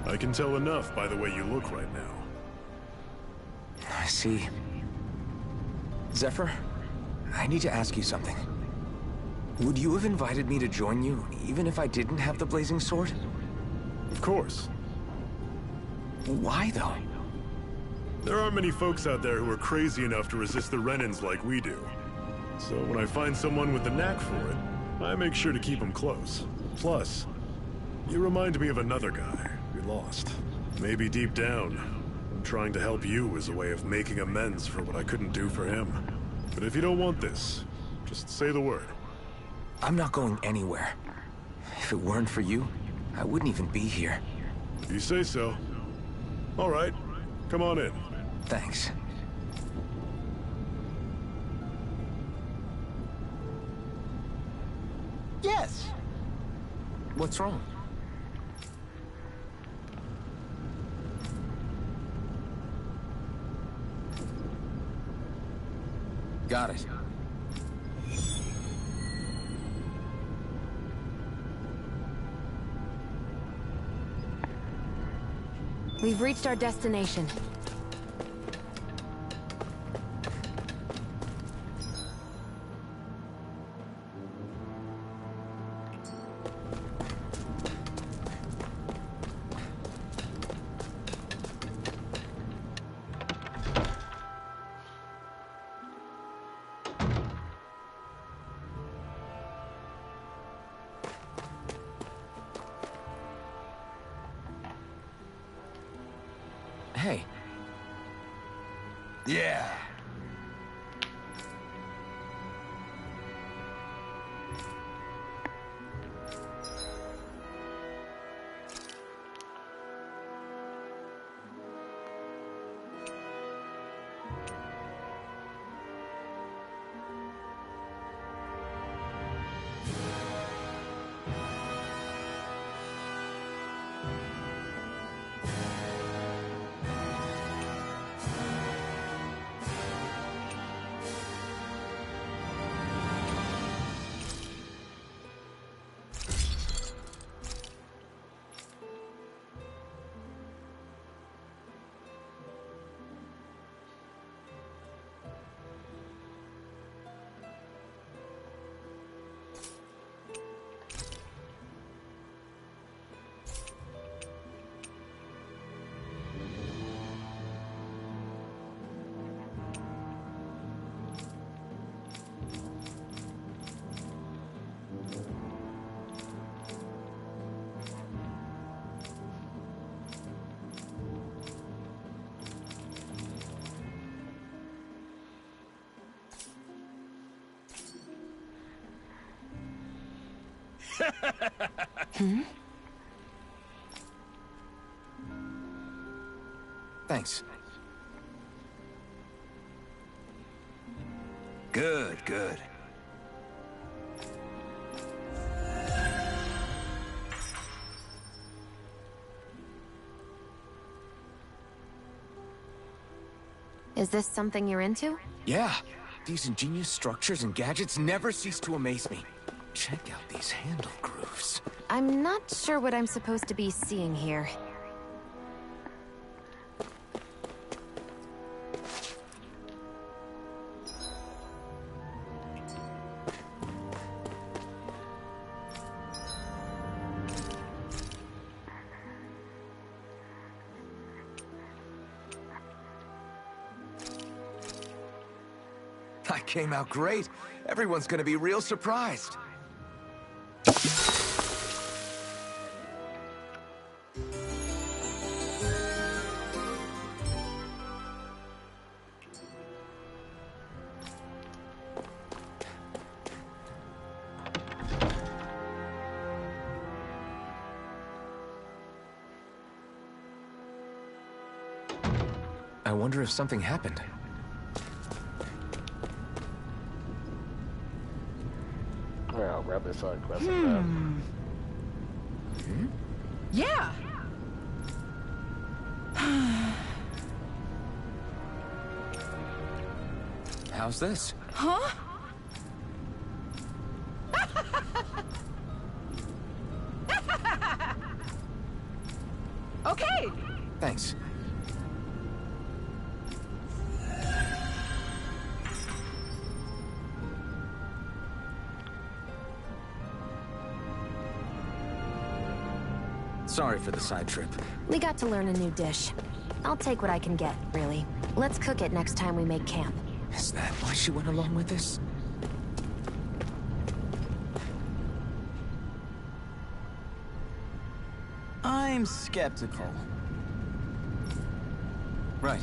I can tell enough by the way you look right now. I see. Zephyr, I need to ask you something. Would you have invited me to join you, even if I didn't have the Blazing Sword? Of course. Why, though? There aren't many folks out there who are crazy enough to resist the Renans like we do. So when I find someone with the knack for it, I make sure to keep them close. Plus, you remind me of another guy we lost. Maybe deep down, I'm trying to help you as a way of making amends for what I couldn't do for him. But if you don't want this, just say the word. I'm not going anywhere. If it weren't for you, I wouldn't even be here. If you say so. All right, come on in. Thanks. Yes. What's wrong? Got it. We've reached our destination. Hey. Yeah. Hmm? Thanks. Good, good. Is this something you're into? Yeah. These ingenious structures and gadgets never cease to amaze me. Check out these handle grooves. I'm not sure what I'm supposed to be seeing here. I came out great. Everyone's gonna be real surprised. I wonder if something happened. Well, wrap this side quest. Yeah. How's this? Huh? Okay. Thanks. Sorry for the side trip. We got to learn a new dish. I'll take what I can get, really. Let's cook it next time we make camp. Is that why she went along with this? I'm skeptical. Right.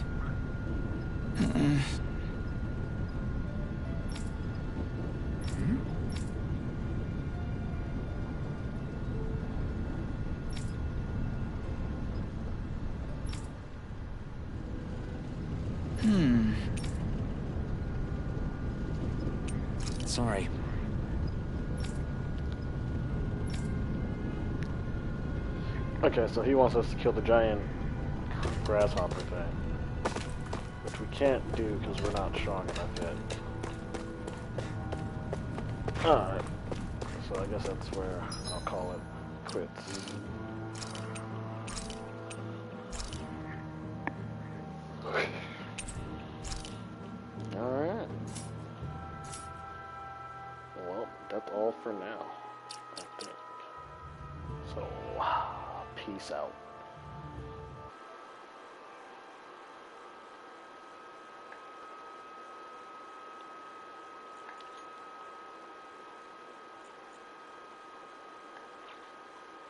Sorry. Okay, so he wants us to kill the giant grasshopper thing, which we can't do because we're not strong enough yet. Alright, so I guess that's where I'll call it quits. that's all for now, I think. So, peace out.